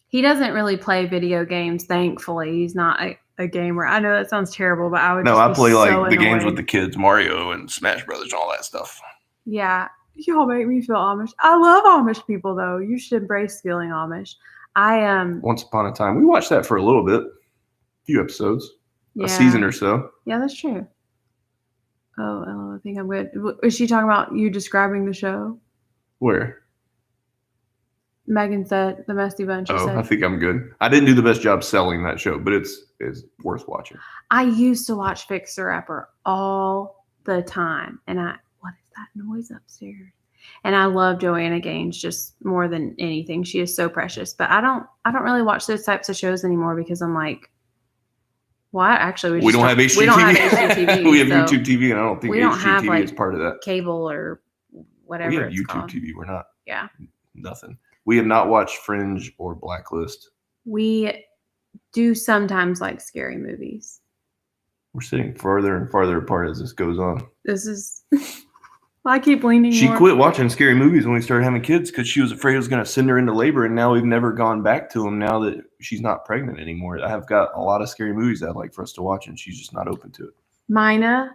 He doesn't really play video games, thankfully. He's not a gamer. I know that sounds terrible, but I would I play so like annoyed. the games with the kids, Mario and Smash Brothers, all that stuff. Yeah. Y'all make me feel Amish. I love Amish people, though. You should embrace feeling Amish. Once Upon a Time. We watched that for a little bit. A few episodes. Yeah. A season or so. Yeah, that's true. Oh, I think I'm good. Is she talking about you describing the show? Where? Megan said the Messy Bunch. I think I'm good. I didn't do the best job selling that show, but it's worth watching. I used to watch Fixer Upper all the time, and what is that noise upstairs? And I love Joanna Gaines just more than anything. She is so precious. But I don't really watch those types of shows anymore because I'm like, well, actually, we don't have HGTV. We don't have HGTV. We have YouTube TV, and I don't think HGTV is part of that. Cable or whatever. We have it's YouTube called. TV. We're not. Yeah. Nothing. We have not watched Fringe or Blacklist. We do sometimes like scary movies. We're sitting farther and farther apart as this goes on. This is. I keep leaning. She more. quit watching scary movies when we started having kids because she was afraid it was going to send her into labor, and now we've never gone back to them now that she's not pregnant anymore. I have got a lot of scary movies I'd like for us to watch, and she's just not open to it. Mina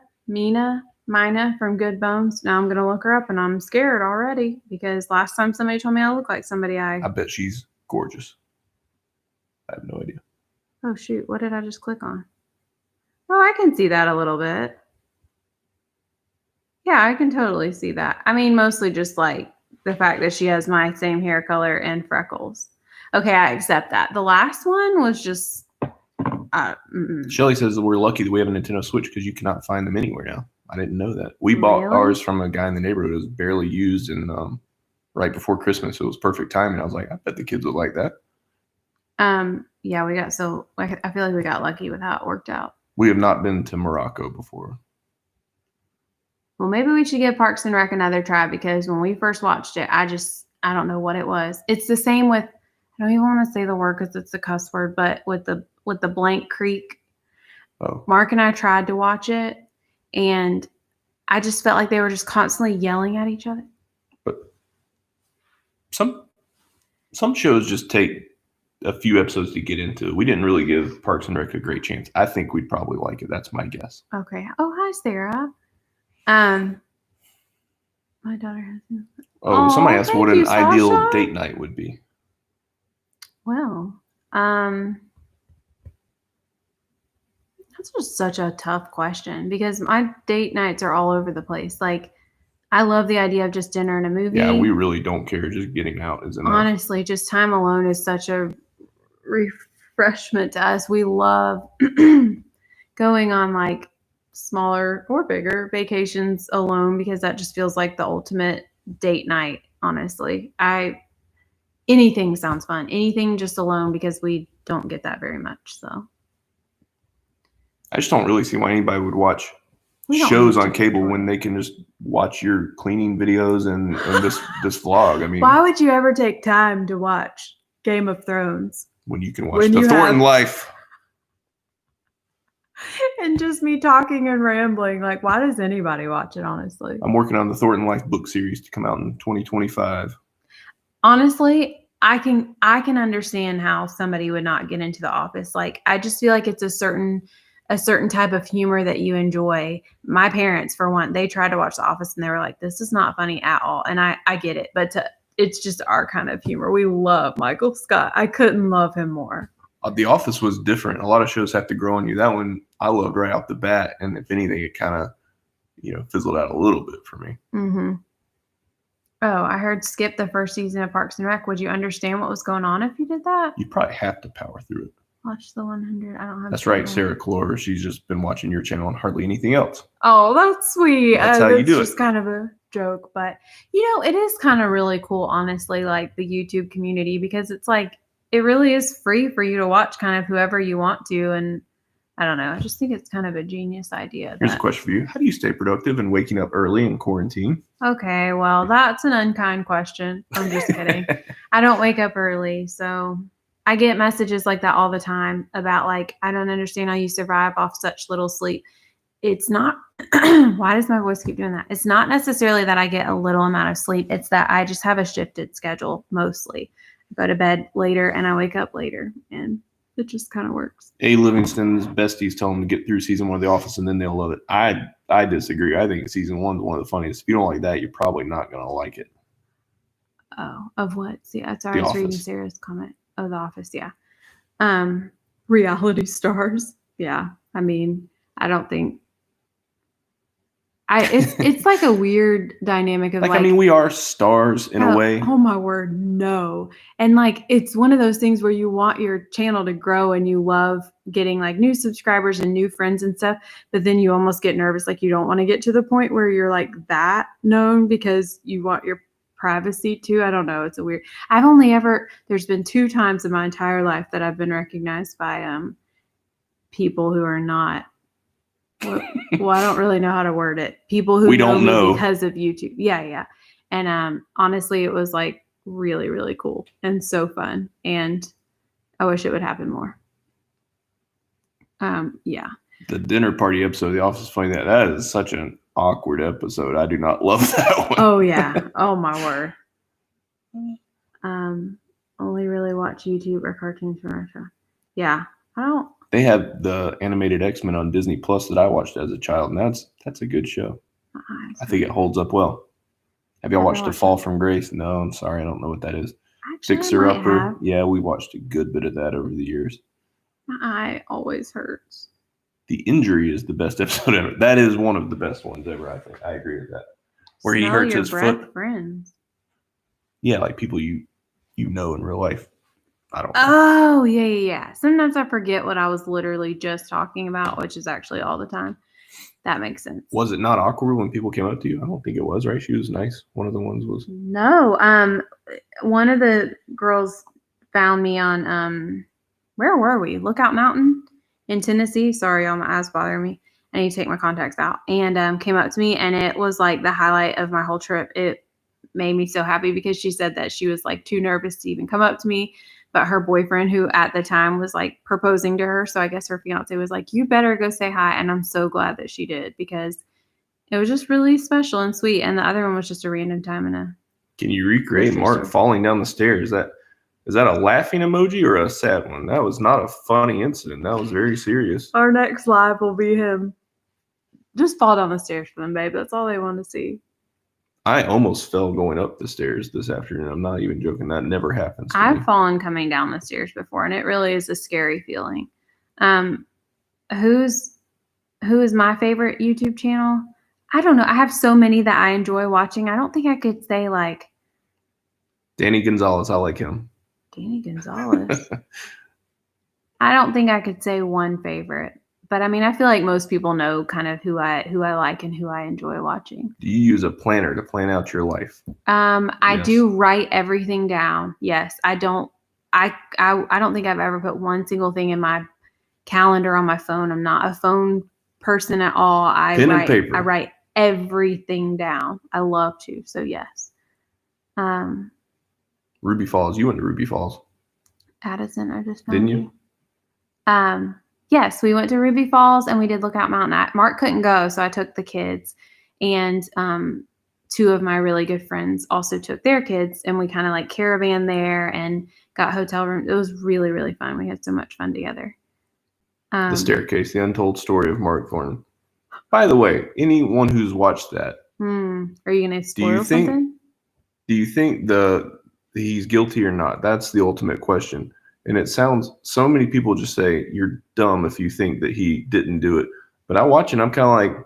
from Good Bones. Now I'm going to look her up, and I'm scared already because last time somebody told me I look like somebody I bet she's gorgeous. I have no idea. Oh, shoot. What did I just click on? Oh, I can see that a little bit. Yeah, I can totally see that. I mean, mostly just like the fact that she has my same hair color and freckles. Okay, I accept that. The last one was just... Shelly says that we're lucky that we have a Nintendo Switch because you cannot find them anywhere now. I didn't know that. We bought ours from a guy in the neighborhood. It was barely used and right before Christmas. So it was perfect timing. I was like, I bet the kids would like that. Yeah, I feel like we got lucky with how it worked out. We have not been to Morocco before. Well, maybe we should give Parks and Rec another try because when we first watched it, I don't know what it was. It's the same with, I don't even want to say the word because it's a cuss word, but with the Blank Creek. Oh, Mark and I tried to watch it, and I just felt like they were just constantly yelling at each other. but some shows just take a few episodes to get into. We didn't really give Parks and Rec a great chance. I think we'd probably like it. That's my guess. Okay. Oh, hi, Sarah. My daughter has. Oh, somebody asked what an ideal Sasha. date night would be. Well, that's just such a tough question because my date nights are all over the place. Like, I love the idea of just dinner and a movie. Yeah, we really don't care. Just getting out is enough. Honestly, just time alone is such a refreshment to us. We love going on like smaller or bigger vacations alone because that just feels like the ultimate date night. Honestly, anything sounds fun. Anything just alone because we don't get that very much. So I just don't really see why anybody would watch We don't shows have on to cable record. when they can just watch your cleaning videos and this vlog. I mean, why would you ever take time to watch Game of Thrones when you can watch when the you Thornton have- life. and just me talking and rambling? Like, why does anybody watch it, honestly? I'm working on the Thornton Life book series to come out in 2025. Honestly, I can understand how somebody would not get into The Office. Like, I just feel like it's a certain type of humor that you enjoy. My parents, for one, they tried to watch The Office and they were like, this is not funny at all. And I get it, but it's just our kind of humor. We love Michael Scott. I couldn't love him more. The Office was different. A lot of shows have to grow on you. That one I loved right off the bat, and if anything, it kind of fizzled out a little bit for me. Mm-hmm. Oh, I heard skip the first season of Parks and Rec. Would you understand what was going on if you did that? You probably have to power through it. Watch the 100. I don't have. That's right, Sarah Clore. She's just been watching your channel and hardly anything else. Oh, that's sweet. That's how you do just kind of a joke, but it is kind of really cool, honestly, like the YouTube community, because it's like it really is free for you to watch kind of whoever you want to. And I don't know. I just think it's kind of a genius idea. Here's a question for you. How do you stay productive and waking up early in quarantine? Okay, well, that's an unkind question. I'm just kidding. I don't wake up early, so I get messages like that all the time about like, I don't understand how you survive off such little sleep. It's not, why does my voice keep doing that? It's not necessarily that I get a little amount of sleep. It's that I just have a shifted schedule mostly. I go to bed later and I wake up later, and it just kind of works. A. Livingston's besties tell them to get through season 1 of The Office and then they'll love it. I disagree. I think season 1 is one of the funniest. If you don't like that, you're probably not going to like it. Oh, of what? See, sorry, I The was reading Office. Sarah's comment. Oh, The Office, yeah. Reality stars. Yeah. I mean, I don't think it's like a weird dynamic of I mean, we are stars in a way. Oh my word, no. And like, it's one of those things where you want your channel to grow and you love getting like new subscribers and new friends and stuff, but then you almost get nervous. Like, you don't want to get to the point where you're like that known because you want your privacy too. I don't know. It's a weird, there's been 2 times in my entire life that I've been recognized by people who are not, well, I don't really know how to word it. People who We don't know. because of YouTube. Yeah. And honestly, it was like really, really cool and so fun. And I wish it would happen more. Yeah. The dinner party episode of The Office is funny. That is such an awkward episode. I do not love that one. Oh yeah. Oh my word. Only really watch YouTube or cartoons from Russia. Yeah. I don't. They have the animated X-Men on Disney Plus that I watched as a child, and that's a good show. I think it holds up well. Have y'all watched The Fall from Grace? No, I'm sorry, I don't know what that is. Fixer Upper. Yeah, we watched a good bit of that over the years. My eye always hurts. The Injury is the best episode ever. That is one of the best ones ever, I think. I agree with that. Where he hurts his foot. Friends. Yeah, like people you know in real life. I don't know. Oh, yeah. Sometimes I forget what I was literally just talking about, which is actually all the time. That makes sense. Was it not awkward when people came up to you? I don't think it was, right? She was nice. One of the ones was. No. One of the girls found me on, where were we? Lookout Mountain in Tennessee. Sorry, all my eyes bother me. I need to take my contacts out. And came up to me, and it was like the highlight of my whole trip. It made me so happy because she said that she was like too nervous to even come up to me, but her boyfriend, who at the time was like proposing to her, so I guess her fiance was like, you better go say hi. And I'm so glad that she did, because it was just really special and sweet. And the other one was just a random time in a. Can you recreate Mark falling down the stairs? Is that a laughing emoji or a sad one? That was not a funny incident. That was very serious. Our next live will be him. Just fall down the stairs for them, babe. That's all they want to see. I almost fell going up the stairs this afternoon. I'm not even joking. That never happens to me. I've fallen coming down the stairs before, and it really is a scary feeling. Who is my favorite YouTube channel? I don't know. I have so many that I enjoy watching. I don't think I could say like Danny Gonzalez. I like him. Danny Gonzalez. I don't think I could say one favorite, but I mean, I feel like most people know kind of who I like and who I enjoy watching. Do you use a planner to plan out your life? I do write everything down. Yes, I don't. I don't think I've ever put one single thing in my calendar on my phone. I'm not a phone person at all. Pen and paper. I write everything down. I love to. So yes. Ruby Falls. You went to Ruby Falls. Addison, I just didn't you? Yes, we went to Ruby Falls and we did Lookout Mountain. Mark couldn't go, so I took the kids, and two of my really good friends also took their kids, and we kind of like caravan there and got hotel rooms. It was really, really fun. We had so much fun together. The Staircase, the untold story of Mark Thornton. By the way, anyone who's watched that, are you going to spoil something? Do you think he's guilty or not? That's the ultimate question. And it sounds, so many people just say, you're dumb if you think that he didn't do it. But I watch and I'm kind of like,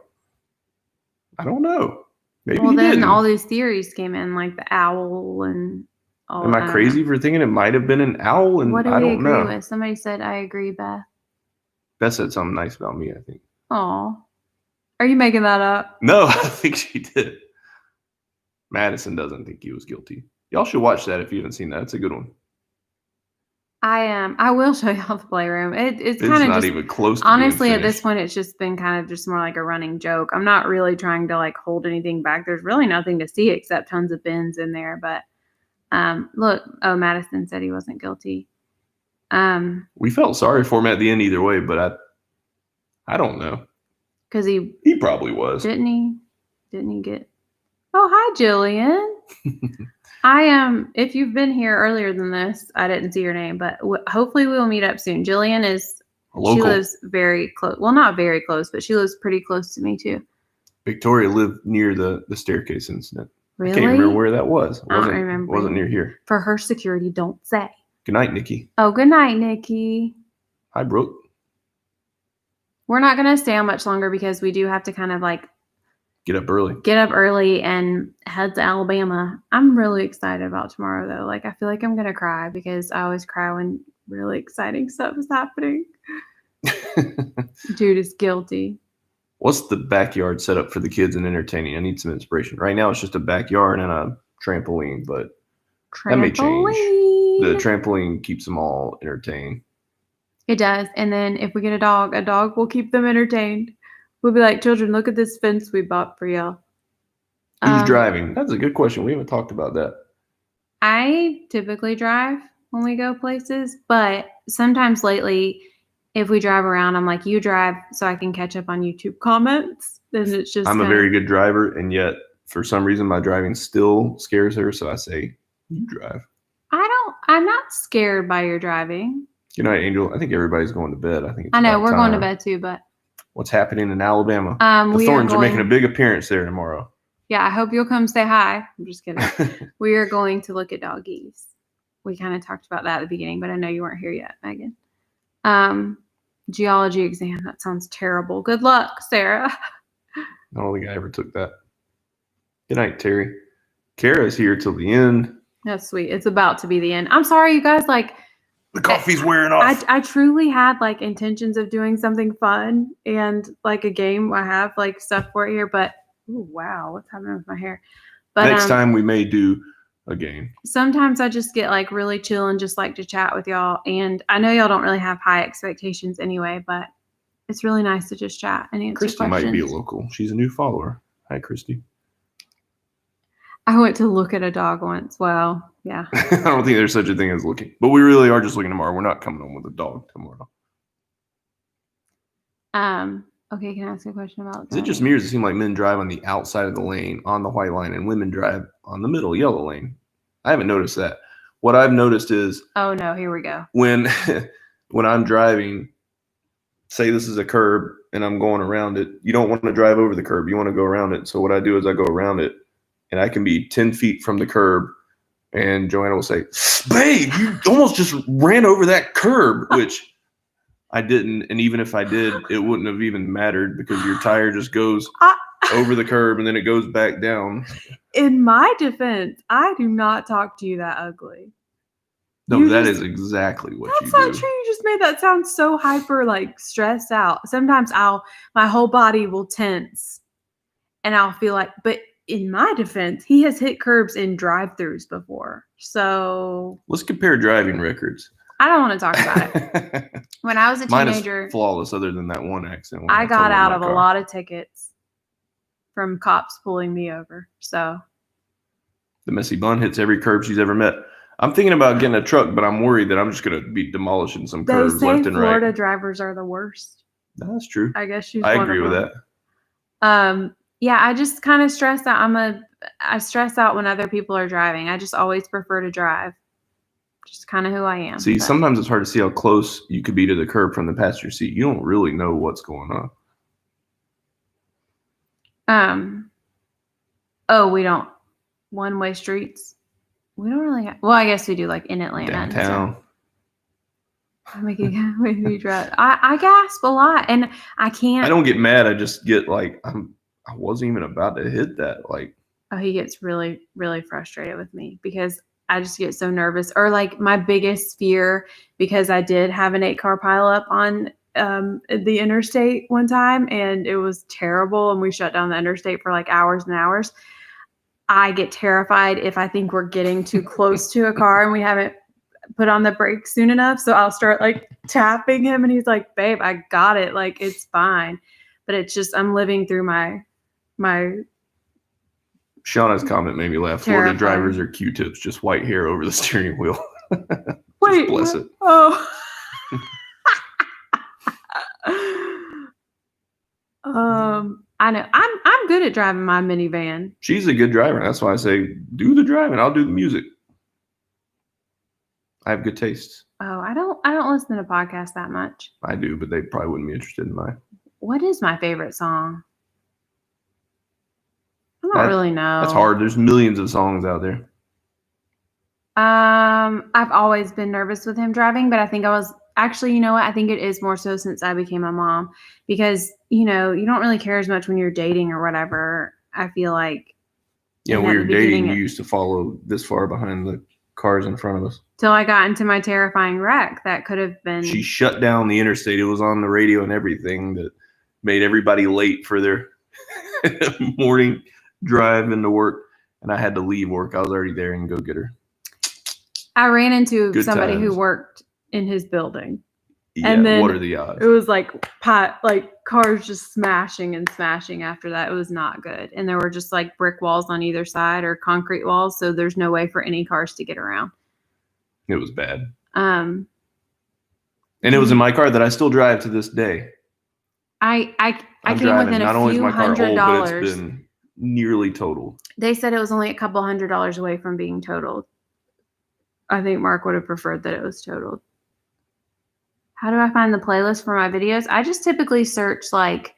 I don't know. Maybe he didn't. All these theories came in, like the owl and all. Am I crazy for thinking it might have been an owl? And what do I we don't agree know. with? Somebody said, I agree, Beth. Beth said something nice about me, I think. Oh, are you making that up? No, I think she did. Madison doesn't think he was guilty. Y'all should watch that if you haven't seen that. It's a good one. I will show y'all the playroom. It's kind of not just, even close to honestly being at this point it's just been kind of just more like a running joke. I'm not really trying to like hold anything back. There's really nothing to see except tons of bins in there. But look, Madison said he wasn't guilty. We felt sorry for him at the end either way, but I don't know. Because he probably was. Didn't he get? Oh, hi, Jillian. If you've been here earlier than this, I didn't see your name, but hopefully we will meet up soon. Jillian she lives very close. Well, not very close, but she lives pretty close to me too. Victoria lived near the staircase incident. Really? I can't remember where that was. I don't remember. It wasn't near here. For her security, don't say. Good night, Nikki. Oh, good night, Nikki. Hi, Brooke. We're not going to stay on much longer because we do have to kind of like get up early and head to Alabama. I'm really excited about tomorrow though. Like I feel like I'm going to cry because I always cry when really exciting stuff is happening. Dude is guilty. What's the backyard setup for the kids and entertaining? I need some inspiration. Right now it's just a backyard and a trampoline, but that may change. The trampoline keeps them all entertained. It does. And then if we get a dog will keep them entertained. We'll be like, children, look at this fence we bought for y'all. Who's driving? That's a good question. We haven't talked about that. I typically drive when we go places, but sometimes lately, if we drive around, I'm like, you drive so I can catch up on YouTube comments. Then it's just I'm a very good driver, and yet for some reason my driving still scares her, so I say, you drive. I'm not scared by your driving. Good night, Angel. I think everybody's going to bed. I know we're going to bed too, but what's happening in Alabama? The Thorntons are making a big appearance there tomorrow. Yeah, I hope you'll come say hi. I'm just kidding. We are going to look at doggies. We kind of talked about that at the beginning, but I know you weren't here yet, Megan. Geology exam. That sounds terrible. Good luck, Sarah. I don't think I ever took that. Good night, Terry. Kara's here till the end. That's sweet. It's about to be the end. I'm sorry, you guys. Like, the coffee's wearing off. I truly had like intentions of doing something fun and like a game. I have like stuff for it here, but ooh, wow, what's happening with my hair? But next time we may do a game. Sometimes I just get like really chill and just like to chat with y'all. And I know y'all don't really have high expectations anyway, but it's really nice to just chat and answer Christy questions. Might be a local. She's a new follower. Hi, Christy. I went to look at a dog once. Well, yeah. I don't think there's such a thing as looking. But we really are just looking tomorrow. We're not coming home with a dog tomorrow. Okay, can I ask a question about Is it just me, or does it seem like men drive on the outside of the lane on the white line and women drive on the middle yellow lane? I haven't noticed that. What I've noticed is, oh no, here we go. When I'm driving, say this is a curb and I'm going around it, you don't want to drive over the curb. You want to go around it. So what I do is I go around it, and I can be 10 feet from the curb, and Joanna will say, "Babe, you almost just ran over that curb," which I didn't. And even if I did, it wouldn't have even mattered because your tire just goes over the curb and then it goes back down. In my defense, I do not talk to you that ugly. No, that is exactly what you do. That's not true. You just made that sound so hyper, like stressed out. Sometimes my whole body will tense and I'll feel like, but in my defense, he has hit curbs in drive-thrus before. So let's compare driving records. I don't want to talk about it. When I was a teenager, mine is flawless other than that one accident. I got out of a lot of tickets from cops pulling me over. So the messy bun hits every curb she's ever met. I'm thinking about getting a truck, but I'm worried that I'm just going to be demolishing some curbs left and right. Florida drivers are the worst. That's true. I guess I agree with that. Yeah, I just kind of stress out. I stress out when other people are driving. I just always prefer to drive. Just kind of who I am. See, sometimes it's hard to see how close you could be to the curb from the passenger seat. You don't really know what's going on. Oh, we don't. One-way streets. We don't really have, well, I guess we do, like in Atlanta. Downtown. Make me drive. I gasp a lot, and I can't. I don't get mad. I just get like, I wasn't even about to hit that. Like, oh, he gets really, really frustrated with me because I just get so nervous. Or like my biggest fear, because I did have an 8-car pileup on the interstate one time, and it was terrible, and we shut down the interstate for like hours and hours. I get terrified if I think we're getting too close to a car and we haven't put on the brakes soon enough. So I'll start like tapping him, and he's like, "Babe, I got it. Like, it's fine." But it's just, I'm living through my Shauna's comment made me laugh. Florida drivers are Q-tips, just white hair over the steering wheel. Wait, bless it. Oh. I know. I'm good at driving my minivan. She's a good driver. That's why I say do the driving. I'll do the music. I have good tastes. Oh, I don't listen to podcasts that much. I do, but they probably wouldn't be interested in mine. What is my favorite song? I don't really know. That's hard. There's millions of songs out there. I've always been nervous with him driving, but I think I was actually, you know what? I think it is more so since I became a mom, because, you know, you don't really care as much when you're dating or whatever. I feel like. Yeah, when we were dating, you used to follow this far behind the cars in front of us. Till I got into my terrifying wreck that could have been. She shut down the interstate. It was on the radio and everything that made everybody late for their morning drive into work. And I had to leave work. I was already there and go get her. I ran into somebody who worked in his building. Yeah, and then what are the odds? It was like cars just smashing and smashing after that. It was not good. And there were just like brick walls on either side or concrete walls. So there's no way for any cars to get around. It was bad. And it was in my car that I still drive to this day. I came within a few $100. But it's been nearly totaled. They said it was only a couple $100 away from being totaled. I think Mark would have preferred that it was totaled. How do I find the playlist for my videos? I just typically search like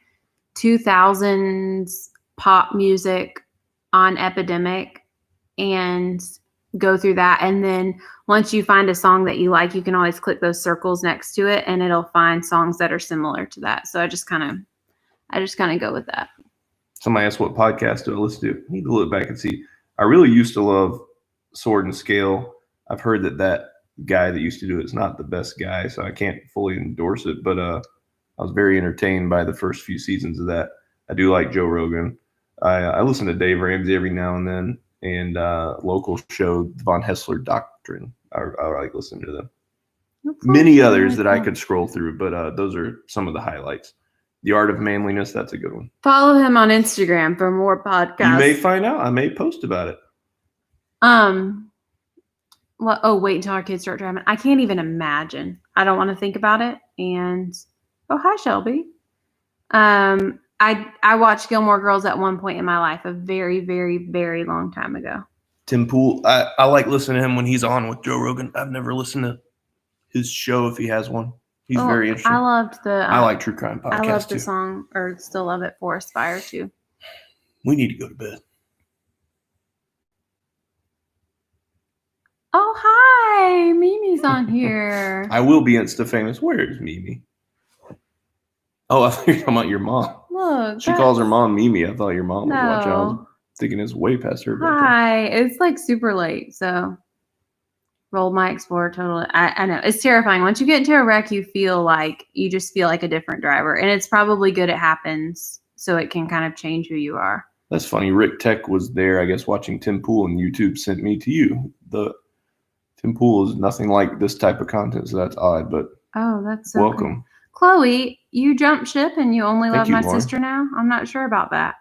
2000s pop music on Epidemic and go through that. And then once you find a song that you like, you can always click those circles next to it and it'll find songs that are similar to that. So I just kind of go with that. Somebody asked what podcast do I listen to? I need to look back and see. I really used to love Sword and Scale. I've heard that guy that used to do it is not the best guy, so I can't fully endorse it. But I was very entertained by the first few seasons of that. I do like Joe Rogan. I listen to Dave Ramsey every now and then, and local show Von Hessler Doctrine. I like listening to them. Many others that I could scroll through, but those are some of the highlights. The Art of Manliness, that's a good one. Follow him on Instagram for more podcasts. You may find out. I may post about it. Well, oh, wait until our kids start driving. I can't even imagine. I don't want to think about it. And oh, hi, Shelby. I watched Gilmore Girls at one point in my life, a very, very, very long time ago. Tim Pool, I like listening to him when he's on with Joe Rogan. I've never listened to his show if he has one. He's very interesting. I loved I like true crime podcasts. I loved the too. song, or still love it, Forest Fire too. We need to go to bed. Oh, hi, Mimi's on here. I will be Insta famous. Where is Mimi? Oh, I thought you were talking about your mom. Look, She calls her mom Mimi. I thought your mom was watching. I was thinking it's way past her bedtime. Hi, it's like super late, so rolled my Explorer totally. I know it's terrifying. Once you get into a wreck, you just feel like a different driver, and it's probably good it happens, so it can kind of change who you are. That's funny. Rick Tech was there, I guess, watching Tim Pool, and YouTube sent me to you. The Tim Pool is nothing like this type of content, so that's odd, but that's so welcome. Cool. Chloe, you jumped ship and you only love my Lauren. sister now? I'm not sure about that.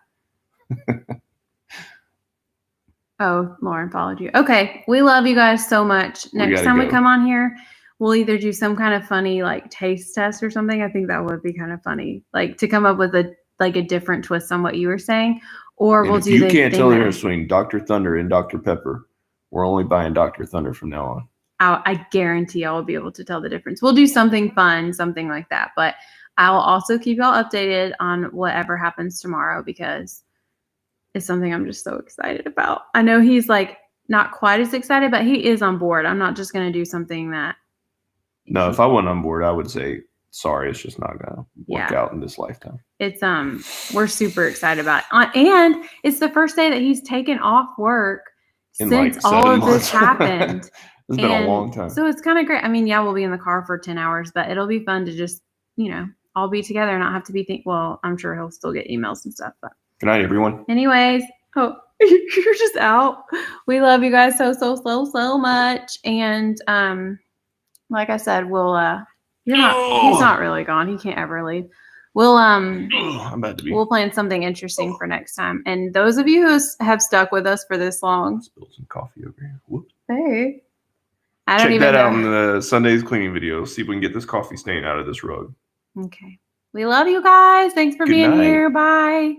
Oh, Lauren followed you. Okay, we love you guys so much. Next time we come on here, we'll either do some kind of funny like taste test or something. I think that would be kind of funny, like to come up with a different twist on what you were saying, or we'll do. You can't tell the difference between Dr. Thunder and Dr. Pepper. We're only buying Dr. Thunder from now on. I guarantee I will be able to tell the difference. We'll do something fun, something like that. But I'll also keep y'all updated on whatever happens tomorrow because it's something I'm just so excited about. I know he's like not quite as excited, but he is on board. I'm not just going to do something that. No, if I wasn't on board, I would say, sorry, it's just not going to work out in this lifetime. It's, we're super excited about it. And it's the first day that he's taken off work since all of this happened. It's been a long time. So it's kind of great. I mean, yeah, we'll be in the car for 10 hours, but it'll be fun to just, all be together and not have to be well, I'm sure he'll still get emails and stuff. But good night, everyone. Anyways, you're just out. We love you guys so much. And like I said, we'll he's not really gone. He can't ever leave. We'll we'll plan something interesting for next time. And those of you who have stuck with us for this long. Spilled some coffee over here. Whoops. Hey. Check that out in the Sunday's cleaning video. See if we can get this coffee stain out of this rug. Okay. We love you guys. Thanks for being here. Bye.